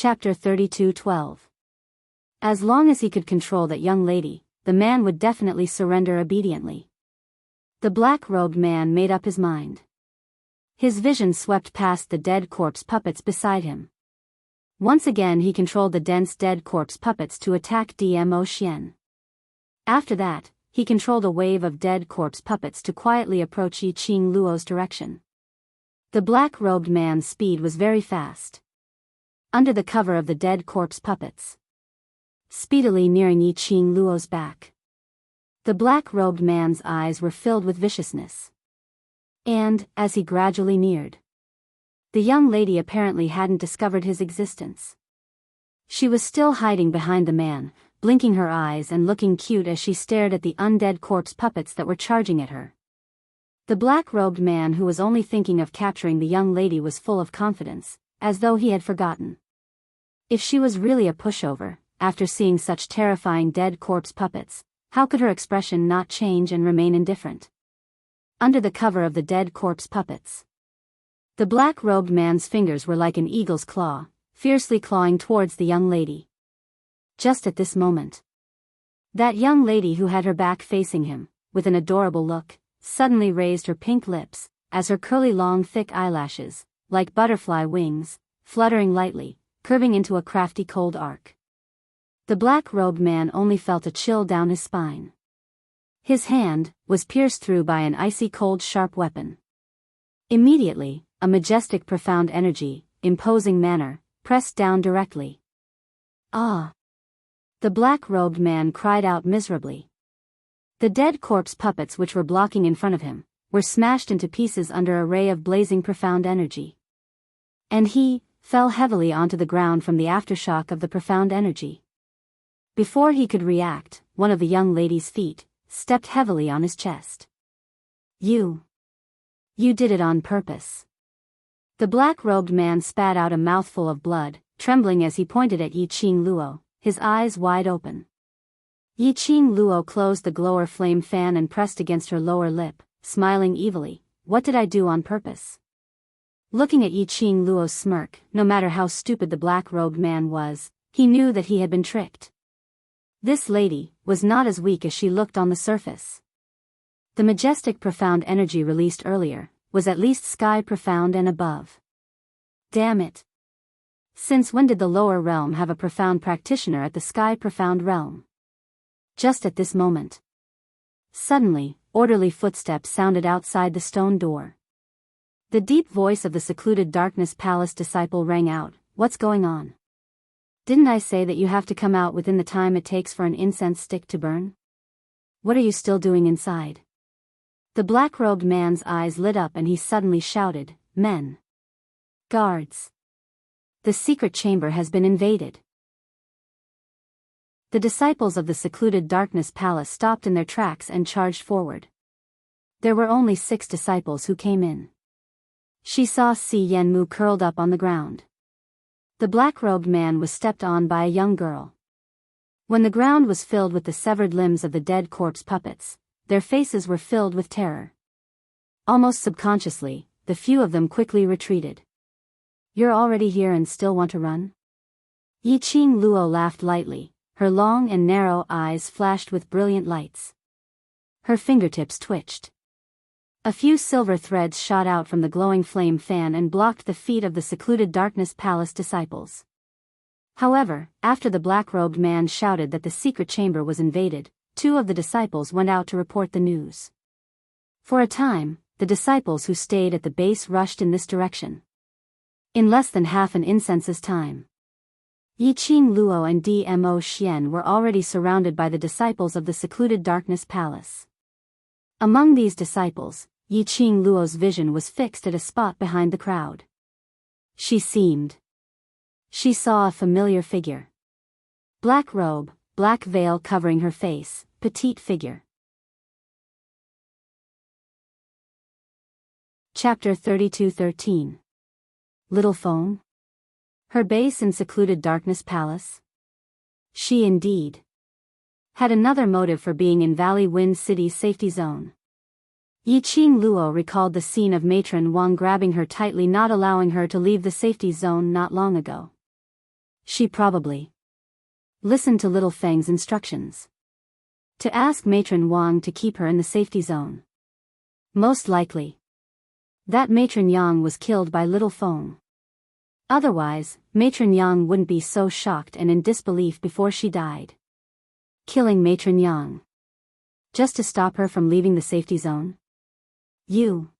Chapter 32:12. As long as he could control that young lady, the man would definitely surrender obediently. The black-robed man made up his mind. His vision swept past the dead corpse puppets beside him. Once again he controlled the dense dead corpse puppets to attack Dmo Xian. After that, he controlled a wave of dead corpse puppets to quietly approach Yi Qing Luo's direction. The black-robed man's speed was very fast. Under the cover of the dead corpse puppets, speedily nearing Yi Qing Luo's back. The black-robed man's eyes were filled with viciousness. And, as he gradually neared, the young lady apparently hadn't discovered his existence. She was still hiding behind the man, blinking her eyes and looking cute as she stared at the undead corpse puppets that were charging at her. The black-robed man who was only thinking of capturing the young lady was full of confidence, as though he had forgotten. If she was really a pushover, after seeing such terrifying dead corpse puppets, how could her expression not change and remain indifferent? Under the cover of the dead corpse puppets, the black-robed man's fingers were like an eagle's claw, fiercely clawing towards the young lady. Just at this moment, that young lady who had her back facing him, with an adorable look, suddenly raised her pink lips, as her curly long thick eyelashes, like butterfly wings, fluttering lightly, curving into a crafty cold arc. The black-robed man only felt a chill down his spine. His hand was pierced through by an icy cold sharp weapon. Immediately, a majestic profound energy, imposing manner, pressed down directly. Ah! The black-robed man cried out miserably. The dead corpse puppets which were blocking in front of him, were smashed into pieces under a ray of blazing profound energy. And he fell heavily onto the ground from the aftershock of the profound energy. Before he could react, one of the young lady's feet stepped heavily on his chest. You did it on purpose. The black-robed man spat out a mouthful of blood, trembling as he pointed at Yi Qing Luo, his eyes wide open. Yi Qing Luo closed the glower flame fan and pressed against her lower lip, smiling evilly. What did I do on purpose? Looking at Yi Qing Luo's smirk, no matter how stupid the black-robed man was, he knew that he had been tricked. This lady was not as weak as she looked on the surface. The majestic profound energy released earlier was at least sky profound and above. Damn it! Since when did the lower realm have a profound practitioner at the sky profound realm? Just at this moment, suddenly, orderly footsteps sounded outside the stone door. The deep voice of the secluded darkness palace disciple rang out, "What's going on? Didn't I say that you have to come out within the time it takes for an incense stick to burn? What are you still doing inside?" The black-robed man's eyes lit up and he suddenly shouted, "Men! Guards! The secret chamber has been invaded." The disciples of the secluded darkness palace stopped in their tracks and charged forward. There were only 6 disciples who came in. She saw Si Yenmu curled up on the ground. The black-robed man was stepped on by a young girl. When the ground was filled with the severed limbs of the dead corpse puppets, their faces were filled with terror. Almost subconsciously, the few of them quickly retreated. "You're already here and still want to run?" Yi Qing Luo laughed lightly, her long and narrow eyes flashed with brilliant lights. Her fingertips twitched. A few silver threads shot out from the glowing flame fan and blocked the feet of the secluded darkness palace disciples. However, after the black-robed man shouted that the secret chamber was invaded, 2 of the disciples went out to report the news. For a time, the disciples who stayed at the base rushed in this direction. In less than half an incense's time, Yi Qing Luo and Dmo Xian were already surrounded by the disciples of the secluded darkness palace. Among these disciples, Yi Qing Luo's vision was fixed at a spot behind the crowd. She saw a familiar figure. Black robe, black veil covering her face, petite figure. Chapter 32:13. Little phone? Her base in secluded darkness palace? She indeed had another motive for being in Valley Wind City's safety zone. Yi Qing Luo recalled the scene of Matron Wang grabbing her tightly, not allowing her to leave the safety zone not long ago. She probably listened to Little Feng's instructions. To ask Matron Wang to keep her in the safety zone. Most likely. That Matron Yang was killed by Little Feng. Otherwise, Matron Yang wouldn't be so shocked and in disbelief before she died. Killing Matron Yang. Just to stop her from leaving the safety zone? You.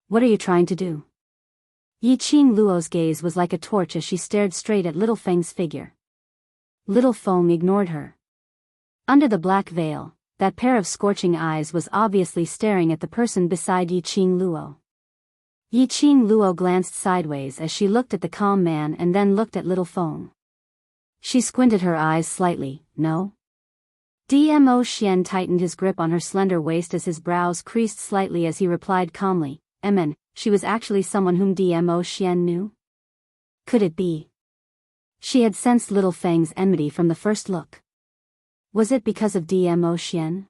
What are you trying to do? Yi Qing Luo's gaze was like a torch as she stared straight at Little Feng's figure. Little Feng ignored her. Under the black veil, that pair of scorching eyes was obviously staring at the person beside Yi Qing Luo. Yi Qing Luo glanced sideways as she looked at the calm man and then looked at Little Feng. She squinted her eyes slightly. No? Dmo Xian tightened his grip on her slender waist as his brows creased slightly as he replied calmly, she was actually someone whom Dmo Xian knew? Could it be? She had sensed Little Feng's enmity from the first look. Was it because of Dmo Xian?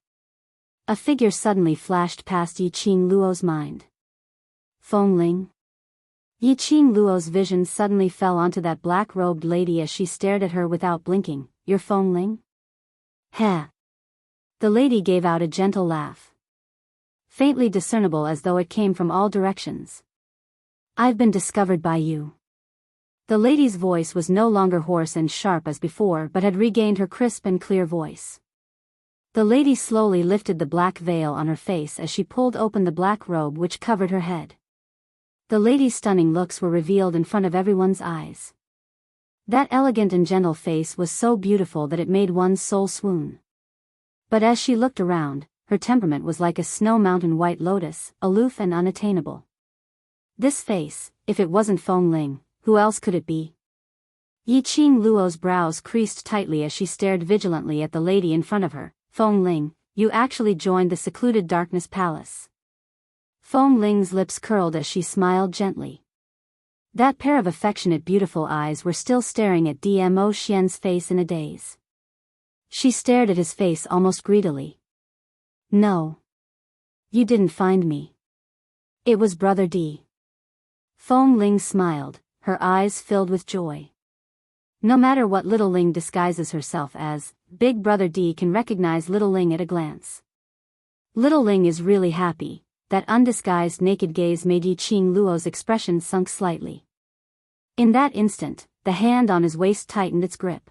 A figure suddenly flashed past Yi Qing Luo's mind. Feng Ling? Yi Qing Luo's vision suddenly fell onto that black-robed lady as she stared at her without blinking. You're Feng Ling? Heh. The lady gave out a gentle laugh. Faintly discernible as though it came from all directions. I've been discovered by you. The lady's voice was no longer hoarse and sharp as before but had regained her crisp and clear voice. The lady slowly lifted the black veil on her face as she pulled open the black robe which covered her head. The lady's stunning looks were revealed in front of everyone's eyes. That elegant and gentle face was so beautiful that it made one's soul swoon. But as she looked around, her temperament was like a snow mountain white lotus, aloof and unattainable. This face, if it wasn't Feng Ling, who else could it be? Yi Qing Luo's brows creased tightly as she stared vigilantly at the lady in front of her. Feng Ling, you actually joined the secluded darkness palace. Feng Ling's lips curled as she smiled gently. That pair of affectionate beautiful eyes were still staring at Dmo Xian's face in a daze. She stared at his face almost greedily. No. You didn't find me. It was Brother D. Feng Ling smiled, her eyes filled with joy. No matter what Little Ling disguises herself as, Big Brother D can recognize Little Ling at a glance. Little Ling is really happy. That undisguised naked gaze made Yi Qing Luo's expression sunk slightly. In that instant, the hand on his waist tightened its grip.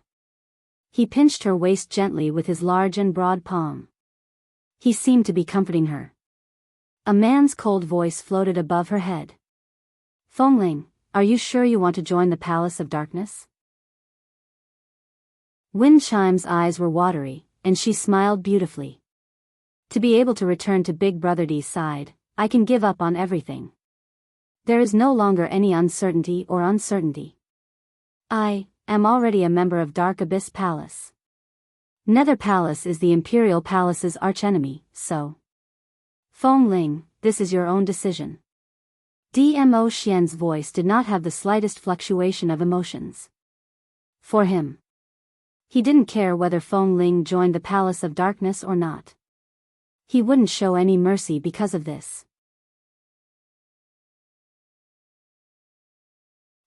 He pinched her waist gently with his large and broad palm. He seemed to be comforting her. A man's cold voice floated above her head. Feng Ling, are you sure you want to join the Palace of Darkness? Wind Chime's eyes were watery, and she smiled beautifully. To be able to return to Big Brother D's side, I can give up on everything. There is no longer any uncertainty. I am already a member of Dark Abyss Palace. Nether Palace is the Imperial Palace's archenemy, so. Feng Ling, this is your own decision. Dmo Xian's voice did not have the slightest fluctuation of emotions. For him. He didn't care whether Feng Ling joined the Palace of Darkness or not. He wouldn't show any mercy because of this.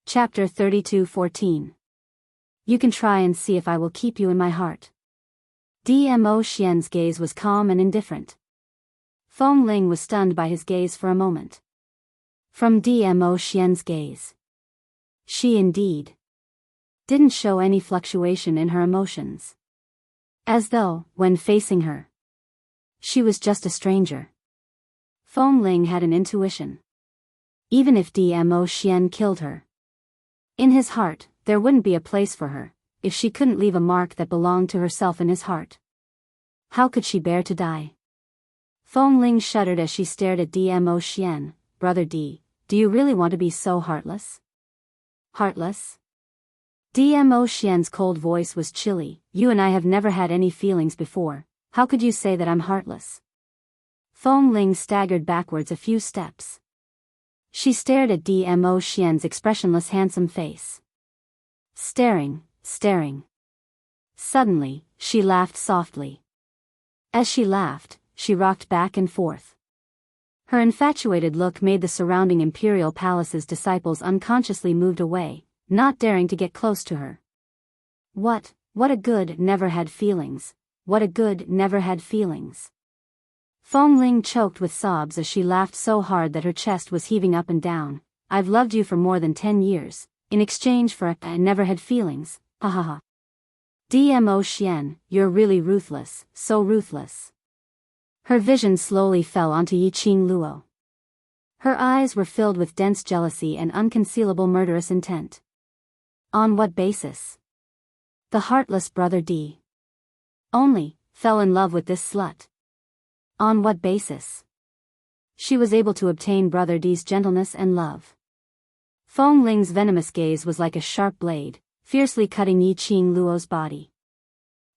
Chapter 32:14. You can try and see if I will keep you in my heart. Dmo Xian's gaze was calm and indifferent. Feng Ling was stunned by his gaze for a moment. From Dmo Xian's gaze. She indeed didn't show any fluctuation in her emotions. As though, when facing her, she was just a stranger. Feng Ling had an intuition. Even if Dmo Xian killed her, in his heart, there wouldn't be a place for her, if she couldn't leave a mark that belonged to herself in his heart. How could she bear to die? Feng Ling shuddered as she stared at Dmo Xian. Brother D, do you really want to be so heartless? Heartless? Dmo Xian's cold voice was chilly. You and I have never had any feelings before. How could you say that I'm heartless? Feng Ling staggered backwards a few steps. She stared at Dmo Xian's expressionless handsome face. Staring. Suddenly, she laughed softly. As she laughed, she rocked back and forth. Her infatuated look made the surrounding Imperial Palace's disciples unconsciously moved away, not daring to get close to her. What a good never had feelings. What a good never had feelings. Fong Ling choked with sobs as she laughed so hard that her chest was heaving up and down. I've loved you for more than 10 years, in exchange for a never had feelings, ha ha ha. Dmo Xian, you're really ruthless, so ruthless. Her vision slowly fell onto Yiqing Luo. Her eyes were filled with dense jealousy and unconcealable murderous intent. On what basis? The heartless brother D. only fell in love with this slut. On what basis? She was able to obtain brother D's gentleness and love. Fong Ling's venomous gaze was like a sharp blade, fiercely cutting Yiqing Luo's body.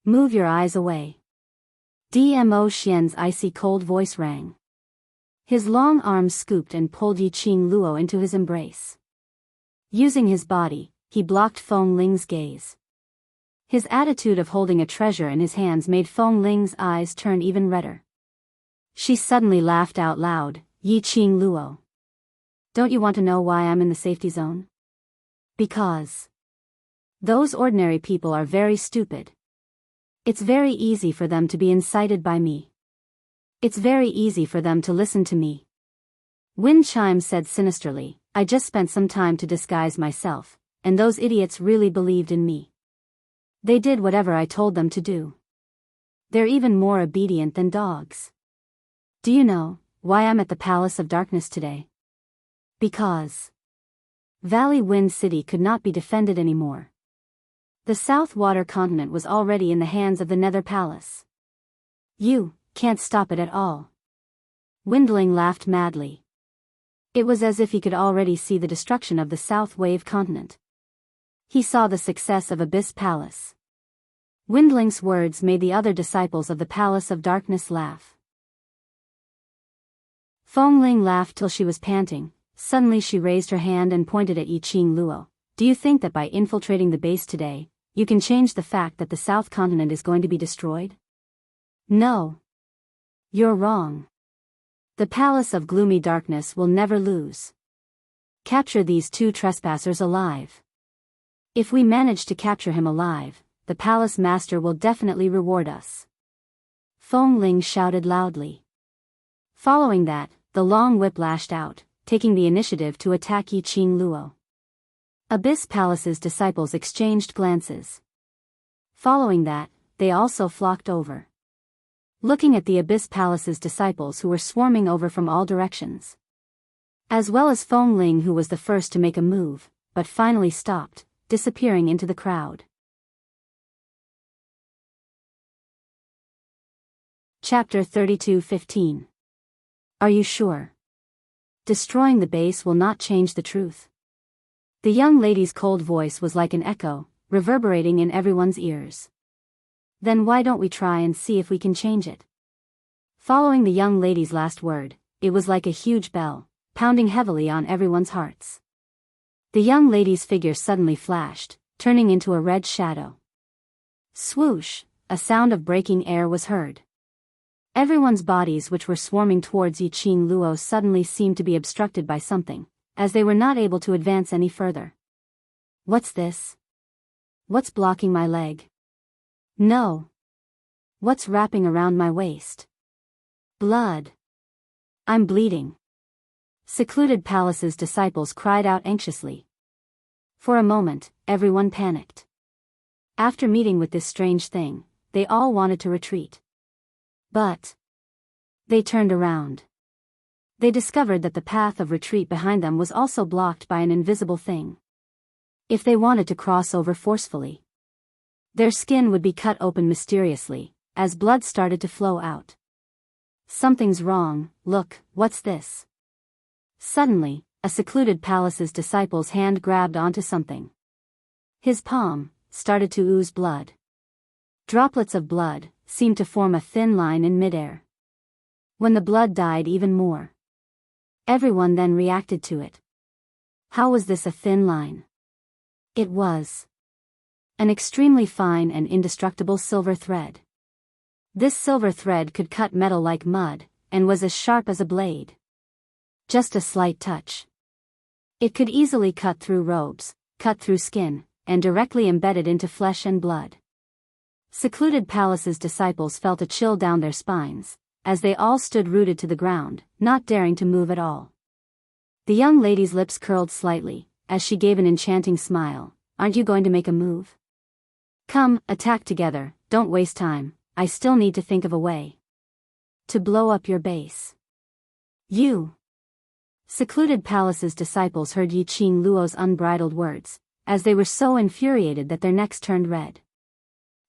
Move your eyes away. Dmo Xian's icy cold voice rang. His long arms scooped and pulled Yiqing Luo into his embrace. Using his body, he blocked Fong Ling's gaze. His attitude of holding a treasure in his hands made Fong Ling's eyes turn even redder. She suddenly laughed out loud. Yiqing Luo. Don't you want to know why I'm in the safety zone? Because those ordinary people are very stupid. It's very easy for them to be incited by me. It's very easy for them to listen to me. Wind Chime said sinisterly, I just spent some time to disguise myself, and those idiots really believed in me. They did whatever I told them to do. They're even more obedient than dogs. Do you know why I'm at the Palace of Darkness today? Because Valley Wind City could not be defended anymore. The South Water Continent was already in the hands of the Nether Palace. You can't stop it at all. Windling laughed madly. It was as if he could already see the destruction of the South Wave Continent. He saw the success of Abyss Palace. Windling's words made the other disciples of the Palace of Darkness laugh. Fong Ling laughed till she was panting. Suddenly she raised her hand and pointed at Yiqing Luo. Do you think that by infiltrating the base today, you can change the fact that the South Continent is going to be destroyed? No. You're wrong. The Palace of Gloomy Darkness will never lose. Capture these two trespassers alive. If we manage to capture him alive, the Palace Master will definitely reward us. Fong Ling shouted loudly. Following that, the long whip lashed out, taking the initiative to attack Yiqing Luo. Abyss Palace's disciples exchanged glances. Following that, they also flocked over, looking at the Abyss Palace's disciples who were swarming over from all directions. As well as Fong Ling, who was the first to make a move, but finally stopped, disappearing into the crowd. Chapter 32:15. Are you sure? Destroying the base will not change the truth. The young lady's cold voice was like an echo, reverberating in everyone's ears. Then why don't we try and see if we can change it? Following the young lady's last word, it was like a huge bell, pounding heavily on everyone's hearts. The young lady's figure suddenly flashed, turning into a red shadow. Swoosh, a sound of breaking air was heard. Everyone's bodies which were swarming towards Yiqing Luo suddenly seemed to be obstructed by something, as they were not able to advance any further. What's this? What's blocking my leg? No. What's wrapping around my waist? Blood. I'm bleeding. Secluded Palace's disciples cried out anxiously. For a moment, everyone panicked. After meeting with this strange thing, they all wanted to retreat. But they turned around. They discovered that the path of retreat behind them was also blocked by an invisible thing. If they wanted to cross over forcefully, their skin would be cut open mysteriously, as blood started to flow out. Something's wrong, look, what's this? Suddenly, a secluded Palace's disciple's hand grabbed onto something. His palm started to ooze blood. Droplets of blood seemed to form a thin line in midair. When the blood died even more, everyone then reacted to it. How was this a thin line? It was an extremely fine and indestructible silver thread. This silver thread could cut metal like mud, and was as sharp as a blade. Just a slight touch. It could easily cut through robes, cut through skin, and directly embedded into flesh and blood. Secluded Palace's disciples felt a chill down their spines, as they all stood rooted to the ground, not daring to move at all. The young lady's lips curled slightly, as she gave an enchanting smile. "Aren't you going to make a move? Come, attack together, don't waste time, I still need to think of a way to blow up your base." "You!" Secluded Palace's disciples heard Yi Qing Luo's unbridled words, as they were so infuriated that their necks turned red.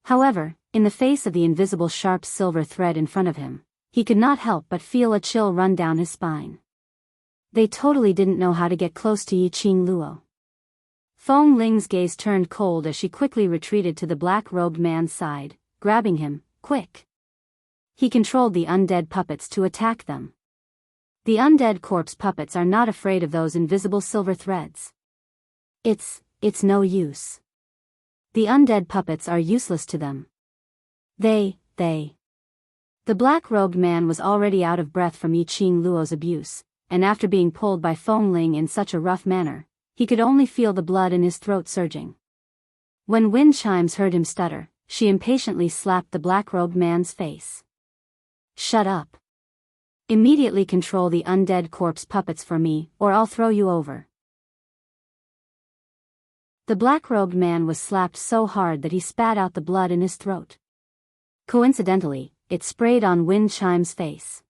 However, in the face of the invisible sharp silver thread in front of him, he could not help but feel a chill run down his spine. They totally didn't know how to get close to Yi Qing Luo. Feng Ling's gaze turned cold as she quickly retreated to the black-robed man's side, grabbing him, "Quick!" He controlled the undead puppets to attack them. The undead corpse puppets are not afraid of those invisible silver threads. It's no use. The undead puppets are useless to them. They. The black-robed man was already out of breath from Yi Qing Luo's abuse, and after being pulled by Feng Ling in such a rough manner, he could only feel the blood in his throat surging. When wind chimes heard him stutter, she impatiently slapped the black-robed man's face. "Shut up. Immediately control the undead corpse puppets for me, or I'll throw you over." The black-robed man was slapped so hard that he spat out the blood in his throat. Coincidentally, it sprayed on Wind Chime's face.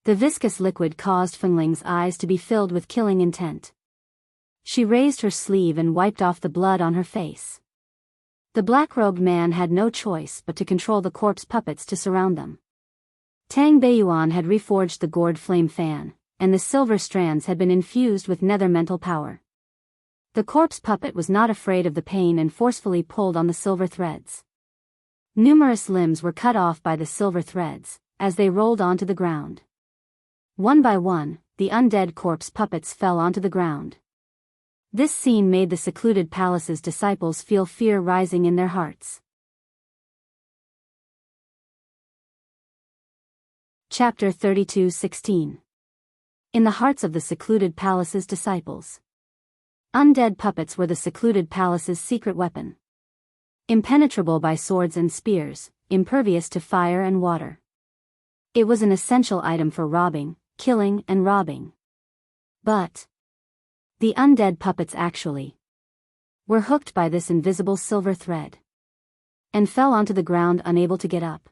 The viscous liquid caused Feng Ling's eyes to be filled with killing intent. She raised her sleeve and wiped off the blood on her face. The black-robed man had no choice but to control the corpse puppets to surround them. Tang Beiyuan had reforged the gourd flame fan, and the silver strands had been infused with nether mental power. The corpse puppet was not afraid of the pain and forcefully pulled on the silver threads. Numerous limbs were cut off by the silver threads, as they rolled onto the ground. One by one, the undead corpse puppets fell onto the ground. This scene made the Secluded Palace's disciples feel fear rising in their hearts. Chapter 32:16. In the hearts of the Secluded Palace's disciples. Undead puppets were the Secluded Palace's secret weapon. Impenetrable by swords and spears, impervious to fire and water. It was an essential item for robbing, killing and robbing. But the undead puppets actually were hooked by this invisible silver thread and fell onto the ground unable to get up.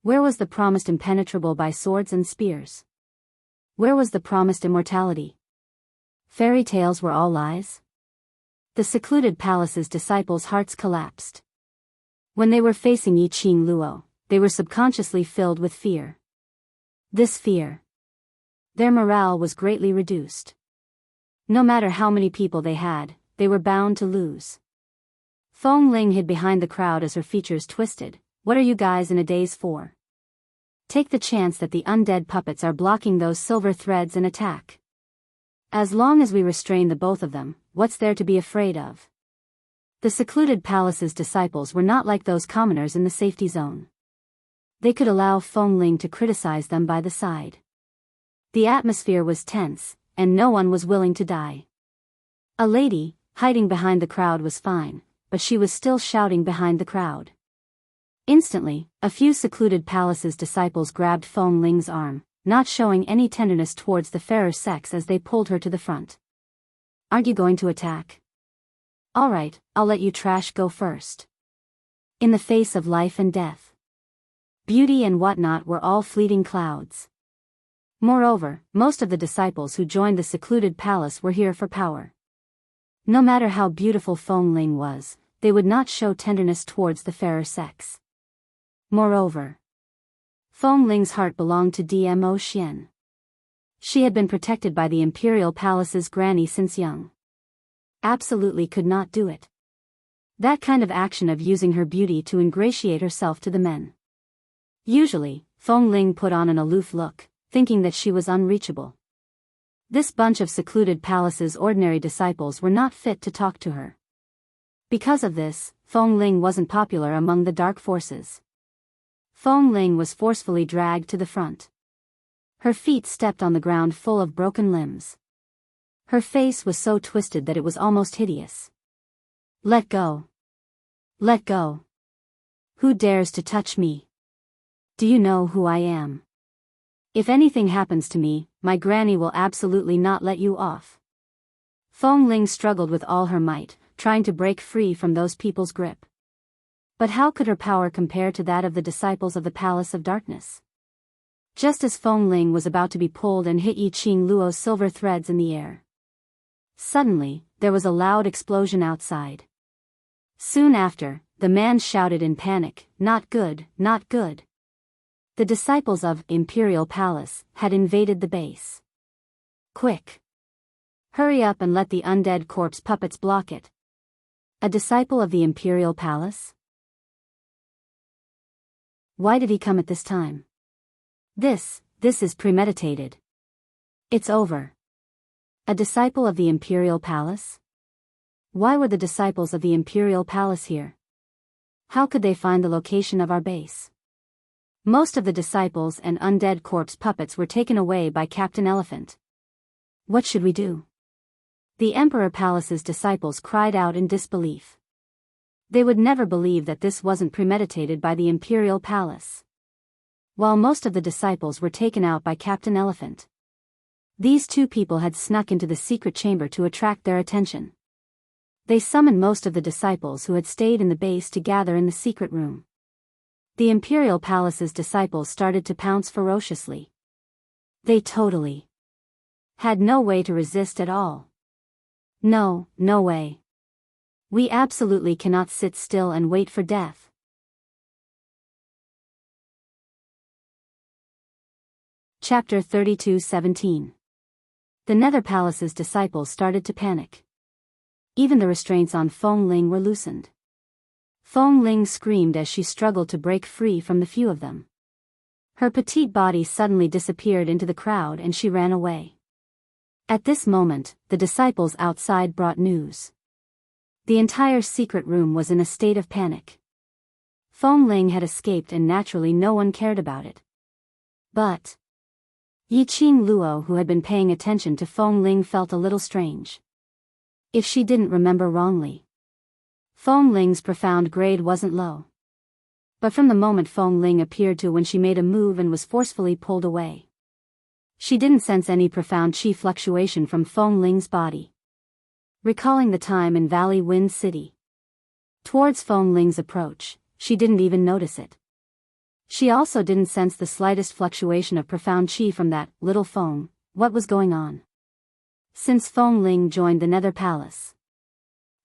Where was the promised impenetrable by swords and spears? Where was the promised immortality? Fairy tales were all lies? The Secluded Palace's disciples' hearts collapsed. When they were facing Yi Qing Luo, they were subconsciously filled with fear. This fear. Their morale was greatly reduced. No matter how many people they had, they were bound to lose. Feng Ling hid behind the crowd as her features twisted. "What are you guys in a daze for? Take the chance that the undead puppets are blocking those silver threads and attack. As long as we restrain the both of them, what's there to be afraid of?" The Secluded Palace's disciples were not like those commoners in the safety zone. They could allow Feng Ling to criticize them by the side. The atmosphere was tense, and no one was willing to die. A lady, hiding behind the crowd was fine, but she was still shouting behind the crowd. Instantly, a few Secluded Palace's disciples grabbed Feng Ling's arm, not showing any tenderness towards the fairer sex as they pulled her to the front. "Aren't you going to attack? All right, I'll let you trash go first." In the face of life and death, beauty and whatnot were all fleeting clouds. Moreover, most of the disciples who joined the Secluded Palace were here for power. No matter how beautiful Feng Ling was, they would not show tenderness towards the fairer sex. Moreover, Feng Ling's heart belonged to Dmo Xian. She had been protected by the Imperial Palace's granny since young. Absolutely could not do it. That kind of action of using her beauty to ingratiate herself to the men. Usually, Feng Ling put on an aloof look, thinking that she was unreachable. This bunch of Secluded Palace's ordinary disciples were not fit to talk to her. Because of this, Feng Ling wasn't popular among the dark forces. Feng Ling was forcefully dragged to the front. Her feet stepped on the ground full of broken limbs. Her face was so twisted that it was almost hideous. Let go. Let go. Who dares to touch me? Do you know who I am? If anything happens to me, my granny will absolutely not let you off. Feng Ling struggled with all her might, trying to break free from those people's grip. But how could her power compare to that of the disciples of the Palace of Darkness? Just as Feng Ling was about to be pulled and hit Yi Qing Luo's silver threads in the air. Suddenly, there was a loud explosion outside. Soon after, the man shouted in panic, "Not good, not good." The disciples of Imperial Palace had invaded the base. Quick! Hurry up and let the undead corpse puppets block it. A disciple of the Imperial Palace? Why did he come at this time? This is premeditated. It's over. A disciple of the Imperial Palace? Why were the disciples of the Imperial Palace here? How could they find the location of our base? Most of the disciples and undead corpse puppets were taken away by Captain Elephant. What should we do? The Emperor Palace's disciples cried out in disbelief. They would never believe that this wasn't premeditated by the Imperial Palace. While most of the disciples were taken out by Captain Elephant, these two people had snuck into the secret chamber to attract their attention. They summoned most of the disciples who had stayed in the base to gather in the secret room. The Imperial Palace's disciples started to pounce ferociously. They totally had no way to resist at all. No way. We absolutely cannot sit still and wait for death. Chapter 32:17. The Nether Palace's disciples started to panic. Even the restraints on Feng Ling were loosened. Feng Ling screamed as she struggled to break free from the few of them. Her petite body suddenly disappeared into the crowd and she ran away. At this moment, the disciples outside brought news. The entire secret room was in a state of panic. Feng Ling had escaped and naturally no one cared about it. But Yi Qing Luo, who had been paying attention to Feng Ling, felt a little strange. If she didn't remember wrongly, Feng Ling's profound grade wasn't low. But from the moment Feng Ling appeared to when she made a move and was forcefully pulled away, she didn't sense any profound chi fluctuation from Feng Ling's body. Recalling the time in Valley Wind City, towards Feng Ling's approach, she didn't even notice it. She also didn't sense the slightest fluctuation of profound chi from that little Feng. What was going on? Since Feng Ling joined the Nether Palace,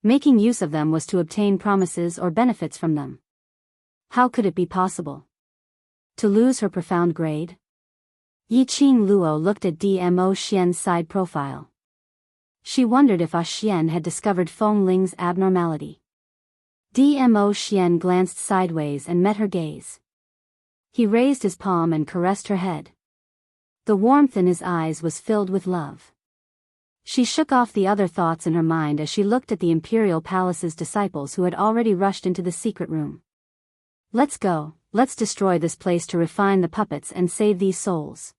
making use of them was to obtain promises or benefits from them. How could it be possible to lose her profound grade? Yi Qing Luo looked at Dmo Xian's side profile. She wondered if Xian had discovered Feng Ling's abnormality. Dmo Xian glanced sideways and met her gaze. He raised his palm and caressed her head. The warmth in his eyes was filled with love. She shook off the other thoughts in her mind as she looked at the Imperial Palace's disciples who had already rushed into the secret room. Let's go, let's destroy this place to refine the puppets and save these souls.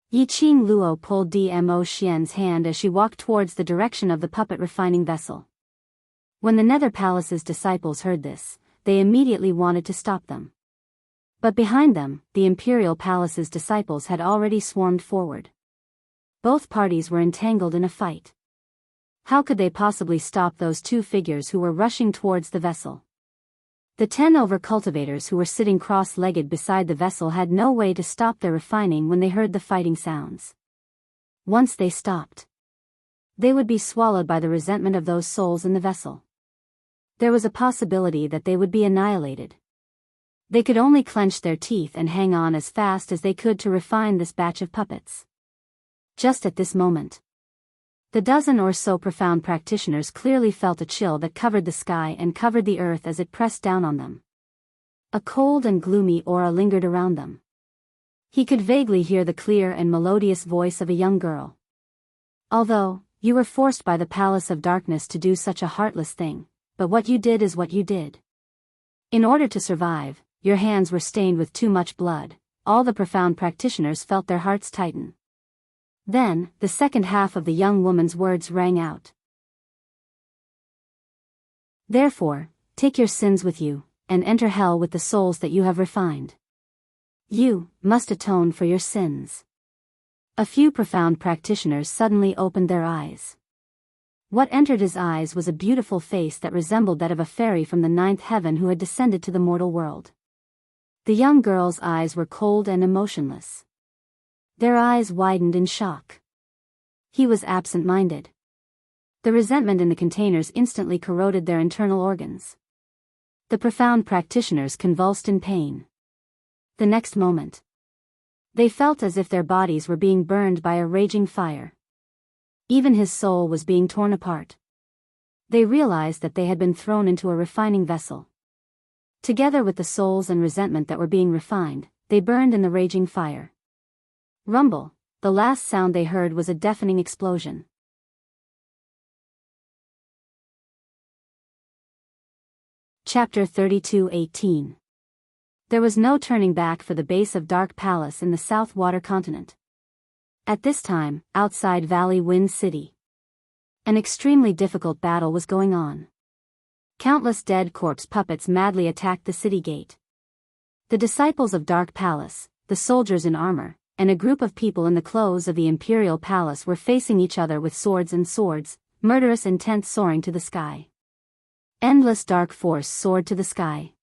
Yi Qing Luo pulled Dmo Xian's hand as she walked towards the direction of the puppet refining vessel. When the Nether Palace's disciples heard this, they immediately wanted to stop them. But behind them, the Imperial Palace's disciples had already swarmed forward. Both parties were entangled in a fight. How could they possibly stop those two figures who were rushing towards the vessel? The 10 over-cultivators who were sitting cross-legged beside the vessel had no way to stop their refining when they heard the fighting sounds. Once they stopped, they would be swallowed by the resentment of those souls in the vessel. There was a possibility that they would be annihilated. They could only clench their teeth and hang on as fast as they could to refine this batch of puppets. Just at this moment, the dozen or so profound practitioners clearly felt a chill that covered the sky and covered the earth as it pressed down on them. A cold and gloomy aura lingered around them. He could vaguely hear the clear and melodious voice of a young girl. Although, you were forced by the Palace of Darkness to do such a heartless thing, but what you did is what you did. In order to survive, your hands were stained with too much blood. All the profound practitioners felt their hearts tighten. Then, the second half of the young woman's words rang out. Therefore, take your sins with you, and enter hell with the souls that you have refined. You must atone for your sins. A few profound practitioners suddenly opened their eyes. What entered his eyes was a beautiful face that resembled that of a fairy from the ninth heaven who had descended to the mortal world. The young girl's eyes were cold and emotionless. Their eyes widened in shock. He was absent-minded. The resentment in the containers instantly corroded their internal organs. The profound practitioners convulsed in pain. The next moment, they felt as if their bodies were being burned by a raging fire. Even his soul was being torn apart. They realized that they had been thrown into a refining vessel. Together with the souls and resentment that were being refined, they burned in the raging fire. Rumble, the last sound they heard was a deafening explosion. Chapter 32:18. There was no turning back for the base of Dark Palace in the South Water Continent. At this time, outside Valley Wind City, an extremely difficult battle was going on. Countless dead corpse puppets madly attacked the city gate. The disciples of Dark Palace, the soldiers in armor, and a group of people in the clothes of the Imperial Palace were facing each other with swords, murderous intent soaring to the sky. Endless dark force soared to the sky.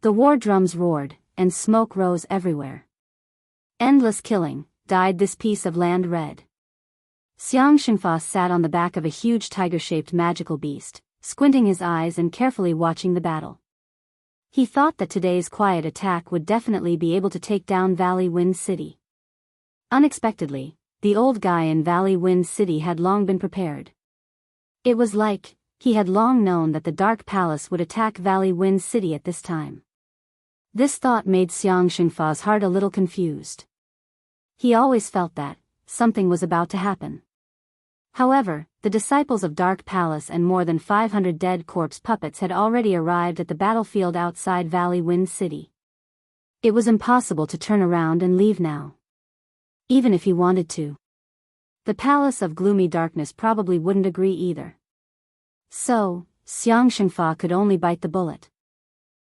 The war drums roared, and smoke rose everywhere. Endless killing dyed this piece of land red. Xiang Xingfa sat on the back of a huge tiger-shaped magical beast, squinting his eyes and carefully watching the battle. He thought that today's quiet attack would definitely be able to take down Valley Wind City. Unexpectedly, the old guy in Valley Wind City had long been prepared. It was like he had long known that the Dark Palace would attack Valley Wind City at this time. This thought made Xiang Xingfa's heart a little confused. He always felt that something was about to happen. However, the disciples of Dark Palace and more than 500 dead corpse puppets had already arrived at the battlefield outside Valley Wind City. It was impossible to turn around and leave now. Even if he wanted to. The Palace of Gloomy Darkness probably wouldn't agree either. So, Xiang Xingfa could only bite the bullet.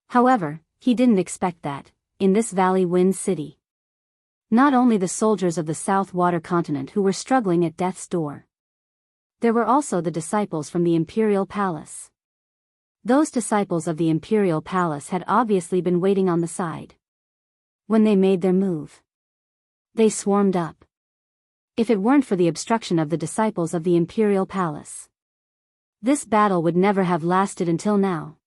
However, he didn't expect that, in this Valley Wind City, not only the soldiers of the South Water Continent who were struggling at death's door. There were also the disciples from the Imperial Palace. Those disciples of the Imperial Palace had obviously been waiting on the side. When they made their move, they swarmed up. If it weren't for the obstruction of the disciples of the Imperial Palace, this battle would never have lasted until now.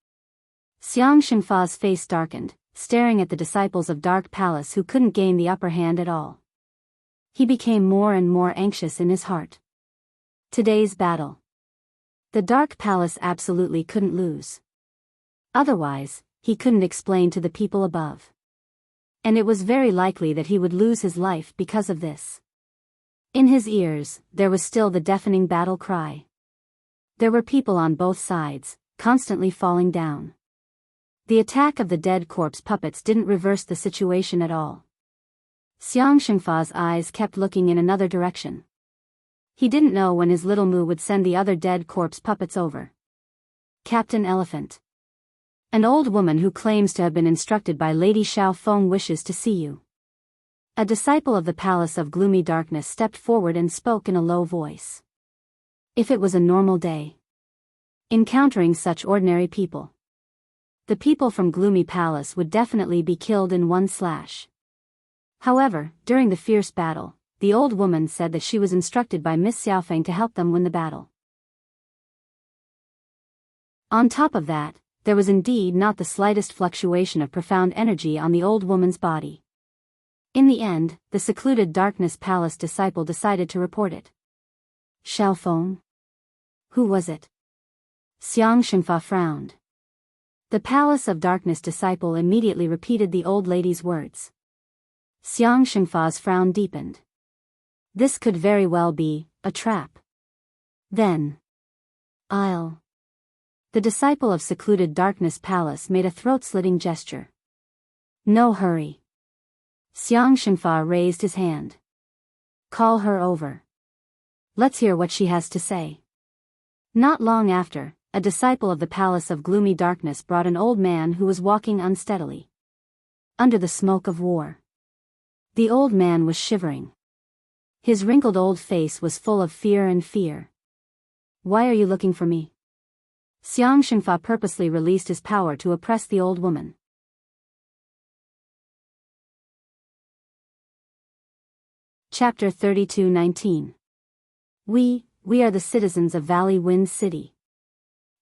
Xiang Xingfa's face darkened, staring at the disciples of Dark Palace who couldn't gain the upper hand at all. He became more and more anxious in his heart. Today's battle, the Dark Palace absolutely couldn't lose. Otherwise, he couldn't explain to the people above. And it was very likely that he would lose his life because of this. In his ears, there was still the deafening battle cry. There were people on both sides, constantly falling down. The attack of the dead corpse puppets didn't reverse the situation at all. Xiang Xingfa's eyes kept looking in another direction. He didn't know when his little Mu would send the other dead corpse puppets over. Captain Elephant. An old woman who claims to have been instructed by Lady Xiao Feng wishes to see you. A disciple of the Palace of Gloomy Darkness stepped forward and spoke in a low voice. If it was a normal day, encountering such ordinary people, the people from Gloomy Palace would definitely be killed in one slash. However, during the fierce battle, the old woman said that she was instructed by Miss Xiaofeng to help them win the battle. On top of that, there was indeed not the slightest fluctuation of profound energy on the old woman's body. In the end, the secluded Darkness Palace disciple decided to report it. Xiaofeng? Who was it? Xiang Xingfa frowned. The Palace of Darkness disciple immediately repeated the old lady's words. Xiang Xingfa's frown deepened. This could very well be a trap. Then, The disciple of secluded Darkness Palace made a throat-slitting gesture. No hurry. Xiang Xingfa raised his hand. Call her over. Let's hear what she has to say. Not long after, a disciple of the Palace of Gloomy Darkness brought an old man who was walking unsteadily under the smoke of war. The old man was shivering. His wrinkled old face was full of fear and fear. "Why are you looking for me?" Xiang Shengfa purposely released his power to oppress the old woman. Chapter 32:19. We are the citizens of Valley Wind City.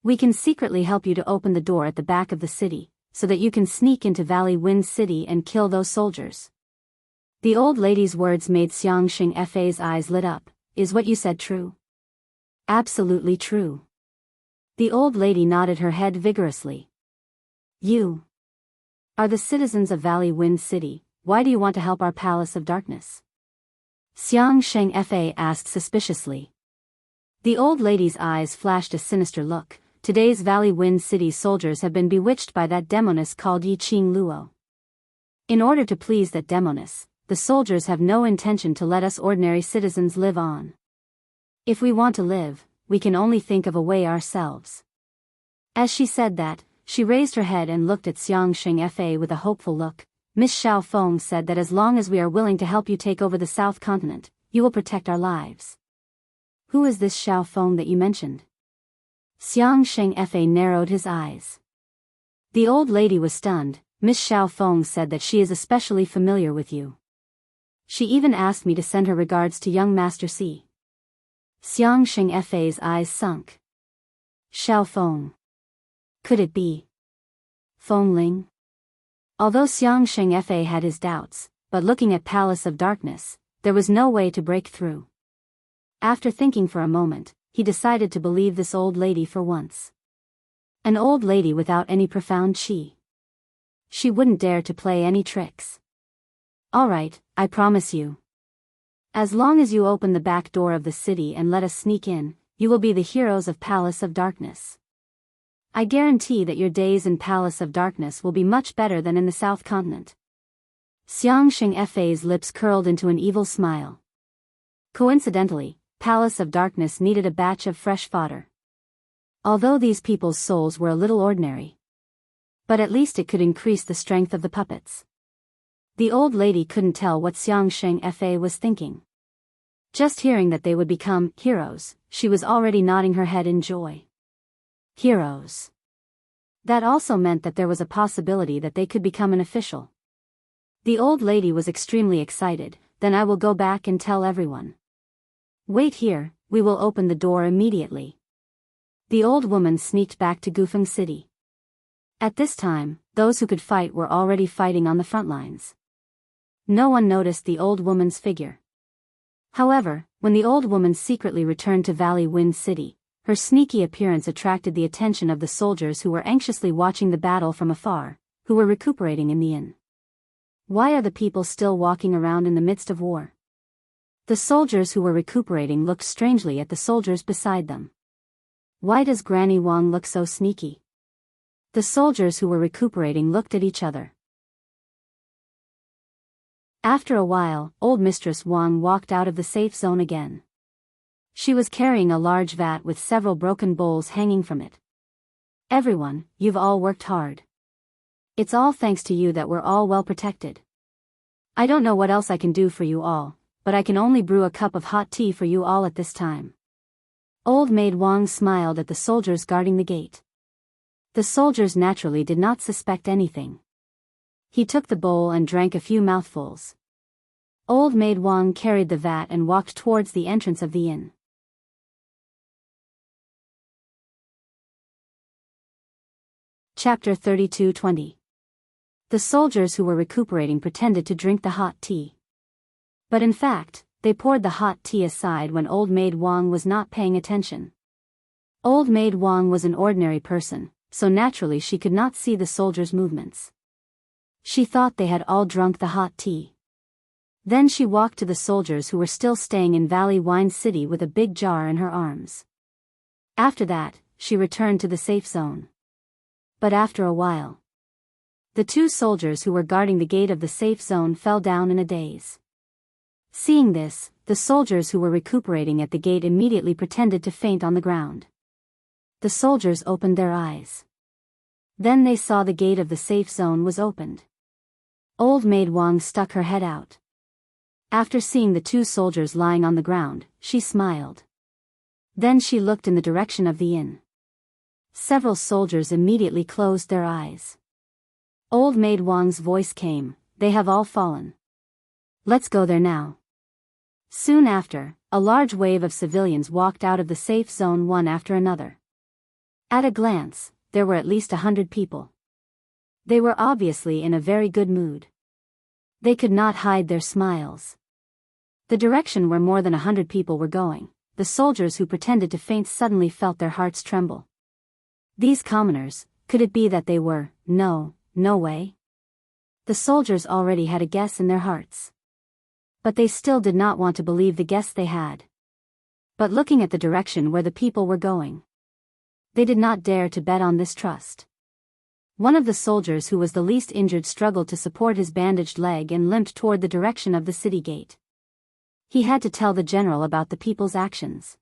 We can secretly help you to open the door at the back of the city, so that you can sneak into Valley Wind City and kill those soldiers. The old lady's words made Xiang Shengfa's eyes lit up. "Is what you said true?" "Absolutely true." The old lady nodded her head vigorously. "You are the citizens of Valley Wind City. Why do you want to help our Palace of Darkness?" Xiang Shengfa asked suspiciously. The old lady's eyes flashed a sinister look. "Today's Valley Wind City soldiers have been bewitched by that demoness called Yi Qing Luo. In order to please that demoness, the soldiers have no intention to let us ordinary citizens live on. If we want to live, we can only think of a way ourselves." As she said that, she raised her head and looked at Xiang Shengfa with a hopeful look. "Miss Xiao Feng said that as long as we are willing to help you take over the South Continent, you will protect our lives." "Who is this Xiao Feng that you mentioned?" Xiang Shengfa narrowed his eyes. The old lady was stunned. "Miss Xiao Feng said that she is especially familiar with you. She even asked me to send her regards to young Master C." Xiang Shengfa's eyes sunk. Xiao Feng. Could it be Feng Ling? Although Xiang Shengfa had his doubts, but looking at Palace of Darkness, there was no way to break through. After thinking for a moment, he decided to believe this old lady for once. An old lady without any profound qi. She wouldn't dare to play any tricks. "All right, I promise you. As long as you open the back door of the city and let us sneak in, you will be the heroes of Palace of Darkness. I guarantee that your days in Palace of Darkness will be much better than in the South Continent." Xiang Shengfa's lips curled into an evil smile. Coincidentally, Palace of Darkness needed a batch of fresh fodder. Although these people's souls were a little ordinary, but at least it could increase the strength of the puppets. The old lady couldn't tell what Xiang Shengfa was thinking. Just hearing that they would become heroes, she was already nodding her head in joy. Heroes. That also meant that there was a possibility that they could become an official. The old lady was extremely excited. "Then I will go back and tell everyone. Wait here, we will open the door immediately." The old woman sneaked back to Gufeng City. At this time, those who could fight were already fighting on the front lines. No one noticed the old woman's figure. However, when the old woman secretly returned to Valley Wind City, her sneaky appearance attracted the attention of the soldiers who were anxiously watching the battle from afar, who were recuperating in the inn. Why are the people still walking around in the midst of war? The soldiers who were recuperating looked strangely at the soldiers beside them. Why does Granny Wang look so sneaky? The soldiers who were recuperating looked at each other. After a while, old Mistress Wang walked out of the safe zone again. She was carrying a large vat with several broken bowls hanging from it. "Everyone, you've all worked hard. It's all thanks to you that we're all well protected. I don't know what else I can do for you all, but I can only brew a cup of hot tea for you all at this time." Old Maid Wang smiled at the soldiers guarding the gate. The soldiers naturally did not suspect anything. He took the bowl and drank a few mouthfuls. Old Maid Wang carried the vat and walked towards the entrance of the inn. Chapter 32:20. The soldiers who were recuperating pretended to drink the hot tea. But in fact, they poured the hot tea aside when Old Maid Wang was not paying attention. Old Maid Wang was an ordinary person, so naturally she could not see the soldiers' movements. She thought they had all drunk the hot tea. Then she walked to the soldiers who were still staying in Valley Wine City with a big jar in her arms. After that, she returned to the safe zone. But after a while, the two soldiers who were guarding the gate of the safe zone fell down in a daze. Seeing this, the soldiers who were recuperating at the gate immediately pretended to faint on the ground. The soldiers opened their eyes. Then they saw the gate of the safe zone was opened. Old Maid Wang stuck her head out. After seeing the two soldiers lying on the ground, she smiled. Then she looked in the direction of the inn. Several soldiers immediately closed their eyes. Old Maid Wang's voice came, "They have all fallen. Let's go there now." Soon after, a large wave of civilians walked out of the safe zone one after another. At a glance, there were at least 100 people. They were obviously in a very good mood. They could not hide their smiles. The direction where more than 100 people were going, the soldiers who pretended to faint suddenly felt their hearts tremble. These commoners, could it be that they were, no way? The soldiers already had a guess in their hearts. But they still did not want to believe the guess they had. But looking at the direction where the people were going, they did not dare to bet on this trust. One of the soldiers who was the least injured struggled to support his bandaged leg and limped toward the direction of the city gate. He had to tell the general about the people's actions.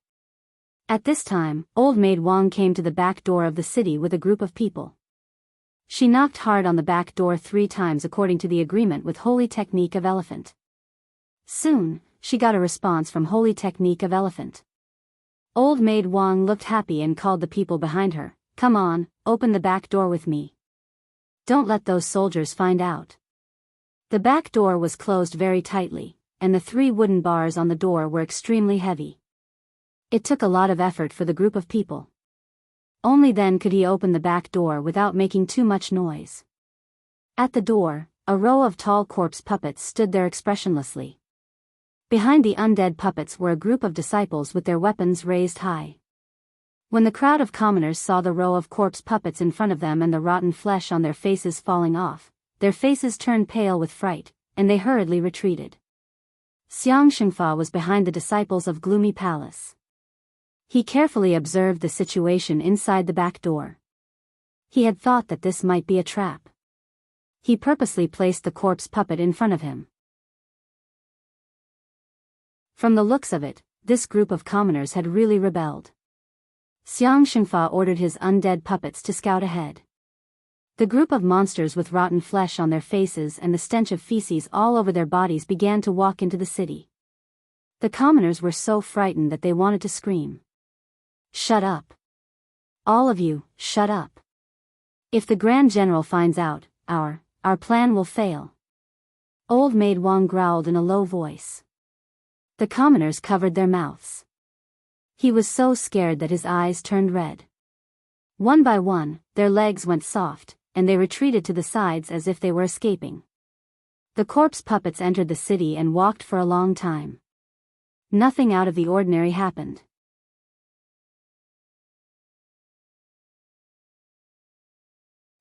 At this time, Old Maid Wang came to the back door of the city with a group of people. She knocked hard on the back door 3 times according to the agreement with Holy Technique of Elephant. Soon, she got a response from Holy Technique of Elephant. Old Maid Wang looked happy and called the people behind her, "Come on, open the back door with me. Don't let those soldiers find out." The back door was closed very tightly, and the 3 wooden bars on the door were extremely heavy. It took a lot of effort for the group of people. Only then could he open the back door without making too much noise. At the door, a row of tall corpse puppets stood there expressionlessly. Behind the undead puppets were a group of disciples with their weapons raised high. When the crowd of commoners saw the row of corpse puppets in front of them and the rotten flesh on their faces falling off, their faces turned pale with fright, and they hurriedly retreated. Xiang Shengfa was behind the disciples of Gloomy Palace. He carefully observed the situation inside the back door. He had thought that this might be a trap. He purposely placed the corpse puppet in front of him. From the looks of it, this group of commoners had really rebelled. Xiang Shengfa ordered his undead puppets to scout ahead. The group of monsters with rotten flesh on their faces and the stench of feces all over their bodies began to walk into the city. The commoners were so frightened that they wanted to scream. "Shut up. All of you, shut up. If the Grand General finds out, our plan will fail." Old Maid Wang growled in a low voice. The commoners covered their mouths. He was so scared that his eyes turned red. One by one, their legs went soft, and they retreated to the sides as if they were escaping. The corpse puppets entered the city and walked for a long time. Nothing out of the ordinary happened.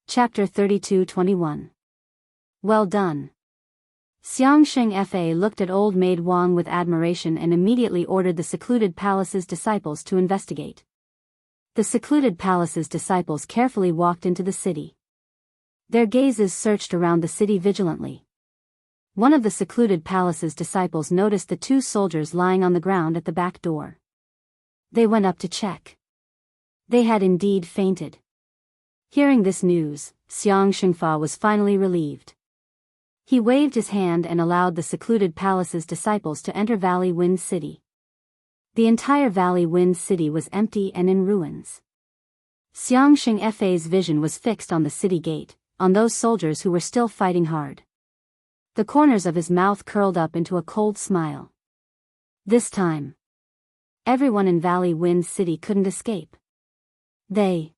Chapter 32-21. Well done. Xiang Shengfa looked at Old Maid Wang with admiration and immediately ordered the secluded palace's disciples to investigate. The secluded palace's disciples carefully walked into the city. Their gazes searched around the city vigilantly. One of the secluded palace's disciples noticed the 2 soldiers lying on the ground at the back door. They went up to check. They had indeed fainted. Hearing this news, Xiang Shengfa was finally relieved. He waved his hand and allowed the secluded palace's disciples to enter Valley Wind City. The entire Valley Wind City was empty and in ruins. Xiang Shengfa's vision was fixed on the city gate, on those soldiers who were still fighting hard. The corners of his mouth curled up into a cold smile. This time, everyone in Valley Wind City couldn't escape. They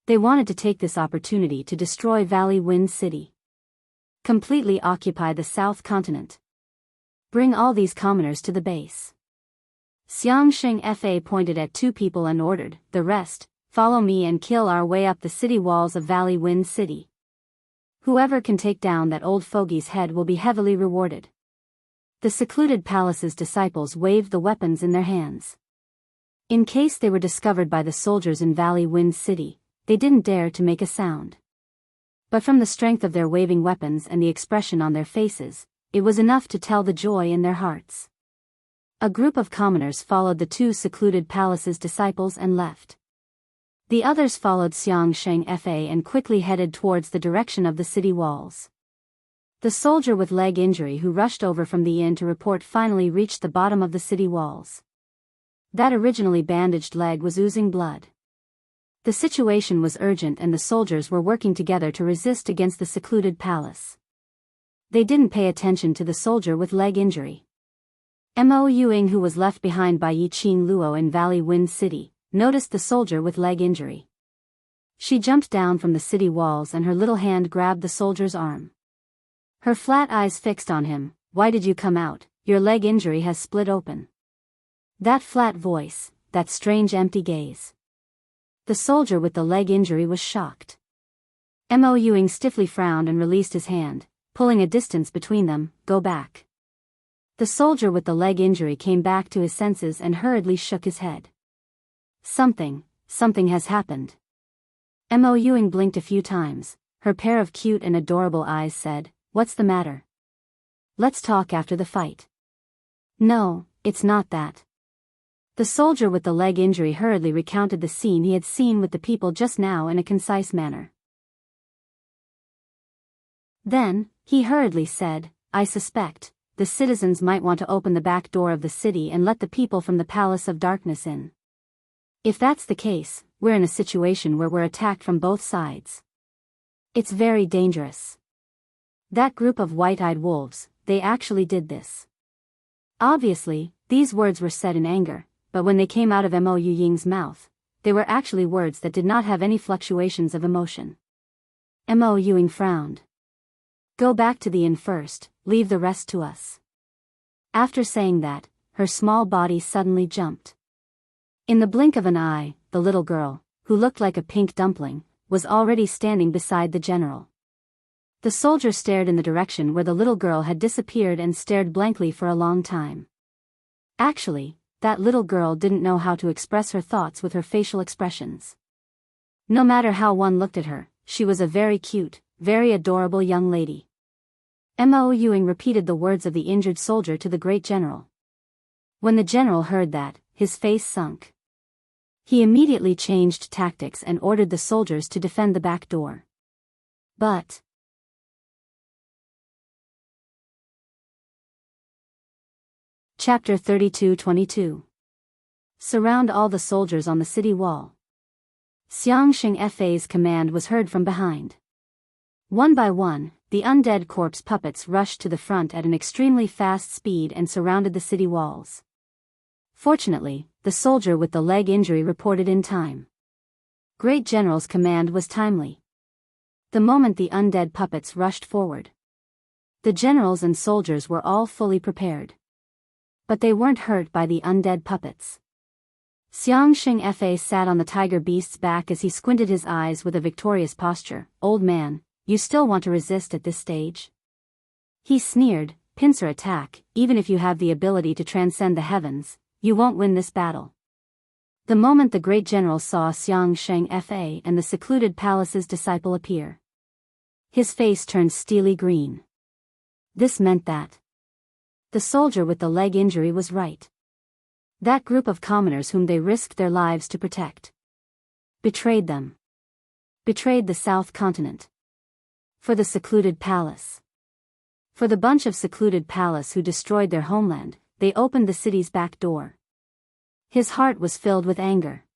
wanted to take this opportunity to destroy Valley Wind City. Completely occupy the South Continent. Bring all these commoners to the base. Xiang Shengfa pointed at 2 people and ordered, "The rest, follow me and kill our way up the city walls of Valley Wind City. Whoever can take down that old fogey's head will be heavily rewarded." The secluded palace's disciples waved the weapons in their hands. In case they were discovered by the soldiers in Valley Wind City, they didn't dare to make a sound. But from the strength of their waving weapons and the expression on their faces, it was enough to tell the joy in their hearts. A group of commoners followed the 2 secluded palace's disciples and left. The others followed Xiang Sheng Fa and quickly headed towards the direction of the city walls. The soldier with leg injury who rushed over from the inn to report finally reached the bottom of the city walls. That originally bandaged leg was oozing blood. The situation was urgent and the soldiers were working together to resist against the secluded palace. They didn't pay attention to the soldier with leg injury. Mo Yuing, who was left behind by Yi Qing Luo in Valley Wind City, noticed the soldier with leg injury. She jumped down from the city walls and her little hand grabbed the soldier's arm. Her flat eyes fixed on him. "Why did you come out? Your leg injury has split open." That flat voice, that strange empty gaze. The soldier with the leg injury was shocked. Mo Yuing stiffly frowned and released his hand, pulling a distance between them. "Go back." The soldier with the leg injury came back to his senses and hurriedly shook his head. Something has happened. Mo Yuing blinked a few times. Her pair of cute and adorable eyes said, "What's the matter? Let's talk after the fight." "No, it's not that." The soldier with the leg injury hurriedly recounted the scene he had seen with the people just now in a concise manner. Then, he hurriedly said, "I suspect the citizens might want to open the back door of the city and let the people from the Palace of Darkness in. If that's the case, we're in a situation where we're attacked from both sides. It's very dangerous. That group of white-eyed wolves, they actually did this." Obviously, these words were said in anger, but when they came out of Mo Yuying's mouth, they were actually words that did not have any fluctuations of emotion. Mo Yuying frowned. "Go back to the inn first, leave the rest to us." After saying that, her small body suddenly jumped. In the blink of an eye, the little girl, who looked like a pink dumpling, was already standing beside the general. The soldier stared in the direction where the little girl had disappeared and stared blankly for a long time. Actually, that little girl didn't know how to express her thoughts with her facial expressions. No matter how one looked at her, she was a very cute, very adorable young lady. Mo Yuing repeated the words of the injured soldier to the great general. When the general heard that, his face sunk. He immediately changed tactics and ordered the soldiers to defend the back door. But Chapter 32-22. Surround all the soldiers on the city wall. Xiang Sheng Fa's command was heard from behind. One by one, the undead corpse puppets rushed to the front at an extremely fast speed and surrounded the city walls. Fortunately, the soldier with the leg injury reported in time. Great General's command was timely. The moment the undead puppets rushed forward, the generals and soldiers were all fully prepared. But they weren't hurt by the undead puppets. Xiang Sheng Fa sat on the tiger beast's back as he squinted his eyes with a victorious posture. "Old man, you still want to resist at this stage?" He sneered. "Pincer attack, even if you have the ability to transcend the heavens, you won't win this battle." The moment the great general saw Xiang Sheng Fa and the secluded palace's disciple appear, his face turned steely green. This meant that the soldier with the leg injury was right. That group of commoners whom they risked their lives to protect betrayed them. Betrayed the South Continent. For the secluded palace. For the bunch of secluded palace who destroyed their homeland, they opened the city's back door. His heart was filled with anger.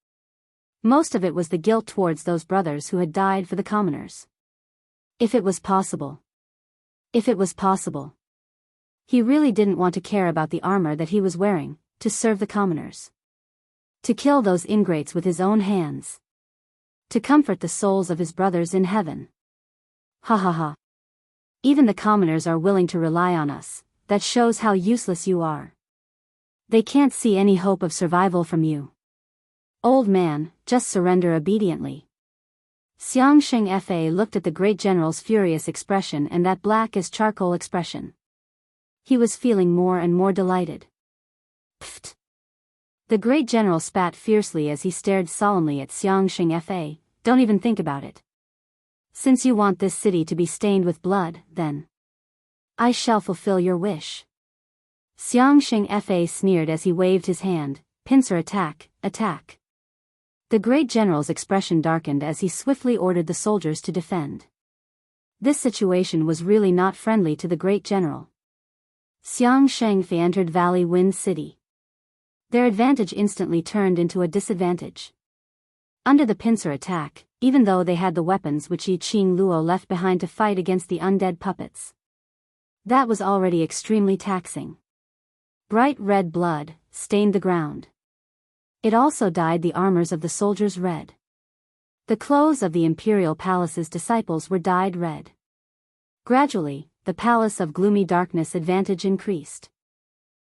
Most of it was the guilt towards those brothers who had died for the commoners. If it was possible. If it was possible. He really didn't want to care about the armor that he was wearing, to serve the commoners. To kill those ingrates with his own hands. To comfort the souls of his brothers in heaven. Ha ha ha. Even the commoners are willing to rely on us, that shows how useless you are. They can't see any hope of survival from you. Old man, just surrender obediently. Xiang Sheng Fa looked at the great general's furious expression and that black as charcoal expression. He was feeling more and more delighted. Pfft. The great general spat fiercely as he stared solemnly at Xiang Sheng Fa. "Don't even think about it. Since you want this city to be stained with blood, then I shall fulfill your wish." Xiang Sheng Fa sneered as he waved his hand. "Pincer attack, attack." The great general's expression darkened as he swiftly ordered the soldiers to defend. This situation was really not friendly to the great general. Xiang Shengfei entered Valley Wind City. Their advantage instantly turned into a disadvantage. Under the pincer attack, even though they had the weapons which Yi Qing Luo left behind to fight against the undead puppets, that was already extremely taxing. Bright red blood stained the ground. It also dyed the armors of the soldiers red. The clothes of the imperial palace's disciples were dyed red. Gradually, the palace of gloomy darkness advantage increased.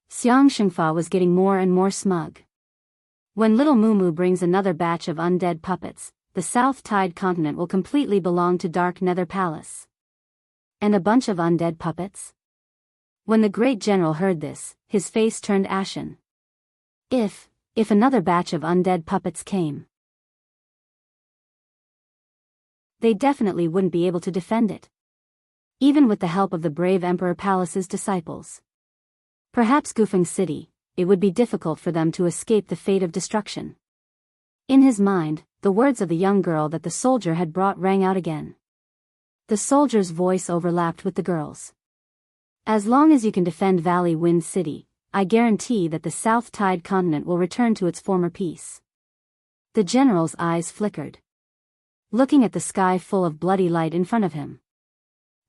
Xiang Shengfa was getting more and more smug. When little Mumu brings another batch of undead puppets, the South Tide continent will completely belong to Dark Nether Palace. And a bunch of undead puppets? When the great general heard this, his face turned ashen. If another batch of undead puppets came, they definitely wouldn't be able to defend it. Even with the help of the brave Emperor Palace's disciples. Perhaps Gufeng City, it would be difficult for them to escape the fate of destruction. In his mind, the words of the young girl that the soldier had brought rang out again. The soldier's voice overlapped with the girl's. As long as you can defend Valley Wind City, I guarantee that the South Tide continent will return to its former peace. The general's eyes flickered, looking at the sky full of bloody light in front of him.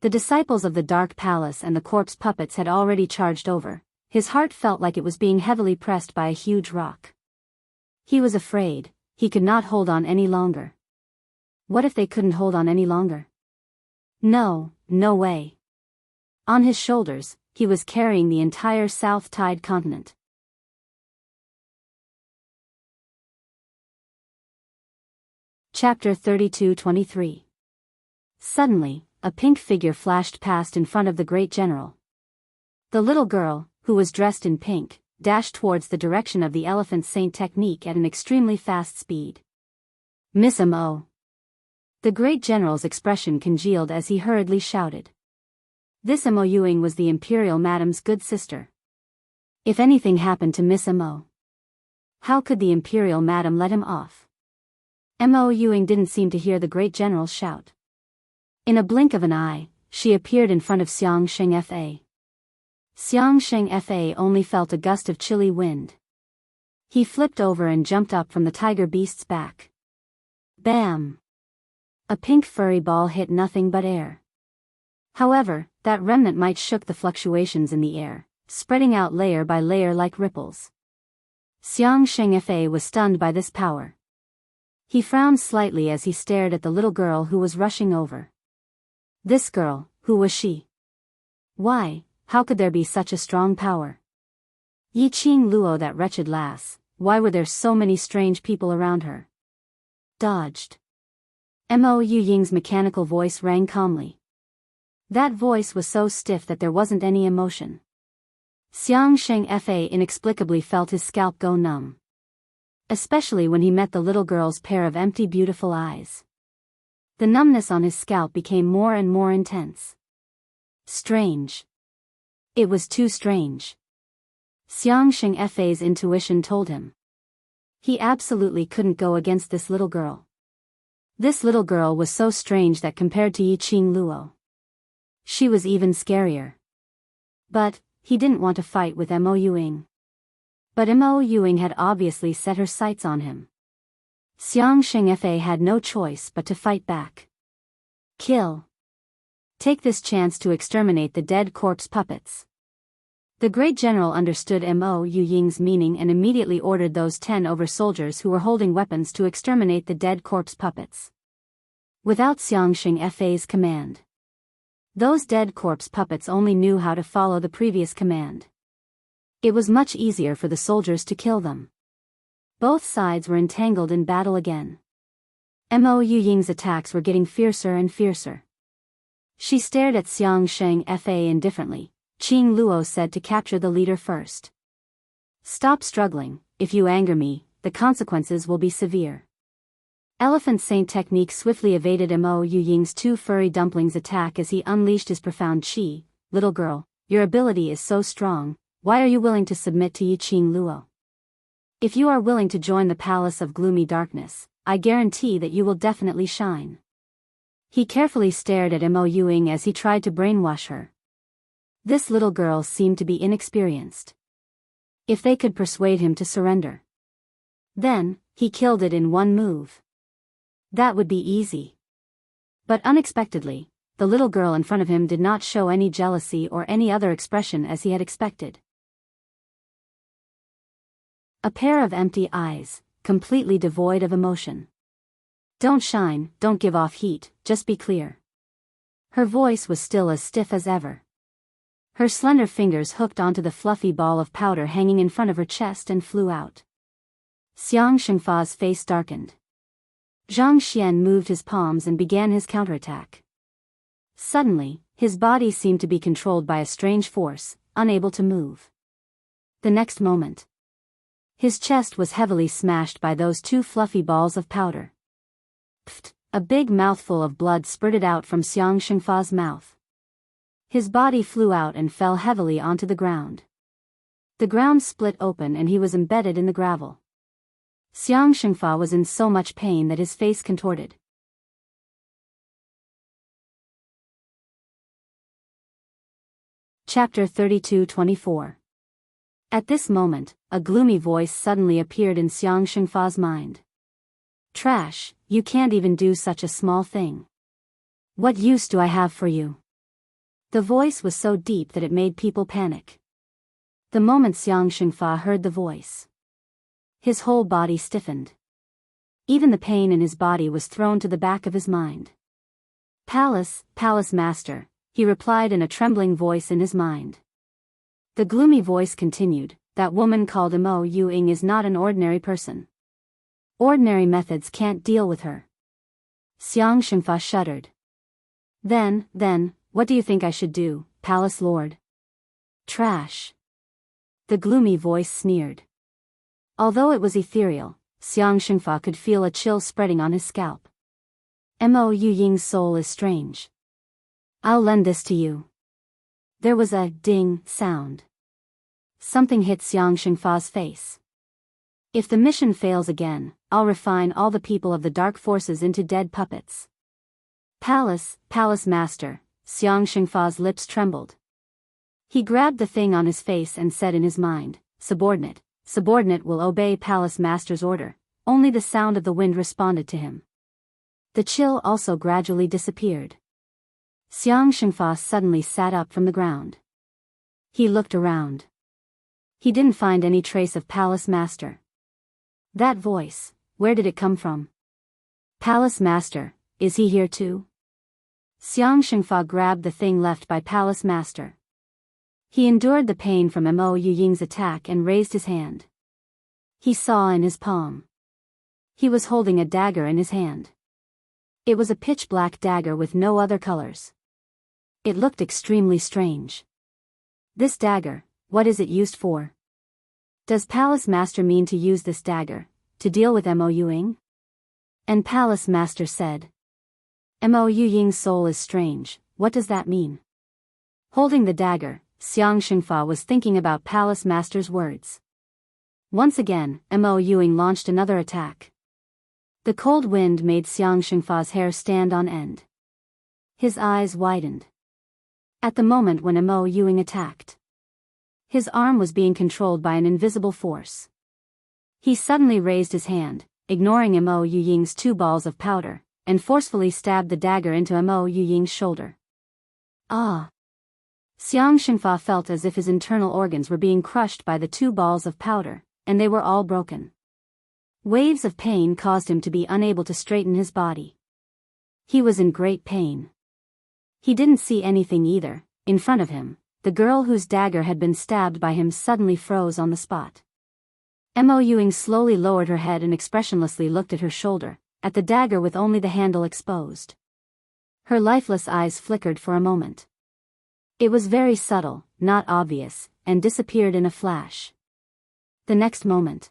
The disciples of the Dark Palace and the corpse puppets had already charged over. His heart felt like it was being heavily pressed by a huge rock. He was afraid, he could not hold on any longer. What if they couldn't hold on any longer? No way. On his shoulders, he was carrying the entire South Tide continent. Chapter 32-23. Suddenly, a pink figure flashed past in front of the great general. The little girl, who was dressed in pink, dashed towards the direction of the Elephant Saint technique at an extremely fast speed. Miss Mo. The great general's expression congealed as he hurriedly shouted. This Mo Yuing was the imperial madam's good sister. If anything happened to Miss Mo, how could the imperial madam let him off? Mo Yuing didn't seem to hear the great general's shout. In a blink of an eye, she appeared in front of Xiang Shengfa. Xiang Shengfa only felt a gust of chilly wind. He flipped over and jumped up from the tiger beast's back. Bam! A pink furry ball hit nothing but air. However, that remnant might shook the fluctuations in the air, spreading out layer by layer like ripples. Xiang Shengfa was stunned by this power. He frowned slightly as he stared at the little girl who was rushing over. This girl, who was she? Why, how could there be such a strong power? Yi Qing Luo, that wretched lass, why were there so many strange people around her? Dodged. Mo Yuying's mechanical voice rang calmly. That voice was so stiff that there wasn't any emotion. Xiang Shengfa inexplicably felt his scalp go numb. Especially when he met the little girl's pair of empty beautiful eyes. The numbness on his scalp became more and more intense. Strange. It was too strange. Xiang Shengfa's intuition told him. He absolutely couldn't go against this little girl. This little girl was so strange that compared to Yi Qing Luo, she was even scarier. But he didn't want to fight with Mo Yuing. But Mo Yuing had obviously set her sights on him. Xiang Shengfa had no choice but to fight back. Kill. Take this chance to exterminate the dead corpse puppets. The great general understood Mo Yuying's meaning and immediately ordered those 10 over soldiers who were holding weapons to exterminate the dead corpse puppets. Without Xiang Shengfa's command, those dead corpse puppets only knew how to follow the previous command. It was much easier for the soldiers to kill them. Both sides were entangled in battle again. Mo Yuying's attacks were getting fiercer and fiercer. She stared at Xiang Shengfa indifferently. Qing Luo said to capture the leader first. Stop struggling, if you anger me, the consequences will be severe. Elephant Saint technique swiftly evaded Mo Yuying's 2 furry dumplings attack as he unleashed his profound chi. Little girl, your ability is so strong, why are you willing to submit to Yi Qing Luo? If you are willing to join the palace of gloomy darkness, I guarantee that you will definitely shine. He carefully stared at Mo Ying as he tried to brainwash her. This little girl seemed to be inexperienced. If they could persuade him to surrender, then he killed it in one move. That would be easy. But unexpectedly, the little girl in front of him did not show any jealousy or any other expression as he had expected. A pair of empty eyes, completely devoid of emotion. Don't shine, don't give off heat, just be clear. Her voice was still as stiff as ever. Her slender fingers hooked onto the fluffy ball of powder hanging in front of her chest and flew out. Xiang Shengfa's face darkened. Zhang Xian moved his palms and began his counterattack. Suddenly, his body seemed to be controlled by a strange force, unable to move. The next moment, his chest was heavily smashed by those two fluffy balls of powder. Pfft! A big mouthful of blood spurted out from Xiang Shengfa's mouth. His body flew out and fell heavily onto the ground. The ground split open and he was embedded in the gravel. Xiang Shengfa was in so much pain that his face contorted. Chapter 32-24. At this moment, a gloomy voice suddenly appeared in Xiang Shengfa's mind. Trash, you can't even do such a small thing. What use do I have for you? The voice was so deep that it made people panic. The moment Xiang Shengfa heard the voice, his whole body stiffened. Even the pain in his body was thrown to the back of his mind. Palace master, he replied in a trembling voice in his mind. The gloomy voice continued, that woman called Mo Ying is not an ordinary person. Ordinary methods can't deal with her. Xiang Shengfa shuddered. Then, what do you think I should do, Palace Lord? Trash. The gloomy voice sneered. Although it was ethereal, Xiang Shengfa could feel a chill spreading on his scalp. Mo Ying's soul is strange. I'll lend this to you. There was a ding sound. Something hit Xiang Shengfa's face. If the mission fails again, I'll refine all the people of the dark forces into dead puppets. Palace master, Xiang Shengfa's lips trembled. He grabbed the thing on his face and said in his mind, subordinate will obey palace master's order. Only the sound of the wind responded to him. The chill also gradually disappeared. Xiang Shengfa suddenly sat up from the ground. He looked around. He didn't find any trace of palace master. That voice, where did it come from? Palace master, is he here too? Xiang Shengfa grabbed the thing left by palace master. He endured the pain from Mo Ying's attack and raised his hand. He saw in his palm. He was holding a dagger in his hand. It was a pitch-black dagger with no other colors. It looked extremely strange. This dagger, what is it used for? Does Palace Master mean to use this dagger, to deal with Mo Ying? And Palace Master said, Mo Ying's soul is strange, what does that mean? Holding the dagger, Xiang Shengfa was thinking about Palace Master's words. Once again, Mo Ying launched another attack. The cold wind made Xiang Shengfa's hair stand on end. His eyes widened. At the moment when Mo Ying attacked, his arm was being controlled by an invisible force. He suddenly raised his hand, ignoring Mo Ying's two balls of powder, and forcefully stabbed the dagger into Mo Ying's shoulder. Ah! Xiang Shengfa felt as if his internal organs were being crushed by the two balls of powder, and they were all broken. Waves of pain caused him to be unable to straighten his body. He was in great pain. He didn't see anything either. In front of him, the girl whose dagger had been stabbed by him suddenly froze on the spot. Mo Ying slowly lowered her head and expressionlessly looked at her shoulder, at the dagger with only the handle exposed. Her lifeless eyes flickered for a moment. It was very subtle, not obvious, and disappeared in a flash. The next moment,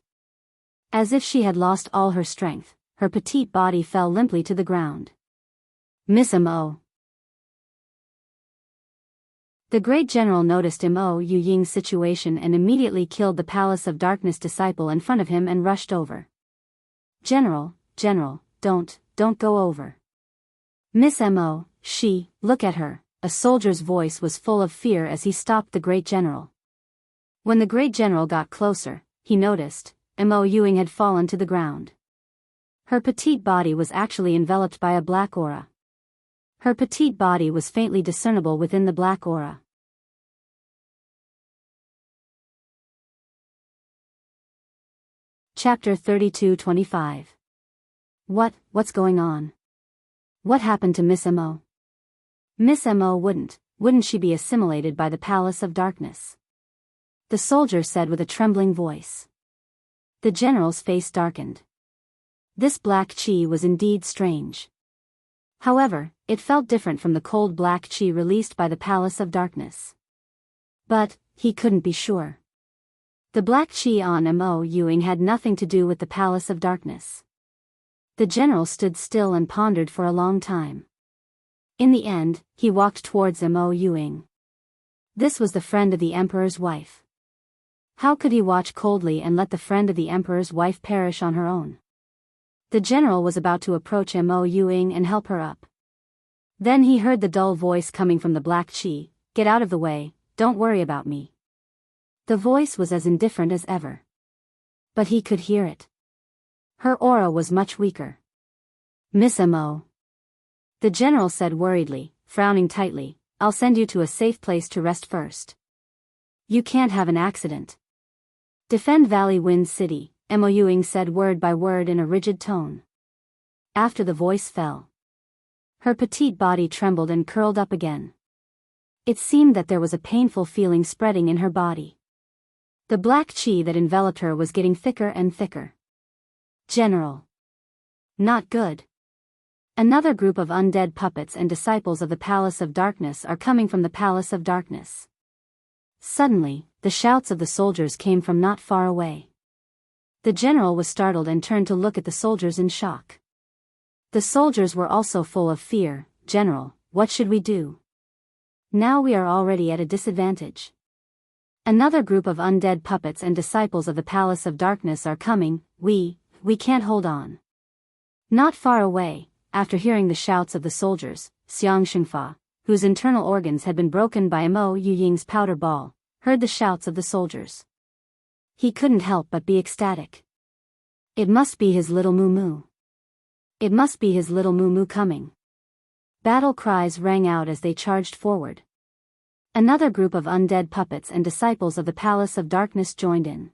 as if she had lost all her strength, her petite body fell limply to the ground. Miss Mo. The great general noticed Mo Yu Ying's situation and immediately killed the Palace of Darkness disciple in front of him and rushed over. General, don't go over. Miss Mo, look at her. A soldier's voice was full of fear as he stopped the great general. When the great general got closer, he noticed, Mo Ying had fallen to the ground. Her petite body was actually enveloped by a black aura. Her petite body was faintly discernible within the black aura. Chapter 32-25. What's going on? What happened to Miss Mo? Miss Mo wouldn't she be assimilated by the Palace of Darkness? The soldier said with a trembling voice. The general's face darkened. This black chi was indeed strange. However, it felt different from the cold black chi released by the Palace of Darkness. But, he couldn't be sure. The black chi on Mo Ying had nothing to do with the Palace of Darkness. The general stood still and pondered for a long time. In the end, he walked towards Mo Ying. This was the friend of the emperor's wife. How could he watch coldly and let the friend of the emperor's wife perish on her own? The general was about to approach Mo Ying and help her up. Then he heard the dull voice coming from the black chi, "Get out of the way, don't worry about me." The voice was as indifferent as ever. But he could hear it. Her aura was much weaker. Miss Mo. The general said worriedly, frowning tightly, "I'll send you to a safe place to rest first. You can't have an accident. Defend Valley Wind City," Mo Ying said word by word in a rigid tone. After the voice fell, her petite body trembled and curled up again. It seemed that there was a painful feeling spreading in her body. The black chi that enveloped her was getting thicker and thicker. General. Not good. Another group of undead puppets and disciples of the Palace of Darkness are coming from the Palace of Darkness. Suddenly, the shouts of the soldiers came from not far away. The general was startled and turned to look at the soldiers in shock. The soldiers were also full of fear. "General, what should we do? Now we are already at a disadvantage. Another group of undead puppets and disciples of the Palace of Darkness are coming. We can't hold on." Not far away, after hearing the shouts of the soldiers, Xiang Shengfa, whose internal organs had been broken by Mo Ying's powder ball, heard the shouts of the soldiers. He couldn't help but be ecstatic. It must be his little Moo. It must be his little Moo coming. Battle cries rang out as they charged forward. Another group of undead puppets and disciples of the Palace of Darkness joined in.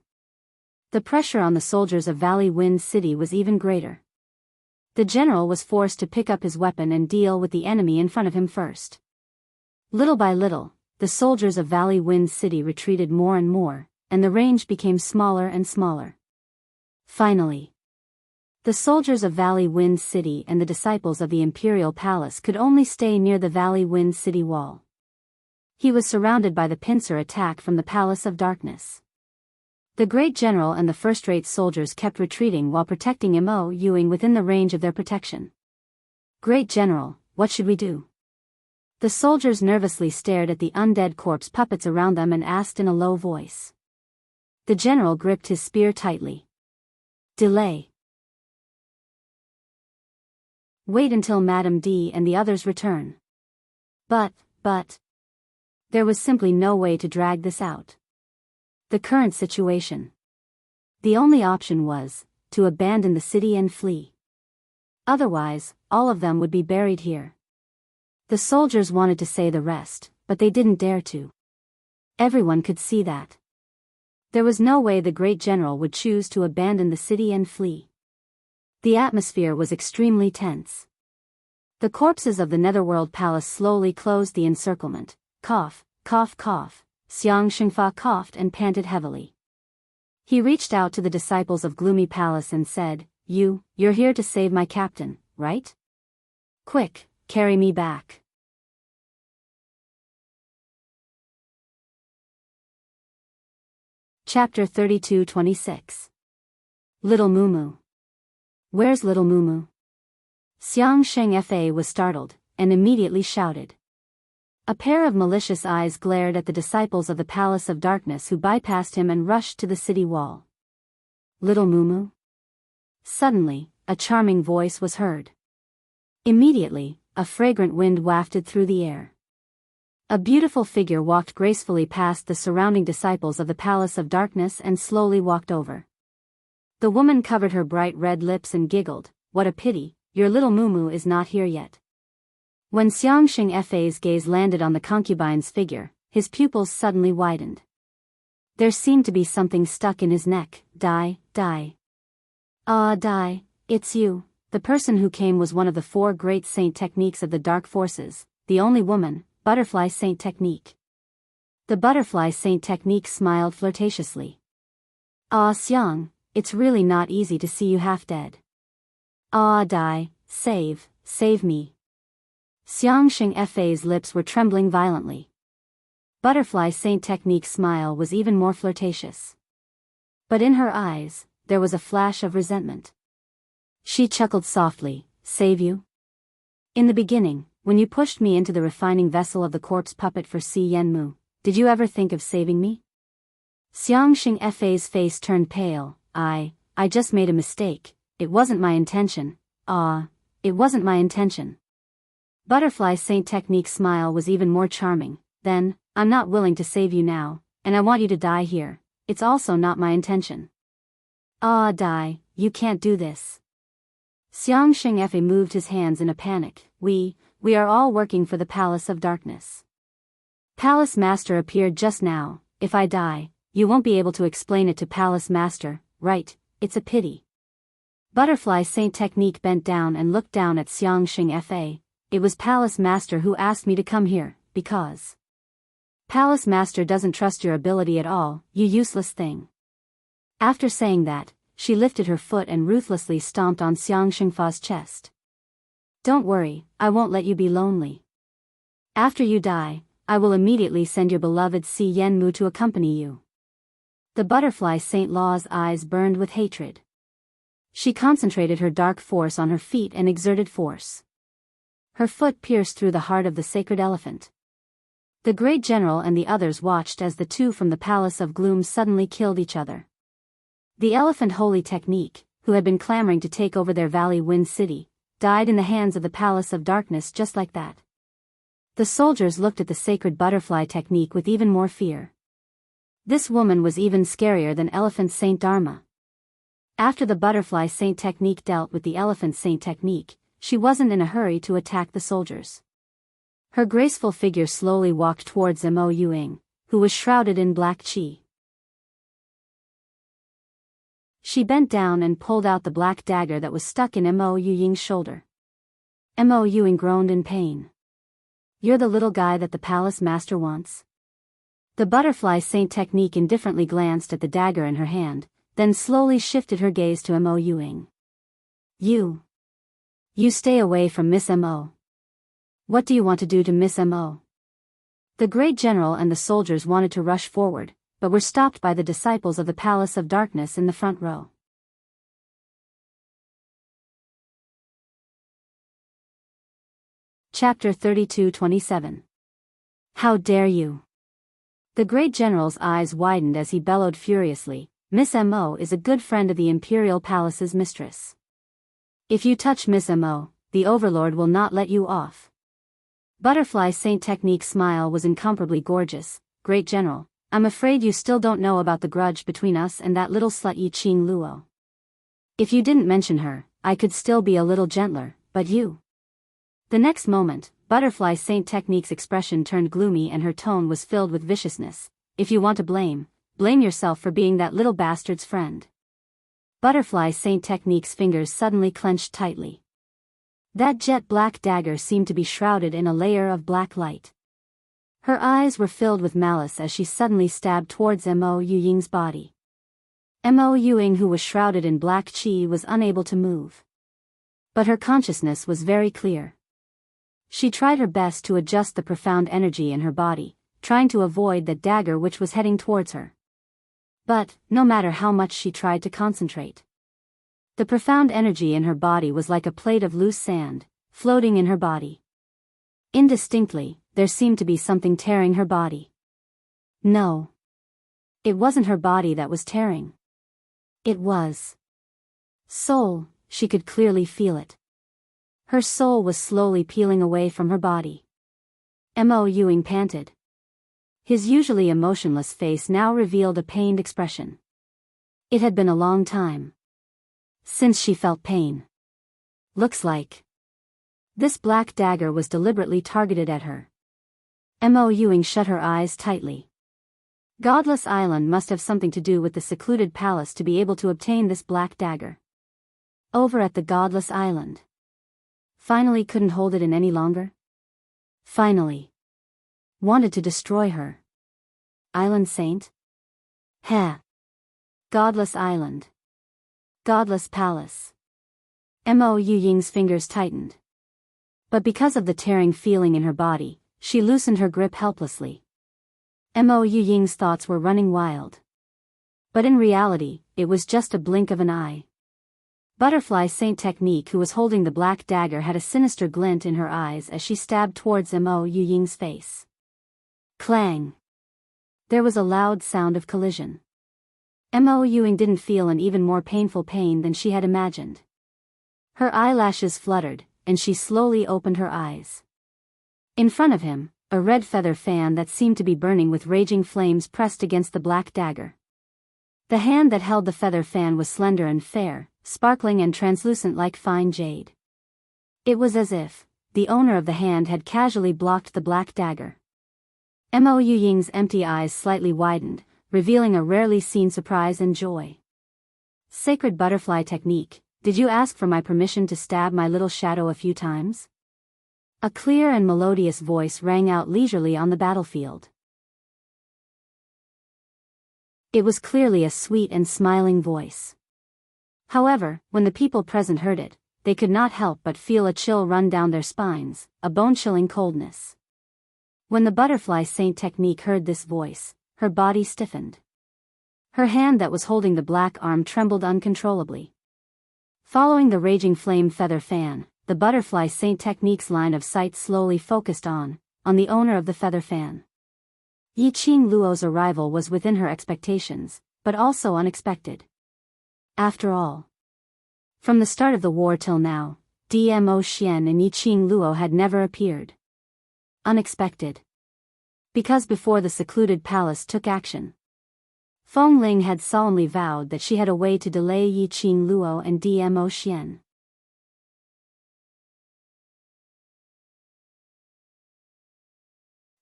The pressure on the soldiers of Valley Wind City was even greater. The general was forced to pick up his weapon and deal with the enemy in front of him first. Little by little, the soldiers of Valley Wind City retreated more and more, and the range became smaller and smaller. Finally, the soldiers of Valley Wind City and the disciples of the Imperial Palace could only stay near the Valley Wind City wall. He was surrounded by the pincer attack from the Palace of Darkness. The great general and the first-rate soldiers kept retreating while protecting Mo Ying within the range of their protection. "Great general, what should we do?" The soldiers nervously stared at the undead corpse puppets around them and asked in a low voice. The general gripped his spear tightly. "Delay. Wait until Madame D and the others return." But, there was simply no way to drag this out. The current situation. The only option was to abandon the city and flee. Otherwise, all of them would be buried here. The soldiers wanted to say the rest, but they didn't dare to. Everyone could see that. There was no way the great general would choose to abandon the city and flee. The atmosphere was extremely tense. The corpses of the Netherworld Palace slowly closed the encirclement. Cough, cough, cough. Xiang Shengfa coughed and panted heavily. He reached out to the disciples of Gloomy Palace and said, You're here to save my captain, right? Quick, carry me back." Chapter 32-26. Little Mumu. Where's little Mumu? Xiang Shengfa was startled, and immediately shouted. A pair of malicious eyes glared at the disciples of the Palace of Darkness who bypassed him and rushed to the city wall. Little Mumu? Suddenly, a charming voice was heard. Immediately, a fragrant wind wafted through the air. A beautiful figure walked gracefully past the surrounding disciples of the Palace of Darkness and slowly walked over. The woman covered her bright red lips and giggled, "What a pity, your little Mumu is not here yet." When Xiangxing Fa's gaze landed on the concubine's figure, his pupils suddenly widened. There seemed to be something stuck in his neck. "Dai, Dai. Ah, Dai, it's you." The person who came was one of the 4 great saint techniques of the dark forces, the only woman, Butterfly Saint Technique. The Butterfly Saint Technique smiled flirtatiously. "Ah, Xiang, it's really not easy to see you half dead. Ah, Dai, save me." Xiangxing Fa's lips were trembling violently. Butterfly Saint Technique's smile was even more flirtatious. But in her eyes, there was a flash of resentment. She chuckled softly, "Save you? In the beginning, when you pushed me into the refining vessel of the corpse puppet for Si Yenmu, did you ever think of saving me?" Xiangxing Fa's face turned pale. I just made a mistake. It wasn't my intention. It wasn't my intention." Butterfly Saint Technique's smile was even more charming. "Then, I'm not willing to save you now, and I want you to die here. It's also not my intention." "Ah, Dai, you can't do this." Xiangxing Fa moved his hands in a panic. We are all working for the Palace of Darkness. Palace Master appeared just now. If I die, you won't be able to explain it to Palace Master, right? It's a pity." Butterfly Saint Technique bent down and looked down at Xiangxing Fa. "It was Palace Master who asked me to come here, because Palace Master doesn't trust your ability at all, you useless thing." After saying that, she lifted her foot and ruthlessly stomped on Xiangxing Fa's chest. "Don't worry, I won't let you be lonely. After you die, I will immediately send your beloved Si Yenmu to accompany you." The Butterfly Saint Law's eyes burned with hatred. She concentrated her dark force on her feet and exerted force. Her foot pierced through the heart of the sacred elephant. The great general and the others watched as the 2 from the Palace of Gloom suddenly killed each other. The Elephant Holy Technique, who had been clamoring to take over their Valley Wind City, died in the hands of the Palace of Darkness just like that. The soldiers looked at the sacred Butterfly Technique with even more fear. This woman was even scarier than Elephant Saint Dharma. After the Butterfly Saint Technique dealt with the Elephant Saint Technique, she wasn't in a hurry to attack the soldiers. Her graceful figure slowly walked towards Mo Yuing, who was shrouded in black qi. She bent down and pulled out the black dagger that was stuck in Mo Yuing's shoulder. Mo Yuing groaned in pain. "You're the little guy that the Palace Master wants?" The Butterfly Saint Technique indifferently glanced at the dagger in her hand, then slowly shifted her gaze to Mo Yuing. You stay away from Miss Mo. What do you want to do to Miss Mo?" The great general and the soldiers wanted to rush forward, but were stopped by the disciples of the Palace of Darkness in the front row. Chapter 32-27. How dare you? The great general's eyes widened as he bellowed furiously, "Miss Mo is a good friend of the Imperial Palace's mistress. If you touch Miss Mo, the Overlord will not let you off." Butterfly Saint Technique's smile was incomparably gorgeous. "Great General, I'm afraid you still don't know about the grudge between us and that little slut Yi Qing Luo. If you didn't mention her, I could still be a little gentler, but you..." The next moment, Butterfly Saint Technique's expression turned gloomy and her tone was filled with viciousness. "If you want to blame yourself for being that little bastard's friend." Butterfly Saint Technique's fingers suddenly clenched tightly. That jet black dagger seemed to be shrouded in a layer of black light. Her eyes were filled with malice as she suddenly stabbed towards Mo Yuying's body. Mo Yuying, who was shrouded in black qi, was unable to move. But her consciousness was very clear. She tried her best to adjust the profound energy in her body, trying to avoid that dagger which was heading towards her. But, no matter how much she tried to concentrate, the profound energy in her body was like a plate of loose sand, floating in her body. Indistinctly, there seemed to be something tearing her body. No. It wasn't her body that was tearing. It was soul, she could clearly feel it. Her soul was slowly peeling away from her body. Mo Ewing panted. His usually emotionless face now revealed a pained expression. It had been a long time since she felt pain. Looks like this black dagger was deliberately targeted at her. Mo Ewing shut her eyes tightly. Godless Island must have something to do with the secluded palace to be able to obtain this black dagger. Over at the Godless Island. Finally couldn't hold it in any longer? Finally. Wanted to destroy her. Island Saint? Heh. Godless Island. Godless Palace. Mo Ewing's fingers tightened. But because of the tearing feeling in her body, she loosened her grip helplessly. Mo Ewing's thoughts were running wild. But in reality, it was just a blink of an eye. Butterfly Saint Technique, who was holding the black dagger, had a sinister glint in her eyes as she stabbed towards Mo Ewing's face. Clang! There was a loud sound of collision. Mo Ewing didn't feel an even more painful pain than she had imagined. Her eyelashes fluttered, and she slowly opened her eyes. In front of him, a red feather fan that seemed to be burning with raging flames pressed against the black dagger. The hand that held the feather fan was slender and fair, sparkling and translucent like fine jade. It was as if the owner of the hand had casually blocked the black dagger. Mo Ewing's empty eyes slightly widened, revealing a rarely seen surprise and joy. Sacred Butterfly Technique, did you ask for my permission to stab my little shadow a few times? A clear and melodious voice rang out leisurely on the battlefield. It was clearly a sweet and smiling voice. However, when the people present heard it, they could not help but feel a chill run down their spines, a bone-chilling coldness. When the Butterfly Saint Technique heard this voice, her body stiffened. Her hand that was holding the black arm trembled uncontrollably. Following the raging flame feather fan, the Butterfly Saint Technique's line of sight slowly focused on the owner of the feather fan. Yi Qing Luo's arrival was within her expectations, but also unexpected. After all, from the start of the war till now, Dmo Xian and Yi Qing Luo had never appeared. Unexpected. Because before the secluded palace took action, Feng Ling had solemnly vowed that she had a way to delay Yi Qing Luo and Dmo Xian.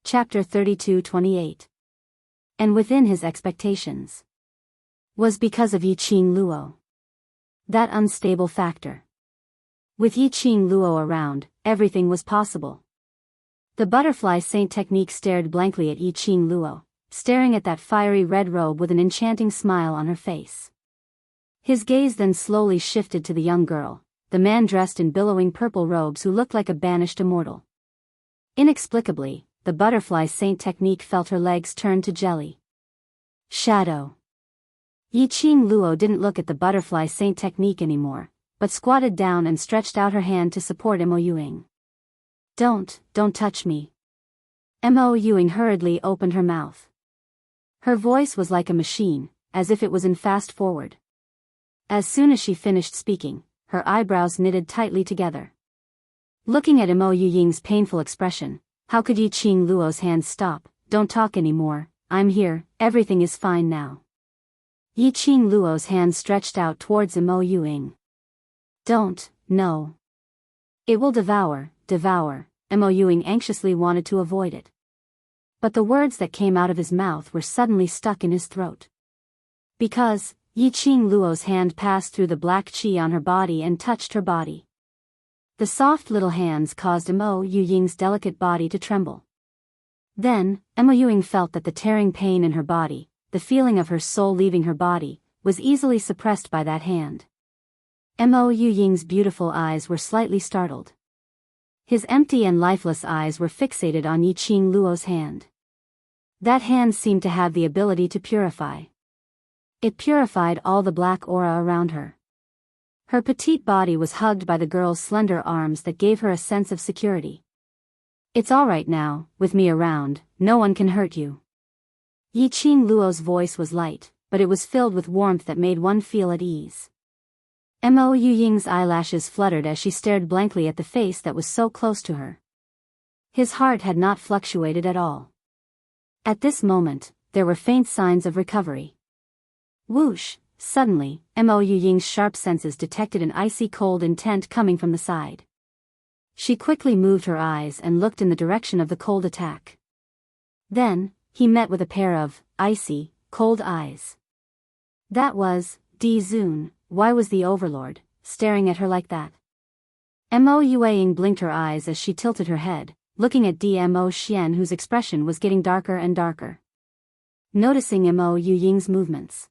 Chapter 32-28. And within his expectations. Was because of Yi Qing Luo. That unstable factor. With Yi Qing Luo around, everything was possible. The Butterfly Saint Technique stared blankly at Yi Qing Luo, staring at that fiery red robe with an enchanting smile on her face. His gaze then slowly shifted to the young girl, the man dressed in billowing purple robes who looked like a banished immortal. Inexplicably, the Butterfly Saint Technique felt her legs turn to jelly. Shadow. Yi Qing Luo didn't look at the Butterfly Saint Technique anymore, but squatted down and stretched out her hand to support Mo Ewing. Don't touch me. Mo Ewing hurriedly opened her mouth. Her voice was like a machine, as if it was in fast forward. As soon as she finished speaking, her eyebrows knitted tightly together. Looking at Mo Ewing's painful expression, how could Yi Qing Luo's hands stop? Don't talk anymore, I'm here, everything is fine now. Yi Qing Luo's hand stretched out towards Mo Ewing. Don't, no. It will devour. Mo Ewing anxiously wanted to avoid it. But the words that came out of his mouth were suddenly stuck in his throat. Because Yi Qing Luo's hand passed through the black qi on her body and touched her body. The soft little hands caused Mo Ewing's delicate body to tremble. Then, Mo Ewing felt that the tearing pain in her body, the feeling of her soul leaving her body, was easily suppressed by that hand. Mo Ewing's beautiful eyes were slightly startled. His empty and lifeless eyes were fixated on Yi Qing Luo's hand. That hand seemed to have the ability to purify. It purified all the black aura around her. Her petite body was hugged by the girl's slender arms that gave her a sense of security. It's all right now, with me around, no one can hurt you. Yi Qing Luo's voice was light, but it was filled with warmth that made one feel at ease. Mo Yuying's eyelashes fluttered as she stared blankly at the face that was so close to her. His heart had not fluctuated at all. At this moment, there were faint signs of recovery. Whoosh! Suddenly, Mo Yuying's sharp senses detected an icy cold intent coming from the side. She quickly moved her eyes and looked in the direction of the cold attack. Then, he met with a pair of icy, cold eyes. That was Di Zun. Why was the overlord staring at her like that? Mo Yueying blinked her eyes as she tilted her head, looking at Mo Xian, whose expression was getting darker and darker. Noticing Mo Yuying's movements,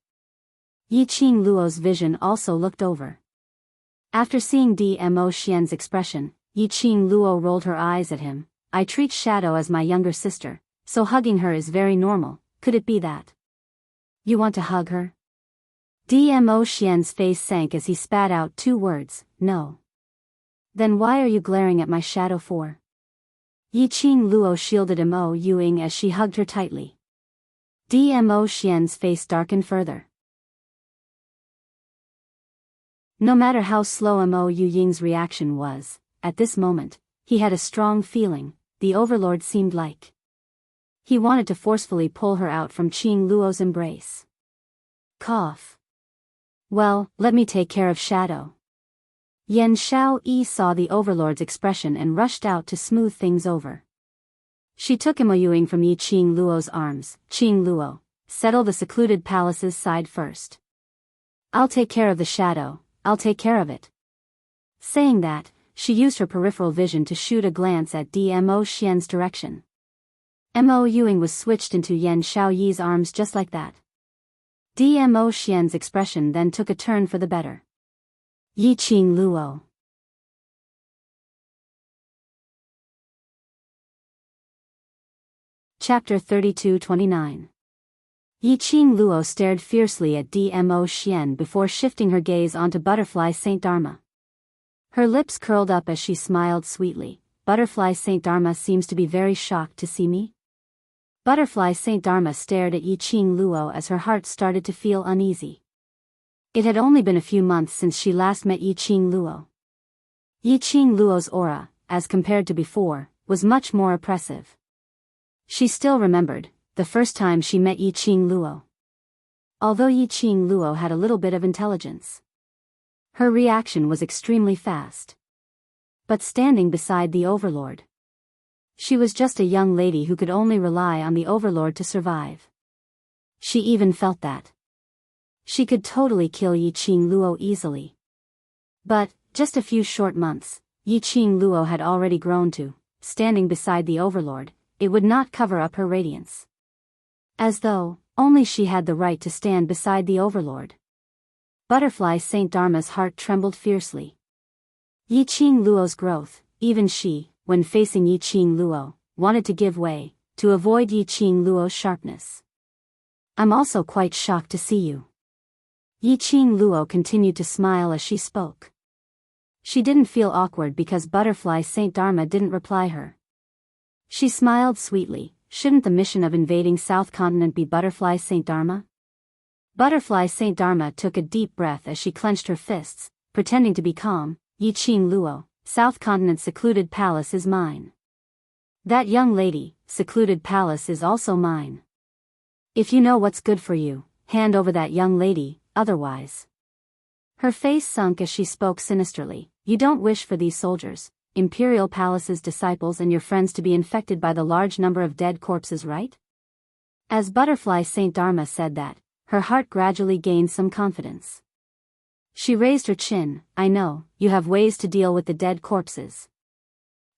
Yi Qing Luo's vision also looked over. After seeing Mo Xian's expression, Yi Qing Luo rolled her eyes at him. I treat Shadow as my younger sister, so hugging her is very normal. Could it be that you want to hug her? Mo Xian's face sank as he spat out 2 words, no. Then why are you glaring at my shadow for? Yi Qing Luo shielded Mo Yuying as she hugged her tightly. Mo Xian's face darkened further. No matter how slow Mo Yuying's reaction was, at this moment, he had a strong feeling. The overlord seemed like he wanted to forcefully pull her out from Qing Luo's embrace. Cough. Well, let me take care of Shadow. Yan Xiao Yi saw the overlord's expression and rushed out to smooth things over. She took Mo Yuying from Yi Qing Luo's arms. Qing Luo, settle the secluded palace's side first. I'll take care of the Shadow, I'll take care of it. Saying that, she used her peripheral vision to shoot a glance at Mo Xian's direction. Mo Yuying was switched into Yan Xiao Yi's arms just like that. Mo Xian's expression then took a turn for the better. Yi Qing Luo. Chapter 32-29. Yi Qing Luo stared fiercely at Mo Xian before shifting her gaze onto Butterfly Saint Dharma. Her lips curled up as she smiled sweetly. Butterfly Saint Dharma seems to be very shocked to see me. Butterfly Saint Dharma stared at Yi Qing Luo as her heart started to feel uneasy. It had only been a few months since she last met Yi Qing Luo. Yi Qing Luo's aura, as compared to before, was much more oppressive. She still remembered the first time she met Yi Qing Luo. Although Yi Qing Luo had a little bit of intelligence, her reaction was extremely fast. But standing beside the overlord, she was just a young lady who could only rely on the overlord to survive. She even felt that she could totally kill Yi Qing Luo easily. But, just a few short months, Yi Qing Luo had already grown to, standing beside the overlord, it would not cover up her radiance. As though, only she had the right to stand beside the overlord. Butterfly Saint Dharma's heart trembled fiercely. Yi Qing Luo's growth, even she, when facing Yi Qing Luo, wanted to give way, to avoid Yi Qing Luo's sharpness. I'm also quite shocked to see you. Yi Qing Luo continued to smile as she spoke. She didn't feel awkward because Butterfly Saint Dharma didn't reply her. She smiled sweetly. Shouldn't the mission of invading South Continent be Butterfly Saint Dharma? Butterfly Saint Dharma took a deep breath as she clenched her fists, pretending to be calm. Yi Qing Luo, South Continent's secluded palace is mine. That young lady, secluded palace is also mine. If you know what's good for you, hand over that young lady, otherwise. Her face sunk as she spoke sinisterly. You don't wish for these soldiers, Imperial Palace's disciples and your friends to be infected by the large number of dead corpses, right? As Butterfly Saint Dharma said that, her heart gradually gained some confidence. She raised her chin. I know, you have ways to deal with the dead corpses.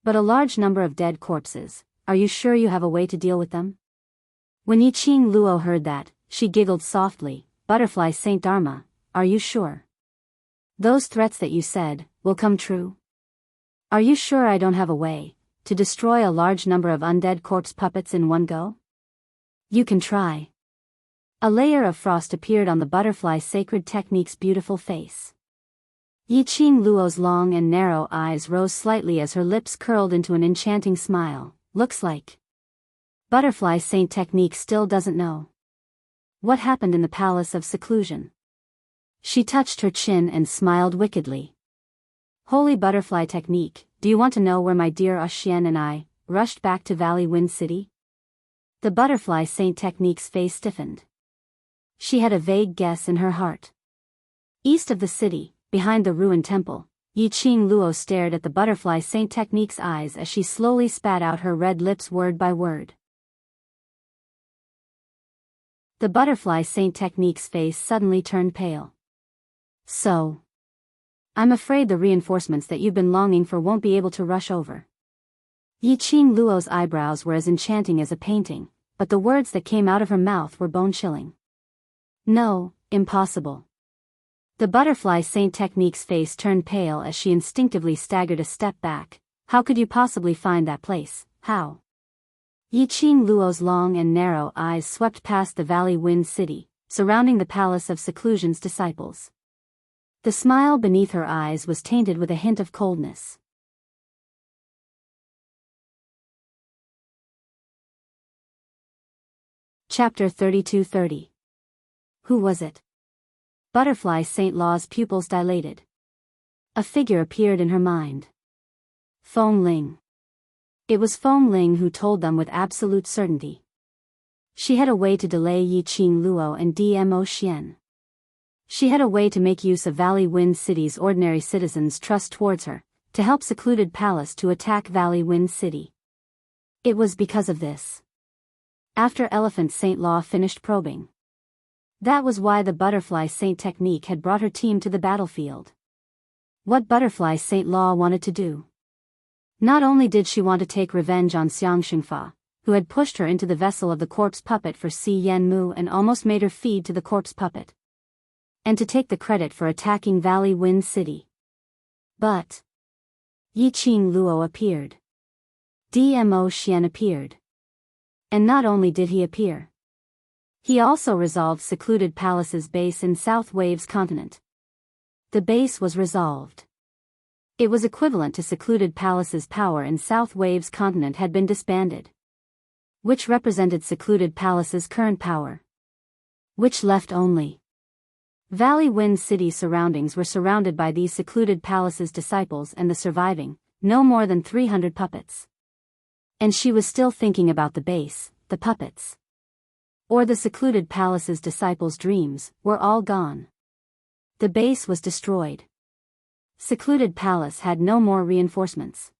But a large number of dead corpses, are you sure you have a way to deal with them? When Yi Qing Luo heard that, she giggled softly. Butterfly Saint Dharma, are you sure those threats that you said will come true? Are you sure I don't have a way to destroy a large number of undead corpse puppets in one go? You can try. A layer of frost appeared on the Butterfly Sacred Technique's beautiful face. Yi Qing Luo's long and narrow eyes rose slightly as her lips curled into an enchanting smile. looks like. Butterfly Saint Technique still doesn't know what happened in the palace of seclusion. She touched her chin and smiled wickedly. Holy Butterfly Technique, do you want to know where my dear Ocean and I rushed back to Valley Wind City? The Butterfly Saint Technique's face stiffened. She had a vague guess in her heart. East of the city, behind the ruined temple, Yiqing Luo stared at the Butterfly Saint Technique's eyes as she slowly spat out her red lips word by word. The Butterfly Saint Technique's face suddenly turned pale. So, I'm afraid the reinforcements that you've been longing for won't be able to rush over. Yiqing Luo's eyebrows were as enchanting as a painting, but the words that came out of her mouth were bone-chilling. No, impossible. The Butterfly Saint Technique's face turned pale as she instinctively staggered a step back. How could you possibly find that place? How? Yiqing Luo's long and narrow eyes swept past the Valley Wind City, surrounding the Palace of Seclusion's disciples. The smile beneath her eyes was tainted with a hint of coldness. Chapter 32:30. Who was it? Butterfly Saint Law's pupils dilated. A figure appeared in her mind. Feng Ling. It was Feng Ling who told them with absolute certainty. She had a way to delay Yiqing Luo and Dmo Xian. She had a way to make use of Valley Wind City's ordinary citizens' trust towards her, to help Secluded Palace to attack Valley Wind City. It was because of this. After Elephant Saint Law finished probing. That was why the Butterfly Saint Technique had brought her team to the battlefield. What Butterfly Saint Law wanted to do? Not only did she want to take revenge on Xiang Xingfa, who had pushed her into the vessel of the corpse puppet for Si Yen Mu and almost made her feed to the corpse puppet, and to take the credit for attacking Valley Wind City. But Yiqing Luo appeared. Dmo Xian appeared. And not only did he appear, he also resolved Secluded Palace's base in South Waves continent. The base was resolved. It was equivalent to Secluded Palace's power in South Waves continent had been disbanded, which represented Secluded Palace's current power, which left only Valley Wind City surroundings were surrounded by these Secluded Palace's disciples and the surviving, no more than 300 puppets. And she was still thinking about the base, the puppets, or the Secluded Palace's disciples' dreams, were all gone. The base was destroyed. Secluded Palace had no more reinforcements.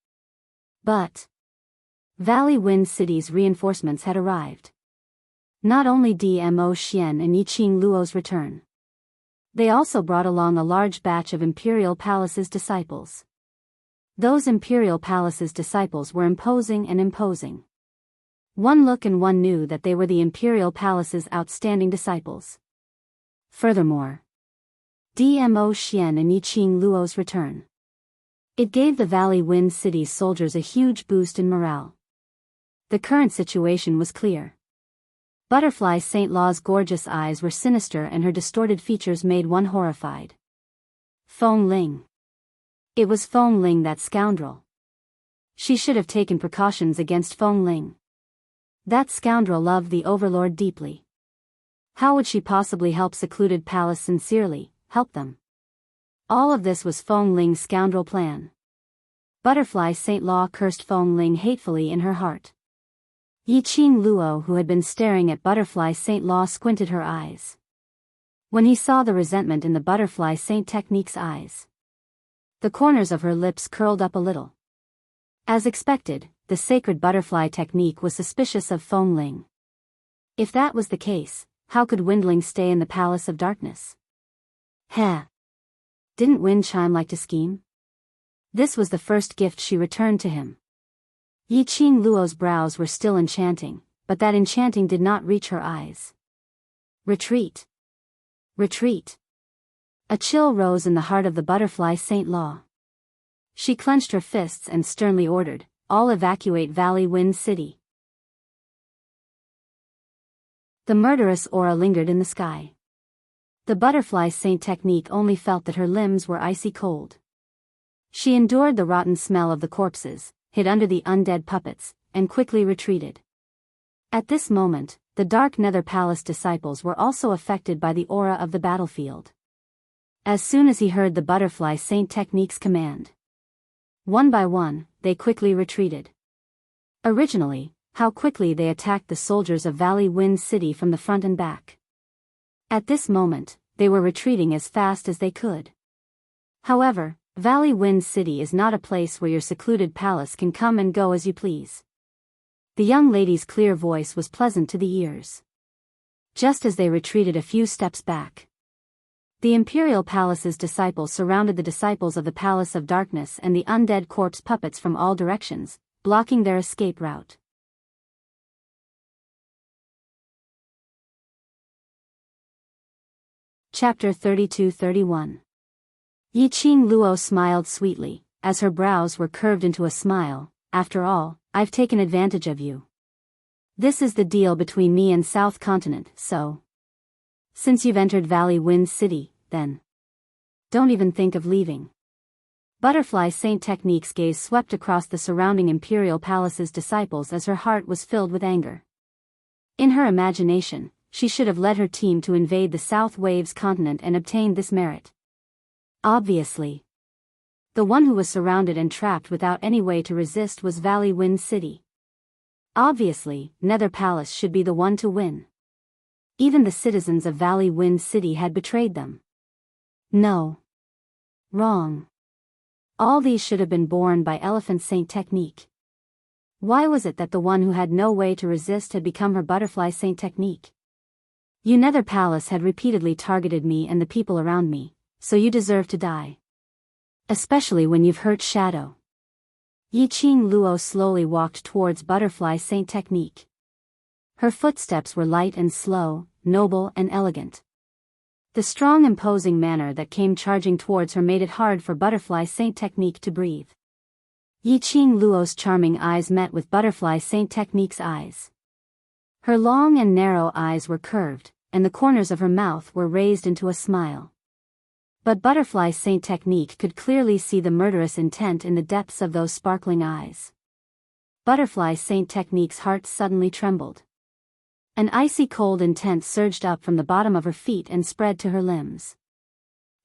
But Valley Wind City's reinforcements had arrived. Not only Dmo Xian and Yiqing Luo's return. They also brought along a large batch of Imperial Palace's disciples. Those Imperial Palace's disciples were imposing and imposing. One look and one knew that they were the Imperial Palace's outstanding disciples. Furthermore, Dmo Xian and Yiqing Luo's return. It gave the Valley Wind City's soldiers a huge boost in morale. The current situation was clear. Butterfly Saint Law's gorgeous eyes were sinister and her distorted features made one horrified. Feng Ling. It was Feng Ling, that scoundrel. She should have taken precautions against Feng Ling. That scoundrel loved the Overlord deeply. How would she possibly help Secluded Palace sincerely, help them? All of this was Feng Ling's scoundrel plan. Butterfly Saint Law cursed Feng Ling hatefully in her heart. Yiqing Luo, who had been staring at Butterfly Saint Law, squinted her eyes. When he saw the resentment in the Butterfly Saint Technique's eyes, the corners of her lips curled up a little. As expected, the sacred Butterfly Technique was suspicious of Feng Ling. If that was the case, how could Windling stay in the Palace of Darkness? Heh! Didn't Wind Chime like to scheme? This was the first gift she returned to him. Yiqing Luo's brows were still enchanting, but that enchanting did not reach her eyes. Retreat! Retreat! A chill rose in the heart of the Butterfly Saint Law. She clenched her fists and sternly ordered, "All evacuate Valley Wind City." The murderous aura lingered in the sky. The Butterfly Saint Technique only felt that her limbs were icy cold. She endured the rotten smell of the corpses, hid under the undead puppets, and quickly retreated. At this moment, the Dark Nether Palace disciples were also affected by the aura of the battlefield. As soon as he heard the Butterfly Saint Technique's command, one by one, they quickly retreated. Originally, how quickly they attacked the soldiers of Valley Wind City from the front and back. At this moment, they were retreating as fast as they could. However, Valley Wind City is not a place where your secluded palace can come and go as you please. The young lady's clear voice was pleasant to the ears. Just as they retreated a few steps back, the Imperial Palace's disciples surrounded the disciples of the Palace of Darkness and the undead corpse puppets from all directions, blocking their escape route. Chapter 32-31. Yi Qing Luo smiled sweetly, as her brows were curved into a smile. After all, I've taken advantage of you. This is the deal between me and South Continent, so since you've entered Valley Wind City, then don't even think of leaving. Butterfly Saint Technique's gaze swept across the surrounding Imperial Palace's disciples as her heart was filled with anger. In her imagination, she should have led her team to invade the South Waves continent and obtain this merit. Obviously, the one who was surrounded and trapped without any way to resist was Valley Wind City. Obviously, Nether Palace should be the one to win. Even the citizens of Valley Wind City had betrayed them. No. Wrong. All these should have been borne by Elephant Saint Technique. Why was it that the one who had no way to resist had become her Butterfly Saint Technique? You Nether Palace had repeatedly targeted me and the people around me, so you deserve to die. Especially when you've hurt Shadow. Yi Qing Luo slowly walked towards Butterfly Saint Technique. Her footsteps were light and slow, noble and elegant. The strong imposing manner that came charging towards her made it hard for Butterfly Saint Technique to breathe. Yi Qing Luo's charming eyes met with Butterfly Saint Technique's eyes. Her long and narrow eyes were curved, and the corners of her mouth were raised into a smile. But Butterfly Saint Technique could clearly see the murderous intent in the depths of those sparkling eyes. Butterfly Saint Technique's heart suddenly trembled. An icy cold intent surged up from the bottom of her feet and spread to her limbs.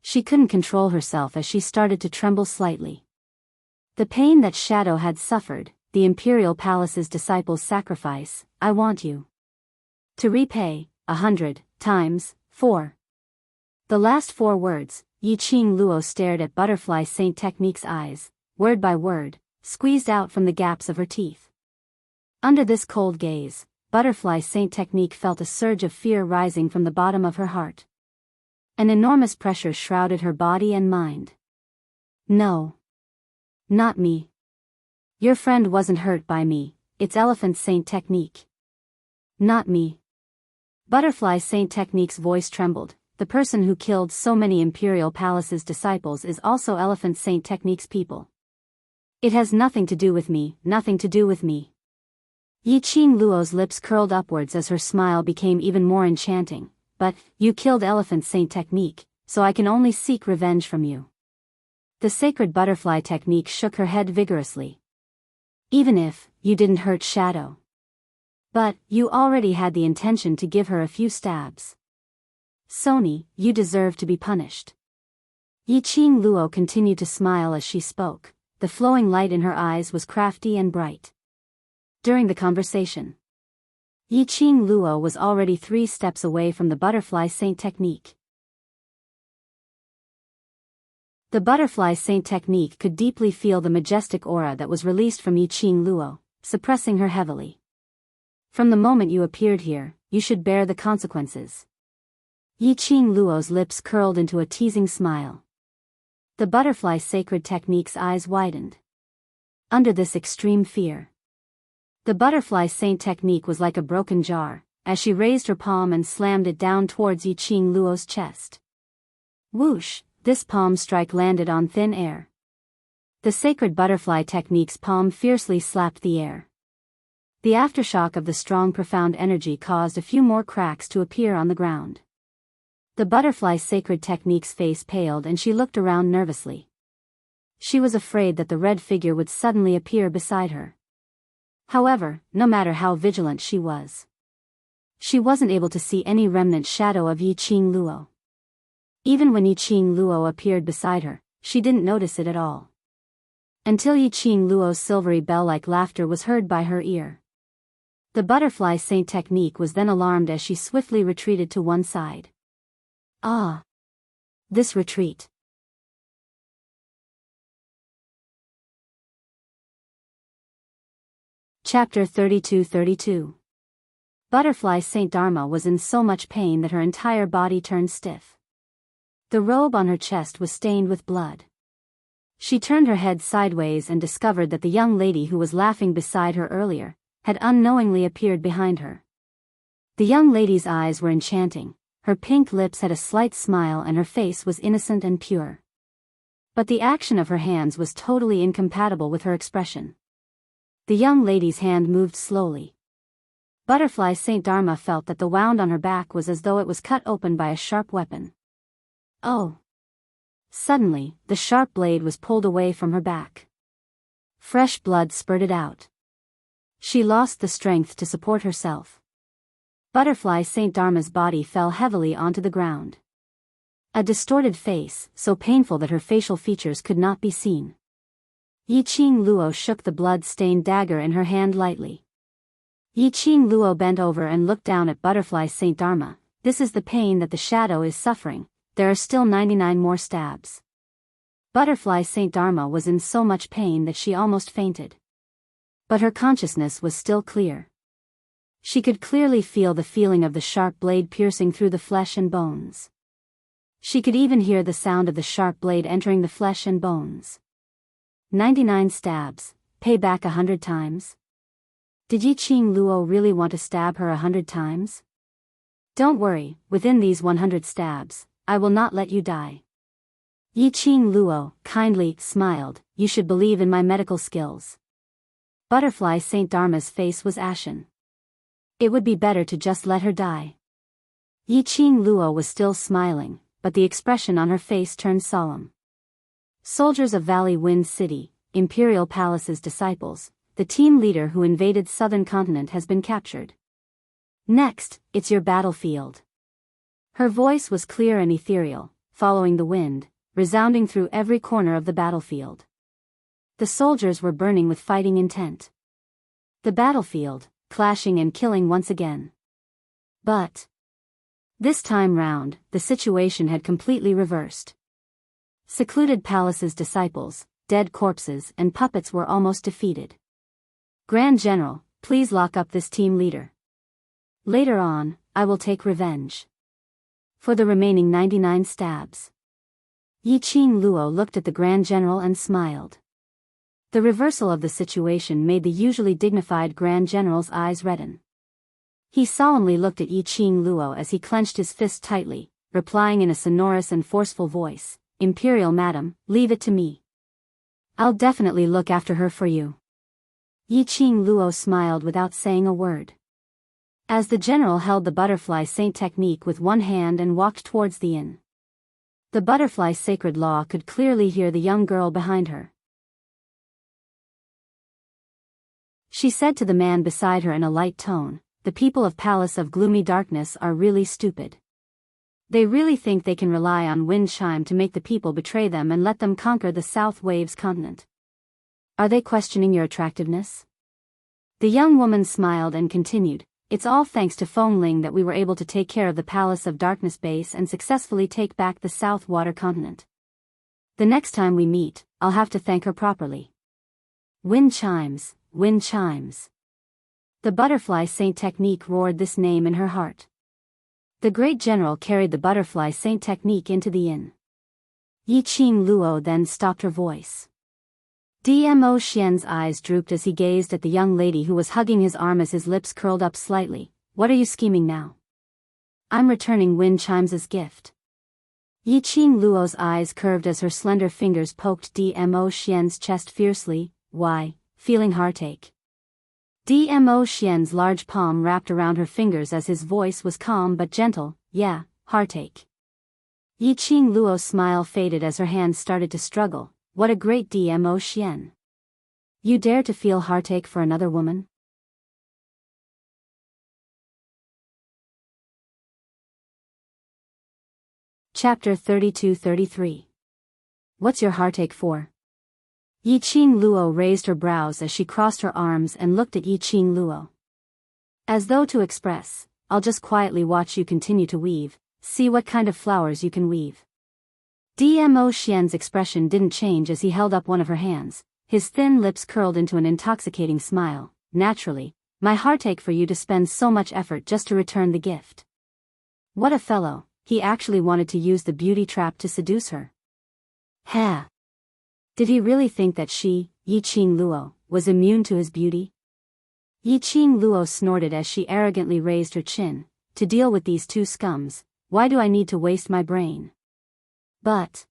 She couldn't control herself as she started to tremble slightly. The pain that Shadow had suffered, the Imperial Palace's disciples' sacrifice, I want you to repay 100 times 4. The last 4 words, Yi Qing Luo stared at Butterfly Saint Technique's eyes, word by word, squeezed out from the gaps of her teeth. Under this cold gaze, Butterfly Saint Technique felt a surge of fear rising from the bottom of her heart. An enormous pressure shrouded her body and mind. No. Not me. Your friend wasn't hurt by me, it's Elephant Saint Technique. Not me. Butterfly Saint Technique's voice trembled. The person who killed so many Imperial Palace's disciples is also Elephant Saint Technique's people. It has nothing to do with me, nothing to do with me. Yi Qing Luo's lips curled upwards as her smile became even more enchanting. But, you killed Elephant Saint Technique, so I can only seek revenge from you. The sacred Butterfly Technique shook her head vigorously. Even if, you didn't hurt Shadow. But, you already had the intention to give her a few stabs. Sony, you deserve to be punished. Yi Qing Luo continued to smile as she spoke. The flowing light in her eyes was crafty and bright. During the conversation, Yi Qing Luo was already 3 steps away from the Butterfly Saint Technique. The Butterfly Saint Technique could deeply feel the majestic aura that was released from Yi Qing Luo, suppressing her heavily. From the moment you appeared here, you should bear the consequences. Yi Qing Luo's lips curled into a teasing smile. The Butterfly Sacred Technique's eyes widened. Under this extreme fear, the Butterfly Saint Technique was like a broken jar, as she raised her palm and slammed it down towards Yi Qing Luo's chest. Whoosh, this palm strike landed on thin air. The Sacred Butterfly Technique's palm fiercely slapped the air. The aftershock of the strong profound energy caused a few more cracks to appear on the ground. The Butterfly Sacred Technique's face paled and she looked around nervously. She was afraid that the red figure would suddenly appear beside her. However, no matter how vigilant she wasn't able to see any remnant shadow of Yiqing Luo. Even when Yiqing Luo appeared beside her, she didn't notice it at all. Until Yiqing Luo's silvery bell-like laughter was heard by her ear. The butterfly saint technique was then alarmed as she swiftly retreated to one side. Ah! This retreat. Chapter 32. Butterfly Saint Dharma was in so much pain that her entire body turned stiff. The robe on her chest was stained with blood. She turned her head sideways and discovered that the young lady who was laughing beside her earlier had unknowingly appeared behind her. The young lady's eyes were enchanting, her pink lips had a slight smile and her face was innocent and pure. But the action of her hands was totally incompatible with her expression. The young lady's hand moved slowly. Butterfly Saint Dharma felt that the wound on her back was as though it was cut open by a sharp weapon. Oh! Suddenly, the sharp blade was pulled away from her back. Fresh blood spurted out. She lost the strength to support herself. Butterfly Saint Dharma's body fell heavily onto the ground. A distorted face, so painful that her facial features could not be seen. Yiqing Luo shook the blood-stained dagger in her hand lightly. Yiqing Luo bent over and looked down at Butterfly Saint Dharma. This is the pain that the shadow is suffering. There are still 99 more stabs. Butterfly Saint Dharma was in so much pain that she almost fainted. But her consciousness was still clear. She could clearly feel the feeling of the sharp blade piercing through the flesh and bones. She could even hear the sound of the sharp blade entering the flesh and bones. 99 stabs, pay back 100 times? Did Yiqing Luo really want to stab her 100 times? Don't worry, within these 100 stabs, I will not let you die. Yiqing Luo kindly smiled, you should believe in my medical skills. Butterfly Saint Dharma's face was ashen. It would be better to just let her die. Yiqing Luo was still smiling, but the expression on her face turned solemn. Soldiers of Valley Wind City, Imperial Palace's disciples, the team leader who invaded Southern Continent has been captured. Next, it's your battlefield. Her voice was clear and ethereal, following the wind, resounding through every corner of the battlefield. The soldiers were burning with fighting intent. The battlefield, clashing and killing once again. But this time round, the situation had completely reversed. Secluded Palace's disciples, dead corpses and puppets were almost defeated. Grand General, please lock up this team leader. Later on, I will take revenge. For the remaining 99 stabs. Yiqing Luo looked at the Grand General and smiled. The reversal of the situation made the usually dignified Grand General's eyes redden. He solemnly looked at Yiqing Luo as he clenched his fist tightly, replying in a sonorous and forceful voice, Imperial Madam, leave it to me. I'll definitely look after her for you. Yiqing Luo smiled without saying a word. As the general held the butterfly saint technique with one hand and walked towards the inn. The butterfly sacred law could clearly hear the young girl behind her. She said to the man beside her in a light tone, the people of Palace of Gloomy Darkness are really stupid. They really think they can rely on wind chime to make the people betray them and let them conquer the South Waves continent. Are they questioning your attractiveness? The young woman smiled and continued, it's all thanks to Feng Ling that we were able to take care of the Palace of Darkness base and successfully take back the South Water continent. The next time we meet, I'll have to thank her properly. Wind chimes, wind chimes. The butterfly saint technique roared this name in her heart. The great general carried the butterfly saint technique into the inn. Yiqing Luo then stopped her voice. Dmo Xian's eyes drooped as he gazed at the young lady who was hugging his arm as his lips curled up slightly. What are you scheming now? I'm returning wind chimes' gift. Yiqing Luo's eyes curved as her slender fingers poked Dmo Xian's chest fiercely. Why, feeling heartache? Dmo Xian's large palm wrapped around her fingers as his voice was calm but gentle. Yeah, heartache. Yiqing Luo's smile faded as her hands started to struggle. What a great Dmo Xian. You dare to feel heartache for another woman? Chapter 32-33. What's your heartache for? Yiqing Luo raised her brows as she crossed her arms and looked at Yiqing Luo. As though to express, I'll just quietly watch you continue to weave, see what kind of flowers you can weave. Dmo Xian's expression didn't change as he held up one of her hands, his thin lips curled into an intoxicating smile. Naturally, my heartache for you to spend so much effort just to return the gift. What a fellow, he actually wanted to use the beauty trap to seduce her. Ha! Did he really think that she, Yiqing Luo, was immune to his beauty? Yiqing Luo snorted as she arrogantly raised her chin. To deal with these two scums, why do I need to waste my brain? But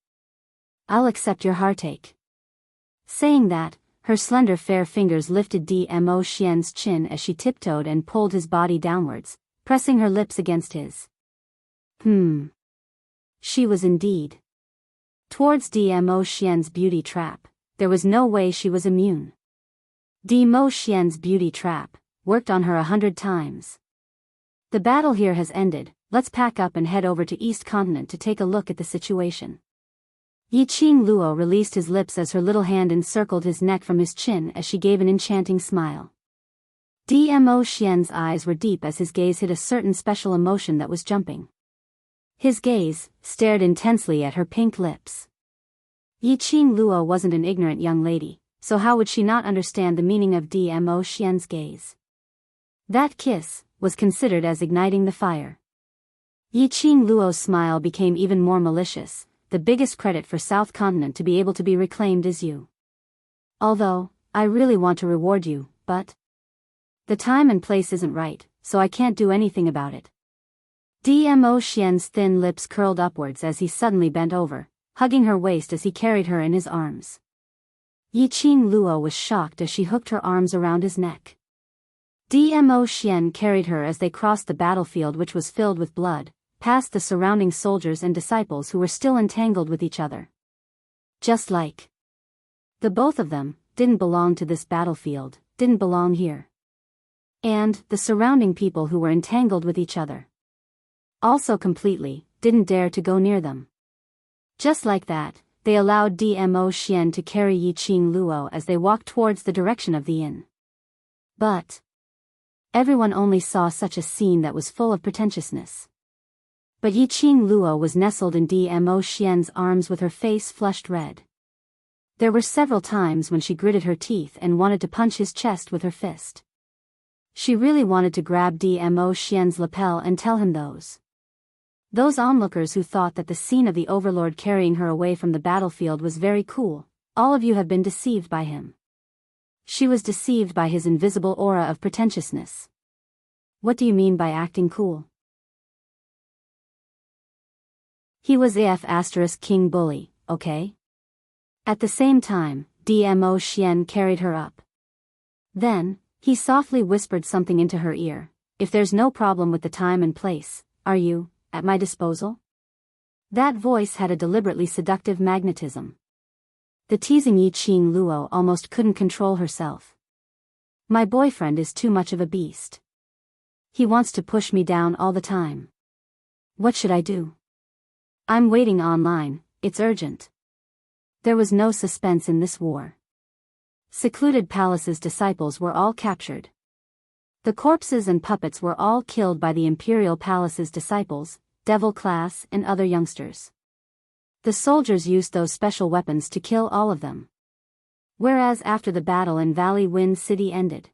I'll accept your heartache. Saying that, her slender fair fingers lifted Dmo Xian's chin as she tiptoed and pulled his body downwards, pressing her lips against his. She was indeed. Towards Dmo Xian's beauty trap, there was no way she was immune. Dmo Xian's beauty trap worked on her 100 times. The battle here has ended, let's pack up and head over to East Continent to take a look at the situation. Yiqing Luo released his lips as her little hand encircled his neck from his chin as she gave an enchanting smile. Dmo Xian's eyes were deep as his gaze hit a certain special emotion that was jumping. His gaze stared intensely at her pink lips. Yiqing Luo wasn't an ignorant young lady, so how would she not understand the meaning of Dmo Xian's gaze? That kiss was considered as igniting the fire. Yiqing Luo's smile became even more malicious. The biggest credit for South Continent to be able to be reclaimed is you. Although, I really want to reward you, but the time and place isn't right, so I can't do anything about it. Dmo Xian's thin lips curled upwards as he suddenly bent over, hugging her waist as he carried her in his arms. Yiqing Luo was shocked as she hooked her arms around his neck. Dmo Xian carried her as they crossed the battlefield, which was filled with blood, past the surrounding soldiers and disciples who were still entangled with each other. Just like the both of them didn't belong to this battlefield, didn't belong here. And the surrounding people who were entangled with each other also completely didn't dare to go near them. Just like that, they allowed Dmo Xian to carry Yiqing Luo as they walked towards the direction of the inn. But everyone only saw such a scene that was full of pretentiousness. But Yiqing Luo was nestled in Dmo Xian's arms with her face flushed red. There were several times when she gritted her teeth and wanted to punch his chest with her fist. She really wanted to grab Dmo Xian's lapel and tell him those onlookers who thought that the scene of the overlord carrying her away from the battlefield was very cool, all of you have been deceived by him. She was deceived by his invisible aura of pretentiousness. What do you mean by acting cool? He was if King Bully, okay? At the same time, Dmo Xian carried her up. Then, he softly whispered something into her ear. If there's no problem with the time and place, are you at my disposal? That voice had a deliberately seductive magnetism. The teasing Yiqing Luo almost couldn't control herself. My boyfriend is too much of a beast. He wants to push me down all the time. What should I do? I'm waiting online, it's urgent. There was no suspense in this war. Secluded Palace's disciples were all captured. The corpses and puppets were all killed by the Imperial Palace's disciples, Devil Class and other youngsters. The soldiers used those special weapons to kill all of them. Whereas after the battle in Valley Wind City ended,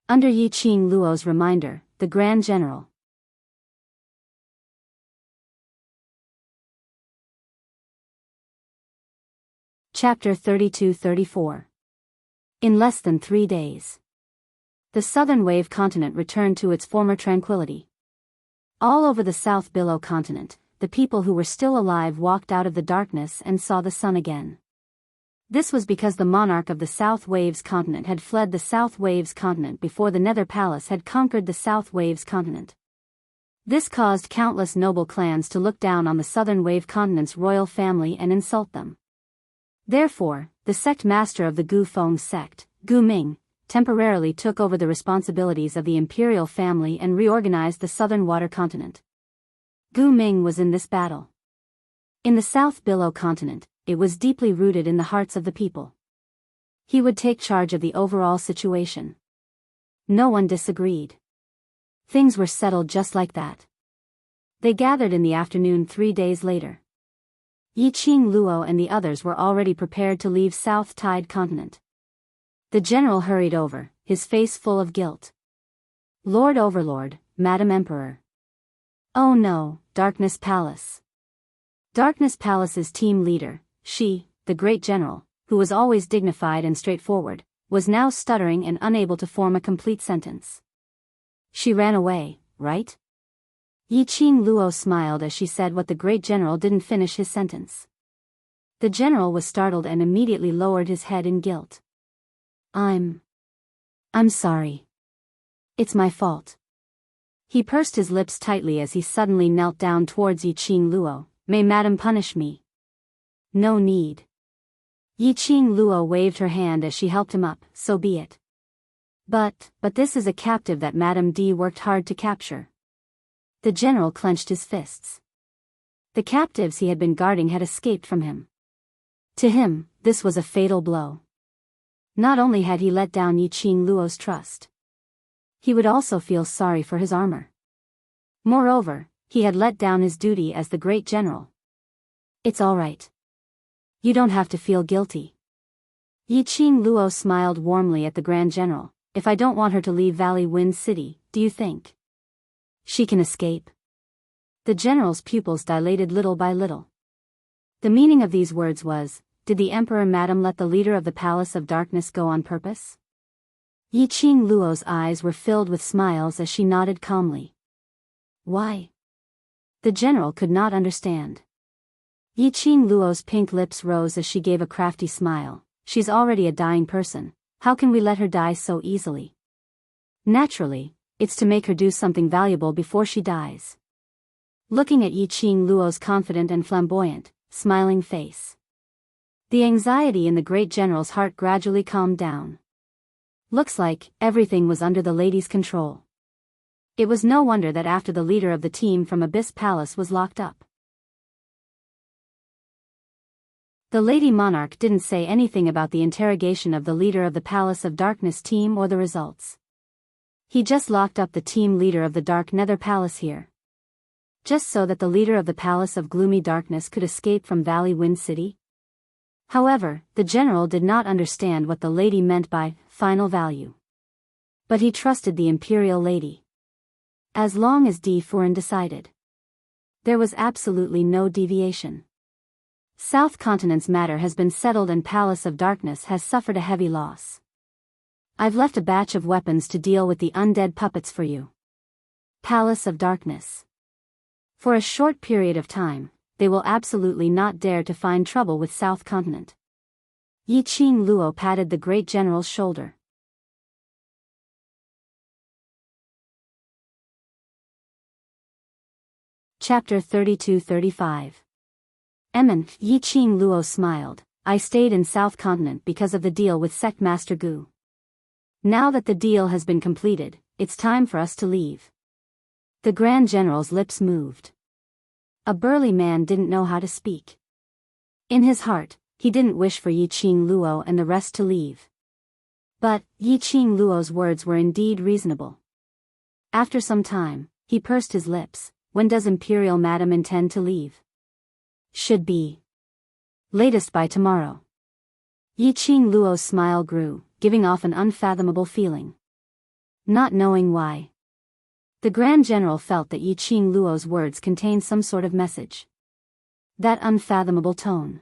under Yiqing Luo's reminder, the Grand General Chapter 32-34. In less than 3 days, the southern wave continent returned to its former tranquility. All over the South Billow continent, the people who were still alive walked out of the darkness and saw the sun again. This was because the monarch of the South Waves continent had fled the South Waves continent before the Nether Palace had conquered the South Waves continent. This caused countless noble clans to look down on the Southern Wave continent's royal family and insult them. Therefore, the sect master of the Gu Feng sect, Gu Ming, temporarily took over the responsibilities of the imperial family and reorganized the southern water continent. Gu Ming was in this battle. In the South Below continent, it was deeply rooted in the hearts of the people. He would take charge of the overall situation. No one disagreed. Things were settled just like that. They gathered in the afternoon 3 days later. Yiqing Luo and the others were already prepared to leave South Tide Continent. The general hurried over, his face full of guilt. Lord Overlord, Madam Emperor. Oh no, Darkness Palace. Darkness Palace's team leader, she, the great general, who was always dignified and straightforward, was now stuttering and unable to form a complete sentence. She ran away, right? Yiqing Luo smiled as she said what the great general didn't finish his sentence. The general was startled and immediately lowered his head in guilt. I'm sorry. It's my fault. He pursed his lips tightly as he suddenly knelt down towards Yiqing Luo. May Madam punish me? No need. Yiqing Luo waved her hand as she helped him up, so be it. But this is a captive that Madame D worked hard to capture. The general clenched his fists. The captives he had been guarding had escaped from him. To him, this was a fatal blow. Not only had he let down Yiqing Luo's trust, he would also feel sorry for his armor. Moreover, he had let down his duty as the great general. It's all right. You don't have to feel guilty. Yiqing Luo smiled warmly at the Grand General. If I don't want her to leave Valley Wind City, do you think she can escape? The general's pupils dilated little by little. The meaning of these words was, did the Emperor Madam let the leader of the Palace of Darkness go on purpose? Yiqing Luo's eyes were filled with smiles as she nodded calmly. Why? The general could not understand. Yiqing Luo's pink lips rose as she gave a crafty smile. She's already a dying person. How can we let her die so easily? Naturally, it's to make her do something valuable before she dies. Looking at Yiqing Luo's confident and flamboyant, smiling face, the anxiety in the great general's heart gradually calmed down. Looks like everything was under the lady's control. It was no wonder that after the leader of the team from Abyss Palace was locked up, the Lady Monarch didn't say anything about the interrogation of the leader of the Palace of Darkness team or the results. He just locked up the team leader of the Dark Nether Palace here, just so that the leader of the Palace of Gloomy Darkness could escape from Valley Wind City. However, the general did not understand what the lady meant by final value. But he trusted the imperial lady. As long as Di Furen decided, there was absolutely no deviation. South Continent's matter has been settled and Palace of Darkness has suffered a heavy loss. I've left a batch of weapons to deal with the undead puppets for you. Palace of Darkness. For a short period of time, they will absolutely not dare to find trouble with South Continent. Yiqing Luo patted the great general's shoulder. Chapter 32-35. Yiqing Luo smiled. I stayed in South Continent because of the deal with Sect Master Gu. Now that the deal has been completed, it's time for us to leave. The Grand General's lips moved. A burly man didn't know how to speak. In his heart, he didn't wish for Yiqing Luo and the rest to leave. But Yiqing Luo's words were indeed reasonable. After some time, he pursed his lips. When does Imperial Madam intend to leave? Should be latest by tomorrow. Yiqing Luo's smile grew, giving off an unfathomable feeling. Not knowing why, the Grand General felt that Yiqing Luo's words contained some sort of message. That unfathomable tone.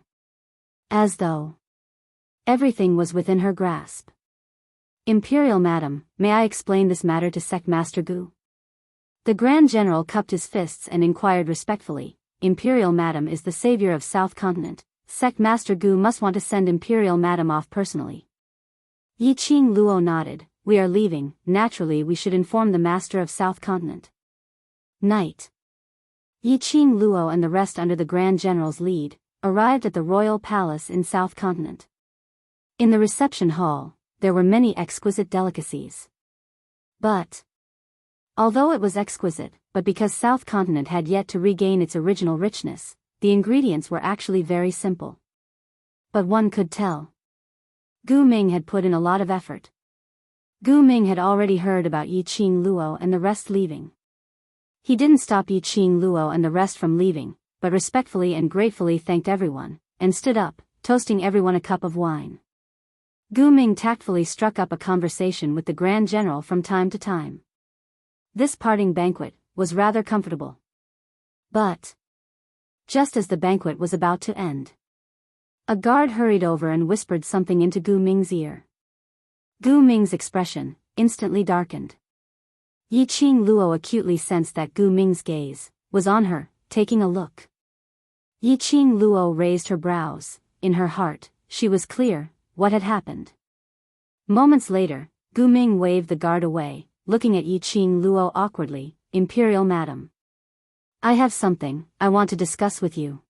As though everything was within her grasp. Imperial Madam, may I explain this matter to Sect Master Gu? The Grand General cupped his fists and inquired respectfully. Imperial Madam is the savior of South Continent. Sect Master Gu must want to send Imperial Madam off personally. Yiqing Luo nodded. We are leaving. Naturally we should inform the Master of South Continent. Night. Yiqing Luo and the rest under the Grand General's lead, arrived at the Royal Palace in South Continent. In the reception hall, there were many exquisite delicacies. But although it was exquisite, but because South Continent had yet to regain its original richness, the ingredients were actually very simple. But one could tell. Gu Ming had put in a lot of effort. Gu Ming had already heard about Yi Qing Luo and the rest leaving. He didn't stop Yi Qing Luo and the rest from leaving, but respectfully and gratefully thanked everyone, and stood up, toasting everyone a cup of wine. Gu Ming tactfully struck up a conversation with the Grand General from time to time. This parting banquet was rather comfortable. But just as the banquet was about to end, a guard hurried over and whispered something into Gu Ming's ear. Gu Ming's expression instantly darkened. Yi Qing Luo acutely sensed that Gu Ming's gaze was on her, taking a look. Yi Qing Luo raised her brows. In her heart, she was clear what had happened. Moments later, Gu Ming waved the guard away, looking at Yi Qing Luo awkwardly. Imperial Madam, I have something I want to discuss with you.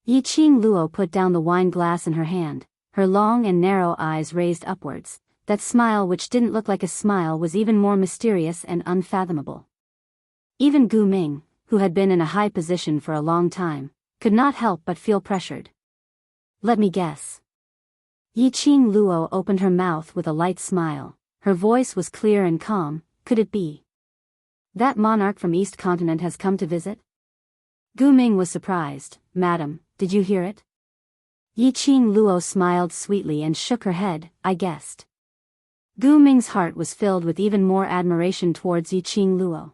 Yi Qing Luo put down the wine glass in her hand, her long and narrow eyes raised upwards. That smile, which didn't look like a smile, was even more mysterious and unfathomable. Even Gu Ming, who had been in a high position for a long time, could not help but feel pressured. Let me guess. Yi Qing Luo opened her mouth with a light smile. Her voice was clear and calm. Could it be that monarch from East Continent has come to visit? Gu Ming was surprised. Madam, did you hear it? Yi Qing Luo smiled sweetly and shook her head. I guessed. Gu Ming's heart was filled with even more admiration towards Yi Qing Luo.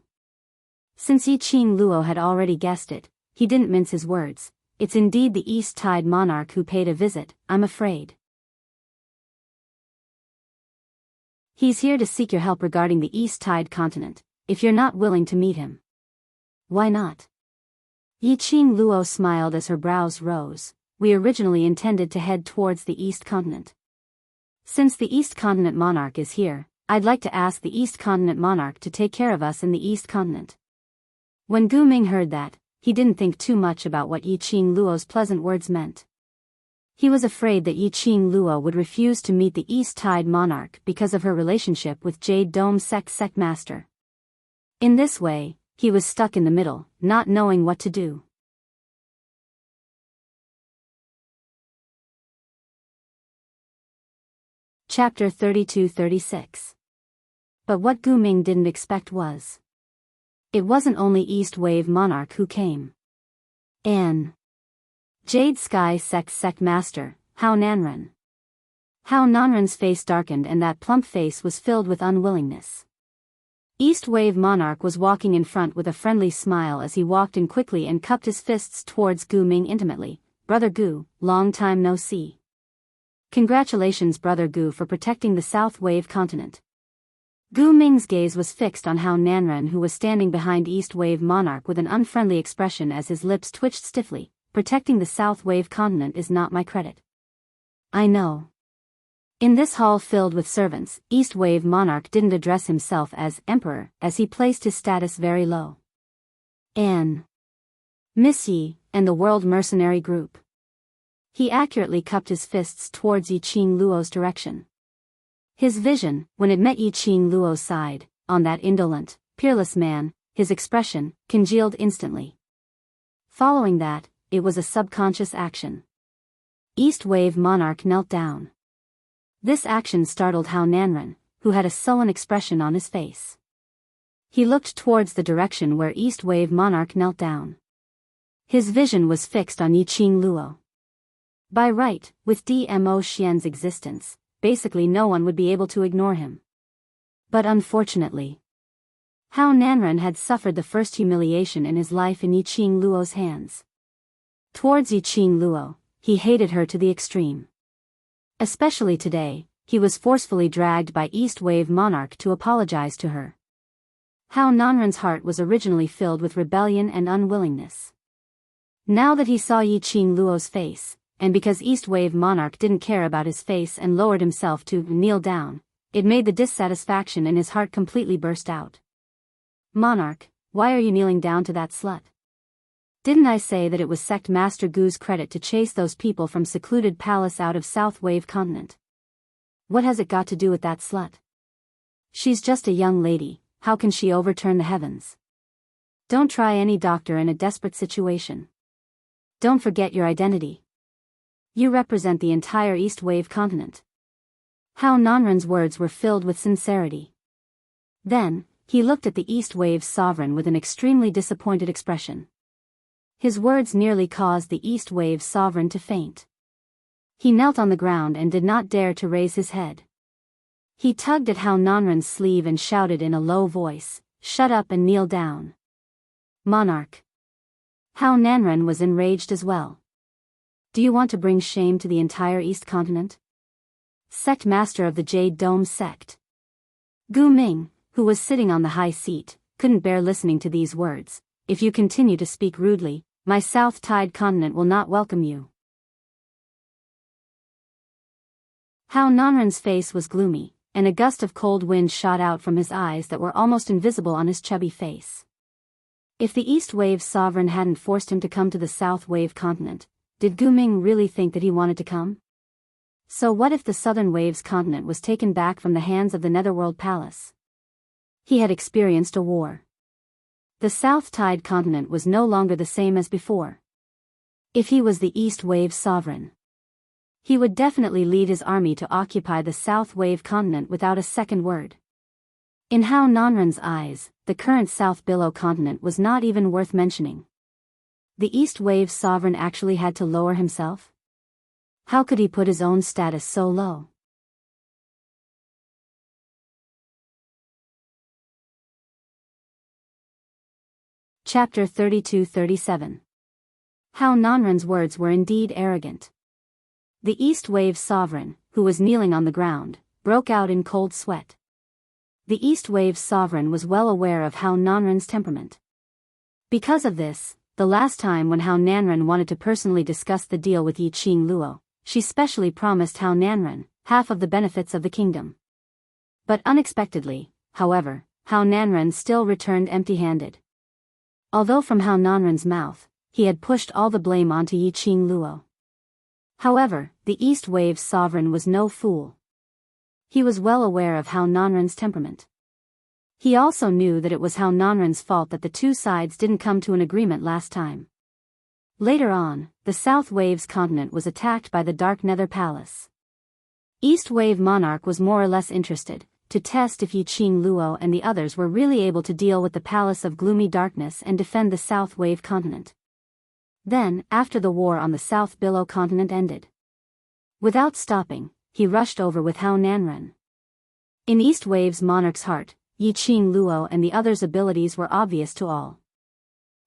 Since Yi Qing Luo had already guessed it, he didn't mince his words. It's indeed the East Tide monarch who paid a visit, I'm afraid. He's here to seek your help regarding the East Tide continent, if you're not willing to meet him. Why not? Yi Qing Luo smiled as her brows rose. We originally intended to head towards the East Continent. Since the East Continent monarch is here, I'd like to ask the East Continent monarch to take care of us in the East Continent. When Gu Ming heard that, he didn't think too much about what Yi Qing Luo's pleasant words meant. He was afraid that Yi Qing Luo would refuse to meet the East Tide monarch because of her relationship with Jade Dome sect master. In this way, he was stuck in the middle, not knowing what to do. Chapter 32-36. But what Gu Ming didn't expect was, it wasn't only East Wave Monarch who came. An Jade Sky sect master, Hao Nanren. Hao Nanren's face darkened and that plump face was filled with unwillingness. East Wave Monarch was walking in front with a friendly smile as he walked in quickly and cupped his fists towards Gu Ming intimately. Brother Gu, long time no see. Congratulations Brother Gu for protecting the South Wave continent. Gu Ming's gaze was fixed on Hao Nanren, who was standing behind East Wave Monarch with an unfriendly expression as his lips twitched stiffly. Protecting the South Wave continent is not my credit. I know. In this hall filled with servants, East Wave Monarch didn't address himself as Emperor, as he placed his status very low. An Miss Yi, and the World Mercenary Group. He accurately cupped his fists towards Yi Qing Luo's direction. His vision, when it met Yi Qing Luo's side, on that indolent, peerless man, his expression, congealed instantly. Following that, it was a subconscious action. East Wave Monarch knelt down. This action startled Hao Nanren, who had a sullen expression on his face. He looked towards the direction where East Wave Monarch knelt down. His vision was fixed on Yi Qing Luo. By right, with Dmo Xian's existence, basically no one would be able to ignore him. But unfortunately, Hao Nanren had suffered the first humiliation in his life in Yi Qing Luo's hands. Towards Yi Qing Luo, he hated her to the extreme. Especially today, he was forcefully dragged by East Wave Monarch to apologize to her. Hao Nanren's heart was originally filled with rebellion and unwillingness. Now that he saw Yi Qing Luo's face, and because East Wave Monarch didn't care about his face and lowered himself to kneel down, it made the dissatisfaction in his heart completely burst out. Monarch, why are you kneeling down to that slut? Didn't I say that it was Sect Master Gu's credit to chase those people from secluded palace out of South Wave continent? What has it got to do with that slut? She's just a young lady, how can she overturn the heavens? Don't try any doctor in a desperate situation. Don't forget your identity. You represent the entire East Wave continent. Hao Nanren's words were filled with sincerity. Then, he looked at the East Wave's sovereign with an extremely disappointed expression. His words nearly caused the East Wave's sovereign to faint. He knelt on the ground and did not dare to raise his head. He tugged at Hao Nanren's sleeve and shouted in a low voice, "Shut up and kneel down." Monarch. Hao Nanren was enraged as well. Do you want to bring shame to the entire East continent? Sect master of the Jade Dome sect. Gu Ming, who was sitting on the high seat, couldn't bear listening to these words. If you continue to speak rudely, my South Tide continent will not welcome you. Hao Nanren's face was gloomy, and a gust of cold wind shot out from his eyes that were almost invisible on his chubby face. If the East Wave sovereign hadn't forced him to come to the South Wave continent, did Gu Ming really think that he wanted to come? So what if the Southern Wave's continent was taken back from the hands of the Netherworld Palace? He had experienced a war. The South Tide continent was no longer the same as before. If he was the East Wave sovereign, he would definitely lead his army to occupy the South Wave continent without a second word. In Hao Nanren's eyes, the current South Billow continent was not even worth mentioning. The East Wave sovereign actually had to lower himself? How could he put his own status so low? Chapter 32-37. Hao Nanren's words were indeed arrogant. The East Wave sovereign, who was kneeling on the ground, broke out in cold sweat. The East Wave sovereign was well aware of Hao Nanren's temperament. Because of this, the last time when Hao Nanren wanted to personally discuss the deal with Yi Qing Luo, she specially promised Hao Nanren half of the benefits of the kingdom. But unexpectedly, however, Hao Nanren still returned empty-handed. Although from Hao Nanren's mouth, he had pushed all the blame onto Yi Qing Luo. However, the East Wave sovereign was no fool. He was well aware of Hao Nanren's temperament. He also knew that it was Hao Nanren's fault that the two sides didn't come to an agreement last time. Later on, the South Wave's continent was attacked by the Dark Nether Palace. East Wave monarch was more or less interested to test if Yi Qing Luo and the others were really able to deal with the Palace of Gloomy Darkness and defend the South Wave continent. Then, after the war on the South Billow continent ended, without stopping, he rushed over with Hao Nanren. In East Wave's monarch's heart, Yi Qing Luo and the others' abilities were obvious to all.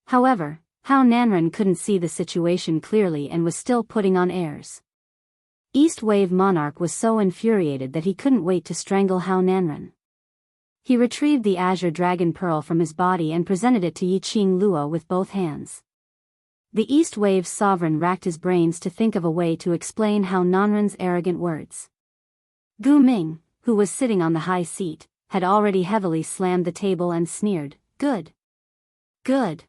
However, Hao Nanren couldn't see the situation clearly and was still putting on airs. East Wave monarch was so infuriated that he couldn't wait to strangle Hao Nanren. He retrieved the azure dragon pearl from his body and presented it to Yi Qing Luo with both hands. The East Wave sovereign racked his brains to think of a way to explain Hao Nanren's arrogant words. Gu Ming, who was sitting on the high seat, had already heavily slammed the table and sneered, "Good. Good.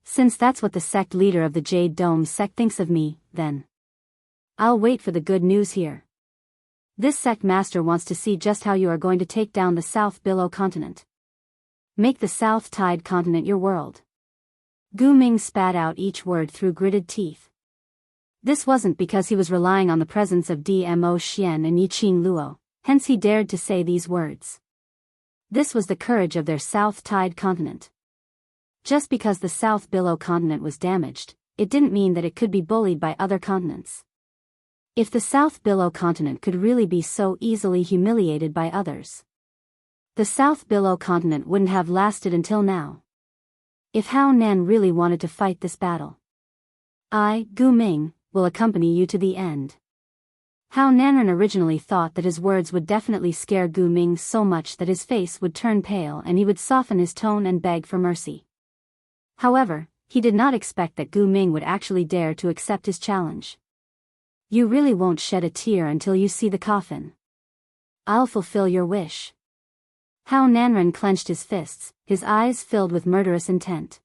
Since that's what the sect leader of the Jade Dome sect thinks of me, then I'll wait for the good news here. This sect master wants to see just how you are going to take down the South Billow continent. Make the South Tide continent your world." Gu Ming spat out each word through gritted teeth. This wasn't because he was relying on the presence of Dmo Xian and Yi Qing Luo, hence he dared to say these words. This was the courage of their South Tide continent. Just because the South Billow continent was damaged, it didn't mean that it could be bullied by other continents. If the South Billow continent could really be so easily humiliated by others, the South Billow continent wouldn't have lasted until now. If Hao Nan really wanted to fight this battle, I, Gu Ming, will accompany you to the end. Hao Nanren originally thought that his words would definitely scare Gu Ming so much that his face would turn pale and he would soften his tone and beg for mercy. However, he did not expect that Gu Ming would actually dare to accept his challenge. You really won't shed a tear until you see the coffin. I'll fulfill your wish. Hao Nanren clenched his fists, his eyes filled with murderous intent.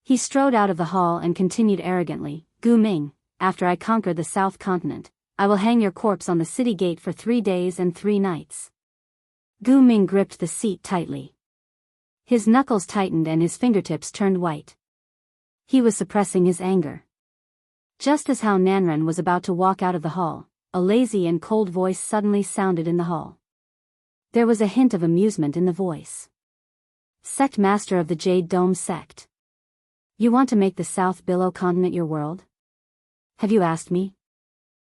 He strode out of the hall and continued arrogantly, "Gu Ming, after I conquer the South Continent, I will hang your corpse on the city gate for 3 days and 3 nights." Gu Ming gripped the seat tightly. His knuckles tightened and his fingertips turned white. He was suppressing his anger. Just as Hao Nanren was about to walk out of the hall, a lazy and cold voice suddenly sounded in the hall. There was a hint of amusement in the voice. Sect Master of the Jade Dome Sect. You want to make the South Billow continent your world? Have you asked me?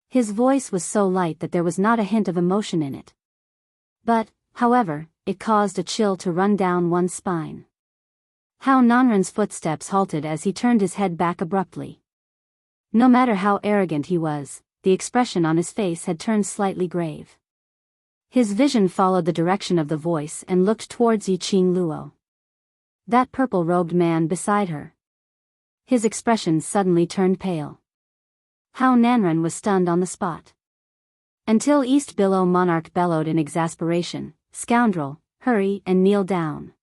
His voice was so light that there was not a hint of emotion in it. But, however, it caused a chill to run down one's spine. Hao Nanren's footsteps halted as he turned his head back abruptly. No matter how arrogant he was, the expression on his face had turned slightly grave. His vision followed the direction of the voice and looked towards Yiqing Luo. That purple-robed man beside her. His expression suddenly turned pale. Hao Nanren was stunned on the spot. Until East Billow Monarch bellowed in exasperation, "Scoundrel, hurry and kneel down."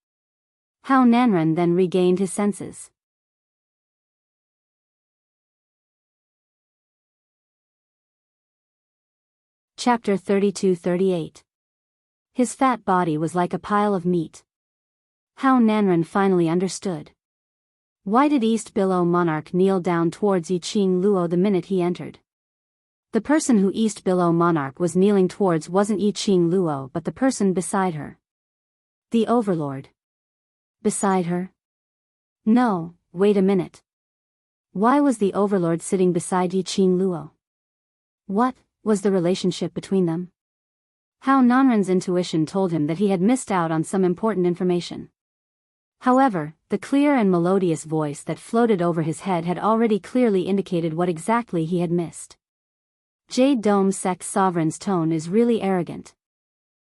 Hao Nanren then regained his senses. Chapter 32-38. His fat body was like a pile of meat. Hao Nanren finally understood. Why did East Billow Monarch kneel down towards Yiqing Luo the minute he entered? The person who East Billow Monarch was kneeling towards wasn't Yiqing Luo but the person beside her. The Overlord. Beside her? No, wait a minute. Why was the Overlord sitting beside Yiqing Luo? What was the relationship between them? Hao Nanren's intuition told him that he had missed out on some important information. However, the clear and melodious voice that floated over his head had already clearly indicated what exactly he had missed. Jade Dome Sect Sovereign's tone is really arrogant.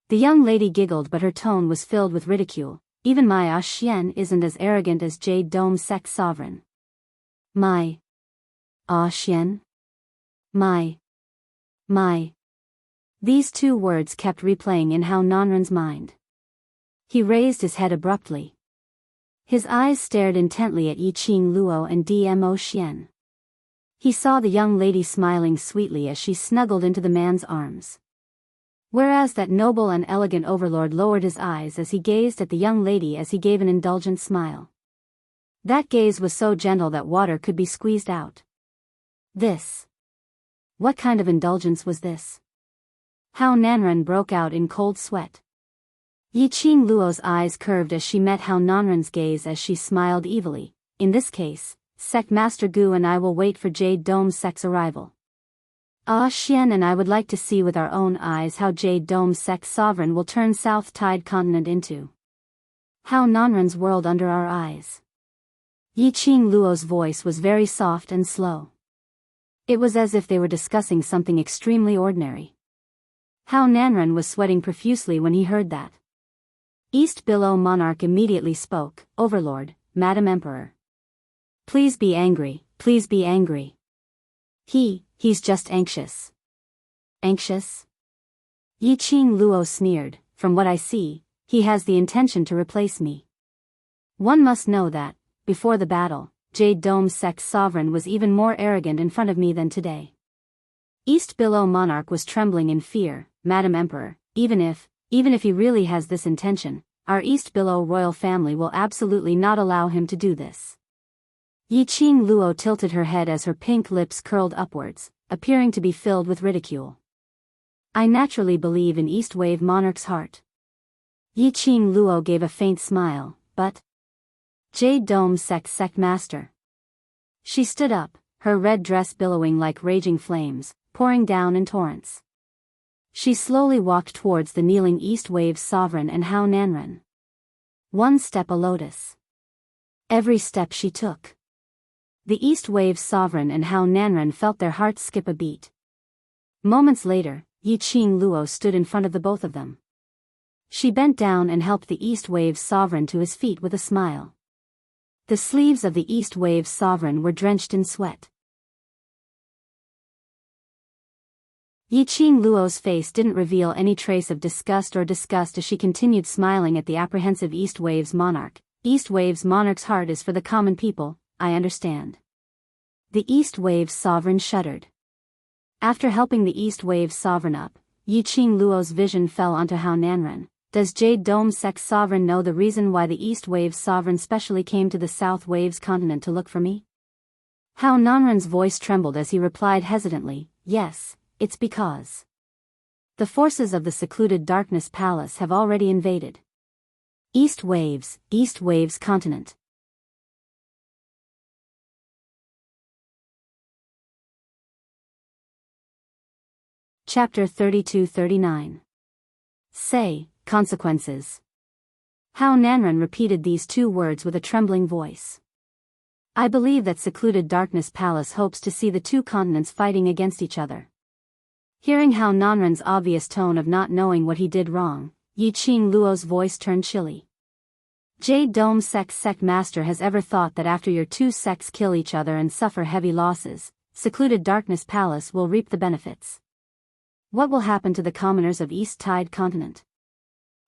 The young lady giggled, but her tone was filled with ridicule. Even my Xian isn't as arrogant as Jade Dome Sect Sovereign. My Xian? My. These two words kept replaying in Hao Nanren's mind. He raised his head abruptly. His eyes stared intently at Yiqing Luo and Dmo Xian. He saw the young lady smiling sweetly as she snuggled into the man's arms. Whereas that noble and elegant overlord lowered his eyes as he gazed at the young lady as he gave an indulgent smile. That gaze was so gentle that water could be squeezed out. What kind of indulgence was this? Hao Nanren broke out in cold sweat. Yiqing Luo's eyes curved as she met Hao Nanren's gaze as she smiled evilly. In this case, Sect Master Gu and I will wait for Jade Dome Sect's arrival. Xian and I would like to see with our own eyes how Jade Dome Sect Sovereign will turn South Tide Continent into Hao Nanren's world under our eyes. Yiqing Luo's voice was very soft and slow. It was as if they were discussing something extremely ordinary. Hao Nanren was sweating profusely when he heard that. East Billow Monarch immediately spoke. "Overlord, Madam Emperor. Please be angry, please be angry. He's just anxious." Anxious? Yiqing Luo sneered. "From what I see, he has the intention to replace me. One must know that, before the battle, Jade Dome Sect Sovereign was even more arrogant in front of me than today." East Billow Monarch was trembling in fear. "Madam Emperor, even if he really has this intention, our East Billow royal family will absolutely not allow him to do this." Yiqing Luo tilted her head as her pink lips curled upwards, appearing to be filled with ridicule. "I naturally believe in East Wave Monarch's heart." Yiqing Luo gave a faint smile, "But Jade Dome Sect Master." She stood up, her red dress billowing like raging flames, pouring down in torrents. She slowly walked towards the kneeling East Wave Sovereign and Hao Nanren. One step a lotus. Every step she took. The East Wave Sovereign and Hao Nanren felt their hearts skip a beat. Moments later, Yiqing Luo stood in front of the both of them. She bent down and helped the East Wave Sovereign to his feet with a smile. The sleeves of the East Wave Sovereign were drenched in sweat. Yiqing Luo's face didn't reveal any trace of disgust as she continued smiling at the apprehensive East Wave's monarch. "East Wave's monarch's heart is for the common people, I understand." The East Wave Sovereign shuddered. After helping the East Wave Sovereign up, Yiqing Luo's vision fell onto Hao Nanren. Does Jade Dome Sect's sovereign know the reason why the East Waves sovereign specially came to the South Waves continent to look for me? Hao Nanren's voice trembled as he replied hesitantly, yes, it's because the forces of the secluded Darkness Palace have already invaded East Waves continent. Chapter 32-39. Say, consequences. Hao Nanren repeated these two words with a trembling voice. I believe that secluded Darkness Palace hopes to see the two continents fighting against each other. Hearing Hao Nanren's obvious tone of not knowing what he did wrong, Yi Qing Luo's voice turned chilly. Jade Dome Sect's sect master has ever thought that after your two sects kill each other and suffer heavy losses, secluded Darkness Palace will reap the benefits. What will happen to the commoners of East Tide Continent?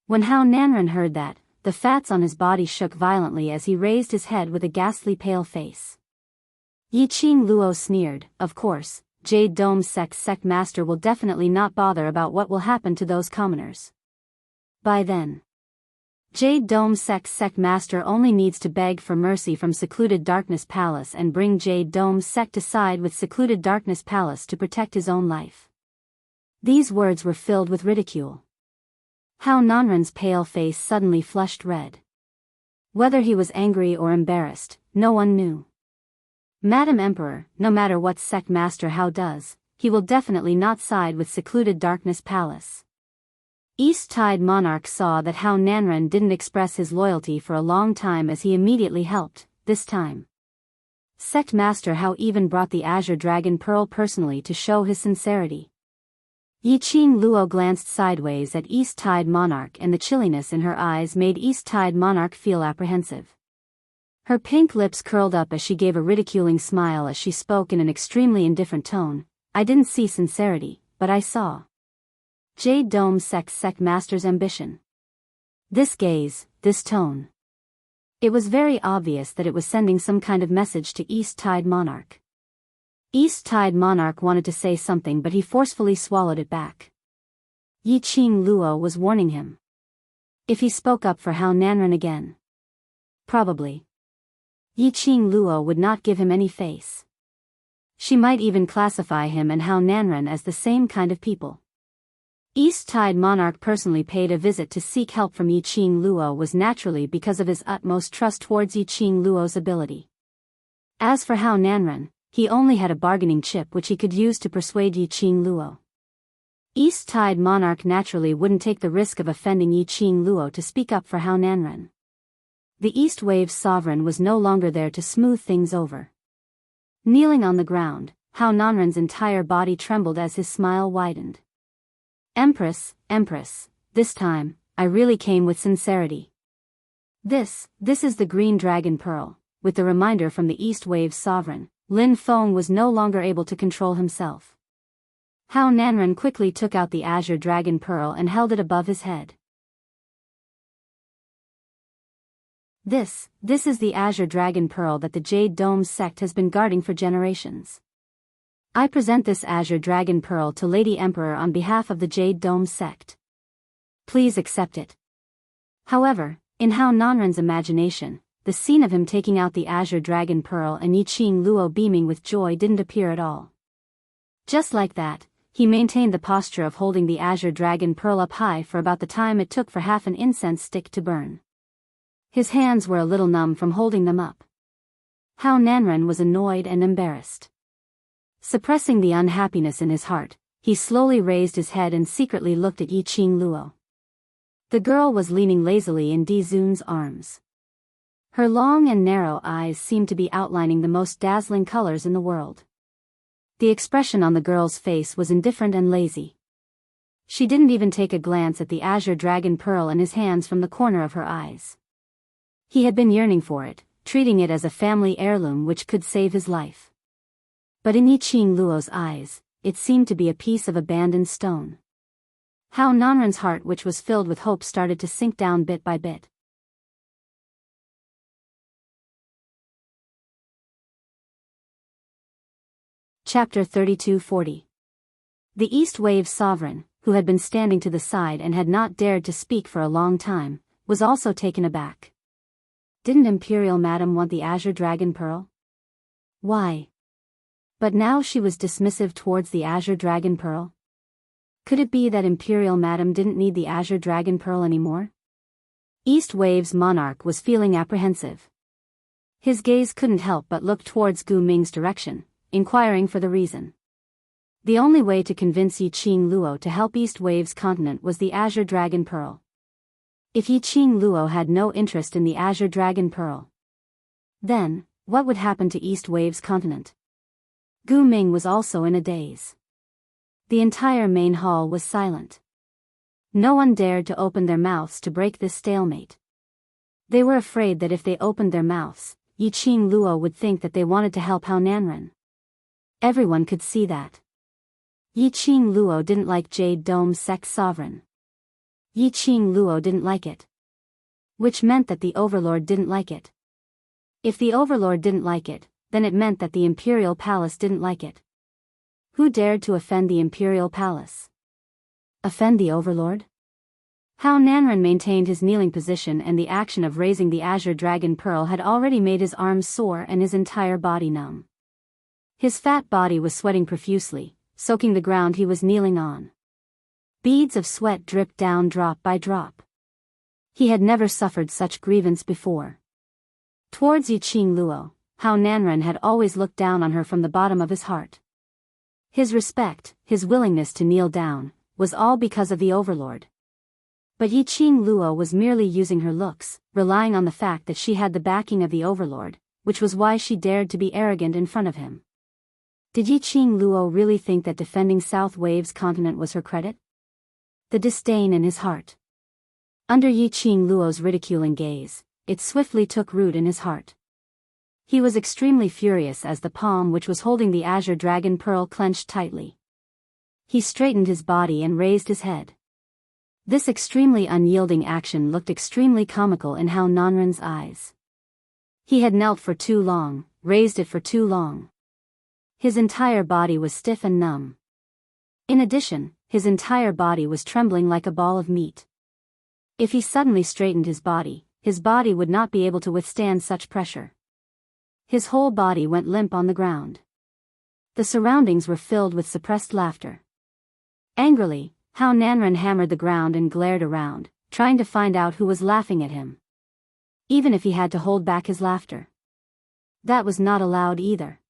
When Hao Nanren heard that, the fats on his body shook violently as he raised his head with a ghastly pale face. Yi Qing Luo sneered, of course, Jade Dome Sect's sect master will definitely not bother about what will happen to those commoners. By then, Jade Dome Sect's sect master only needs to beg for mercy from secluded Darkness Palace and bring Jade Dome Sect to side with secluded Darkness Palace to protect his own life. These words were filled with ridicule. Hao Nanren's pale face suddenly flushed red. Whether he was angry or embarrassed, no one knew. Madam Emperor, no matter what sect master Hao does, he will definitely not side with secluded Darkness Palace. East Tide Monarch saw that Hao Nanren didn't express his loyalty for a long time as he immediately helped, this time. Sect Master Hao even brought the Azure Dragon Pearl personally to show his sincerity. Yi Qing Luo glanced sideways at East Tide Monarch and the chilliness in her eyes made East Tide Monarch feel apprehensive. Her pink lips curled up as she gave a ridiculing smile as she spoke in an extremely indifferent tone. I didn't see sincerity, but I saw Jade Dome Sect's sect master's ambition. This gaze, this tone. It was very obvious that it was sending some kind of message to East Tide Monarch. East Tide Monarch wanted to say something but he forcefully swallowed it back. Yi Qing Luo was warning him. If he spoke up for Hao Nanren again, probably Yi Qing Luo would not give him any face. She might even classify him and Hao Nanren as the same kind of people. East Tide Monarch personally paid a visit to seek help from Yi Qing Luo was naturally because of his utmost trust towards Yi Qing Luo's ability. As for Hao Nanren, he only had a bargaining chip which he could use to persuade Yi Qing Luo. East Tide Monarch naturally wouldn't take the risk of offending Yi Qing Luo to speak up for Hao Nanren. The East Waves sovereign was no longer there to smooth things over. Kneeling on the ground, Hao Nanren's entire body trembled as his smile widened. Empress, this time, I really came with sincerity. This is the Green Dragon Pearl. With the reminder from the East Waves sovereign, Lin Feng was no longer able to control himself. Hao Nanren quickly took out the Azure Dragon Pearl and held it above his head. This is the Azure Dragon Pearl that the Jade Dome sect has been guarding for generations. I present this Azure Dragon Pearl to Lady Emperor on behalf of the Jade Dome sect. Please accept it. However, in Hao Nanren's imagination, the scene of him taking out the Azure Dragon Pearl and Yi Qing Luo beaming with joy didn't appear at all. Just like that, he maintained the posture of holding the Azure Dragon Pearl up high for about the time it took for half an incense stick to burn. His hands were a little numb from holding them up. Hao Nanren was annoyed and embarrassed. Suppressing the unhappiness in his heart, he slowly raised his head and secretly looked at Yi Qing Luo. The girl was leaning lazily in Di Zun's arms. Her long and narrow eyes seemed to be outlining the most dazzling colors in the world. The expression on the girl's face was indifferent and lazy. She didn't even take a glance at the Azure Dragon Pearl in his hands from the corner of her eyes. He had been yearning for it, treating it as a family heirloom which could save his life. But in Yi Qing Luo's eyes, it seemed to be a piece of abandoned stone. Hao Nanren's heart, which was filled with hope, started to sink down bit by bit. Chapter 32-40. The East Waves sovereign, who had been standing to the side and had not dared to speak for a long time, was also taken aback. Didn't Imperial Madam want the Azure Dragon Pearl? Why? But now she was dismissive towards the Azure Dragon Pearl. Could it be that Imperial Madam didn't need the Azure Dragon Pearl anymore? East Wave's monarch was feeling apprehensive. His gaze couldn't help but look towards Gu Ming's direction, inquiring for the reason. The only way to convince Yi Qing Luo to help East Wave's continent was the Azure Dragon Pearl. If Yi Qing Luo had no interest in the Azure Dragon Pearl, then, what would happen to East Wave's continent? Gu Ming was also in a daze. The entire main hall was silent. No one dared to open their mouths to break this stalemate. They were afraid that if they opened their mouths, Yi Qing Luo would think that they wanted to help Hao Nanren. Everyone could see that. Yi Qing Luo didn't like Jade Dome Sect's sovereign. Yi Qing Luo didn't like it. Which meant that the Overlord didn't like it. If the Overlord didn't like it, then it meant that the Imperial Palace didn't like it. Who dared to offend the Imperial Palace? Offend the Overlord? Hao Nanren maintained his kneeling position, and the action of raising the Azure Dragon Pearl had already made his arms sore and his entire body numb. His fat body was sweating profusely, soaking the ground he was kneeling on. Beads of sweat dripped down drop by drop. He had never suffered such grievance before. Towards Yi Qing Luo, Hao Nanren had always looked down on her from the bottom of his heart. His respect, his willingness to kneel down, was all because of the Overlord. But Yi Qing Luo was merely using her looks, relying on the fact that she had the backing of the Overlord, which was why she dared to be arrogant in front of him. Did Yi Qing Luo really think that defending South Wave's continent was her credit? The disdain in his heart. Under Yi Qing Luo's ridiculing gaze, it swiftly took root in his heart. He was extremely furious as the palm which was holding the Azure Dragon Pearl clenched tightly. He straightened his body and raised his head. This extremely unyielding action looked extremely comical in Hao Nanren's eyes. He had knelt for too long, raised it for too long. His entire body was stiff and numb. In addition, his entire body was trembling like a ball of meat. If he suddenly straightened his body would not be able to withstand such pressure. His whole body went limp on the ground. The surroundings were filled with suppressed laughter. Angrily, Hao Nanren hammered the ground and glared around, trying to find out who was laughing at him. Even if he had to hold back his laughter. That was not allowed either.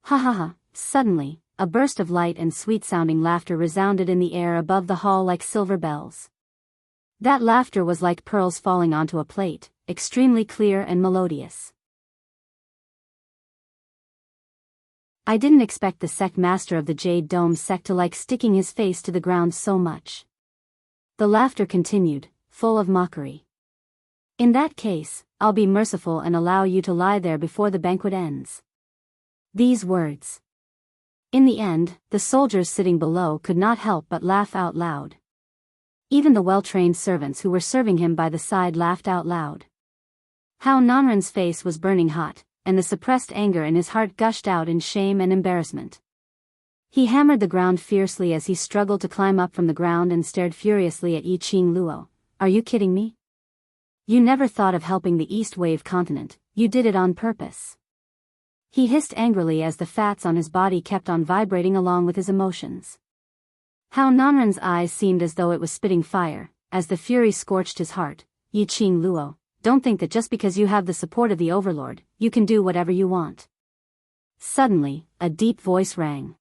Ha ha ha! Suddenly, a burst of light and sweet-sounding laughter resounded in the air above the hall like silver bells. That laughter was like pearls falling onto a plate, extremely clear and melodious. I didn't expect the sect master of the Jade Dome sect to like sticking his face to the ground so much. The laughter continued, full of mockery. In that case, I'll be merciful and allow you to lie there before the banquet ends. These words. In the end, the soldiers sitting below could not help but laugh out loud. Even the well-trained servants who were serving him by the side laughed out loud. Hao Nanren's face was burning hot, and the suppressed anger in his heart gushed out in shame and embarrassment. He hammered the ground fiercely as he struggled to climb up from the ground and stared furiously at Yi Qing Luo. Are you kidding me? You never thought of helping the East Wave continent, you did it on purpose. He hissed angrily as the fats on his body kept on vibrating along with his emotions. Hao Nanren's eyes seemed as though it was spitting fire, as the fury scorched his heart. Yi Qing Luo, don't think that just because you have the support of the Overlord, you can do whatever you want. Suddenly, a deep voice rang.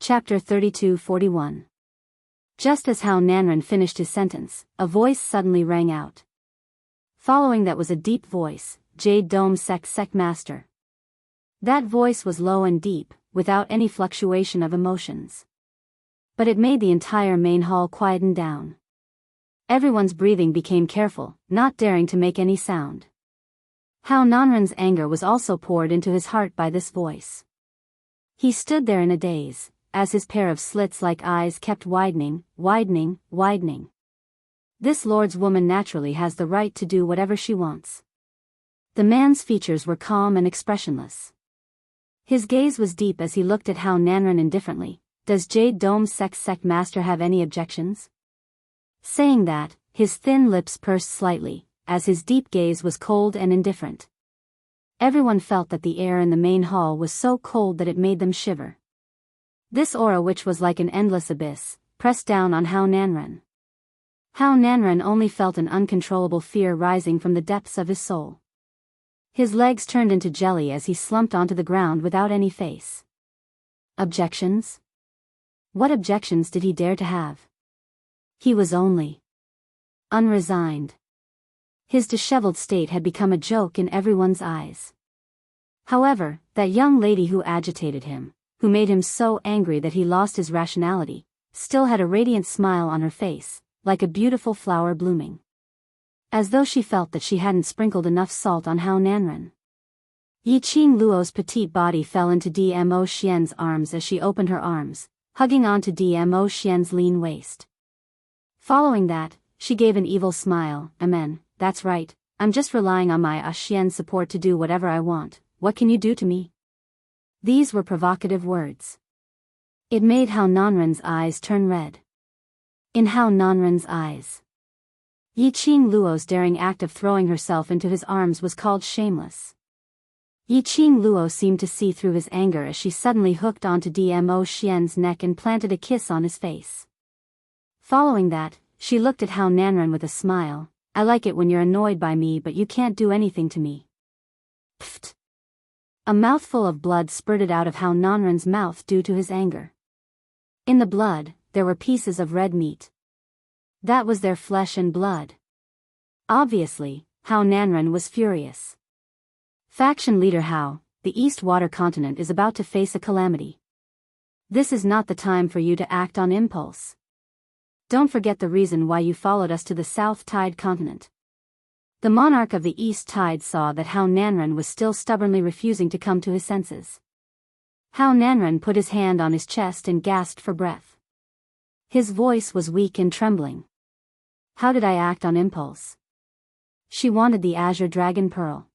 Chapter 32-41. Just as Hao Nanren finished his sentence, a voice suddenly rang out. Following that was a deep voice, Jade Dome Sect Master. That voice was low and deep, without any fluctuation of emotions. But it made the entire main hall quieten down. Everyone's breathing became careful, not daring to make any sound. Hao Nanren's anger was also poured into his heart by this voice. He stood there in a daze, as his pair of slits-like eyes kept widening. This lord's woman naturally has the right to do whatever she wants. The man's features were calm and expressionless. His gaze was deep as he looked at Hao Nanren indifferently. Does Jade Dome's sex sect master have any objections? Saying that, his thin lips pursed slightly, as his deep gaze was cold and indifferent. Everyone felt that the air in the main hall was so cold that it made them shiver. This aura, which was like an endless abyss, pressed down on Hao Nanren. Hao Nanren only felt an uncontrollable fear rising from the depths of his soul. His legs turned into jelly as he slumped onto the ground without any face. Objections? What objections did he dare to have? He was only unresigned. His disheveled state had become a joke in everyone's eyes. However, that young lady who agitated him, who made him so angry that he lost his rationality, still had a radiant smile on her face, like a beautiful flower blooming. As though she felt that she hadn't sprinkled enough salt on Hao Nanren. Yiqing Luo's petite body fell into Dmo Xian's arms as she opened her arms, hugging onto Dmo Xian's lean waist. Following that, she gave an evil smile. Amen, that's right, I'm just relying on my Xian's support to do whatever I want. What can you do to me? These were provocative words. It made Hao Nanren's eyes turn red. In Hao Nanren's eyes, Yiqing Luo's daring act of throwing herself into his arms was called shameless. Yiqing Luo seemed to see through his anger as she suddenly hooked onto Dmo Xian's neck and planted a kiss on his face. Following that, she looked at Hao Nanren with a smile. I like it when you're annoyed by me, but you can't do anything to me. Pfft. A mouthful of blood spurted out of Hao Nanren's mouth due to his anger. In the blood, there were pieces of red meat. That was their flesh and blood. Obviously, Hao Nanren was furious. Faction leader Hao, the East Water Continent is about to face a calamity. This is not the time for you to act on impulse. Don't forget the reason why you followed us to the South Tide Continent. The monarch of the East Tide saw that Hao Nanren was still stubbornly refusing to come to his senses. Hao Nanren put his hand on his chest and gasped for breath. His voice was weak and trembling. How did I act on impulse? She wanted the Azure Dragon Pearl.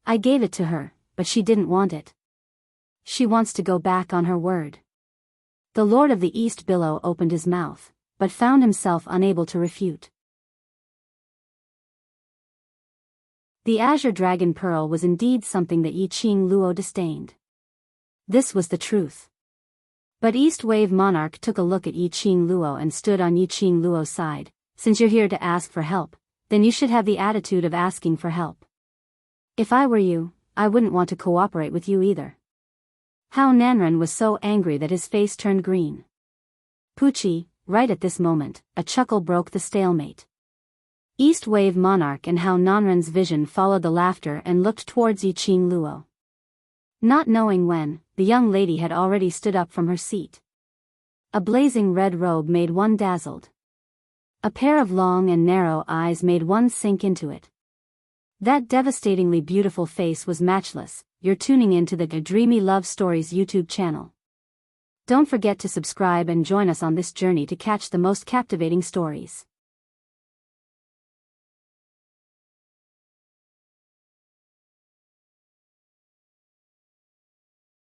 I gave it to her, but she didn't want it. She wants to go back on her word. The Lord of the East Billow opened his mouth, but found himself unable to refute. The Azure Dragon Pearl was indeed something that Yiqing Luo disdained. This was the truth. But East Wave Monarch took a look at Yiqing Luo and stood on Yiqing Luo's side. Since you're here to ask for help, then you should have the attitude of asking for help. If I were you, I wouldn't want to cooperate with you either. Hao Nanren was so angry that his face turned green. Pucci, right at this moment, a chuckle broke the stalemate. East Wave Monarch and Hao Nanren's vision followed the laughter and looked towards Yiqing Luo. Not knowing when, the young lady had already stood up from her seat. A blazing red robe made one dazzled. A pair of long and narrow eyes made one sink into it. That devastatingly beautiful face was matchless. You're tuning into the Dreamy Love Stories YouTube channel. Don't forget to subscribe and join us on this journey to catch the most captivating stories.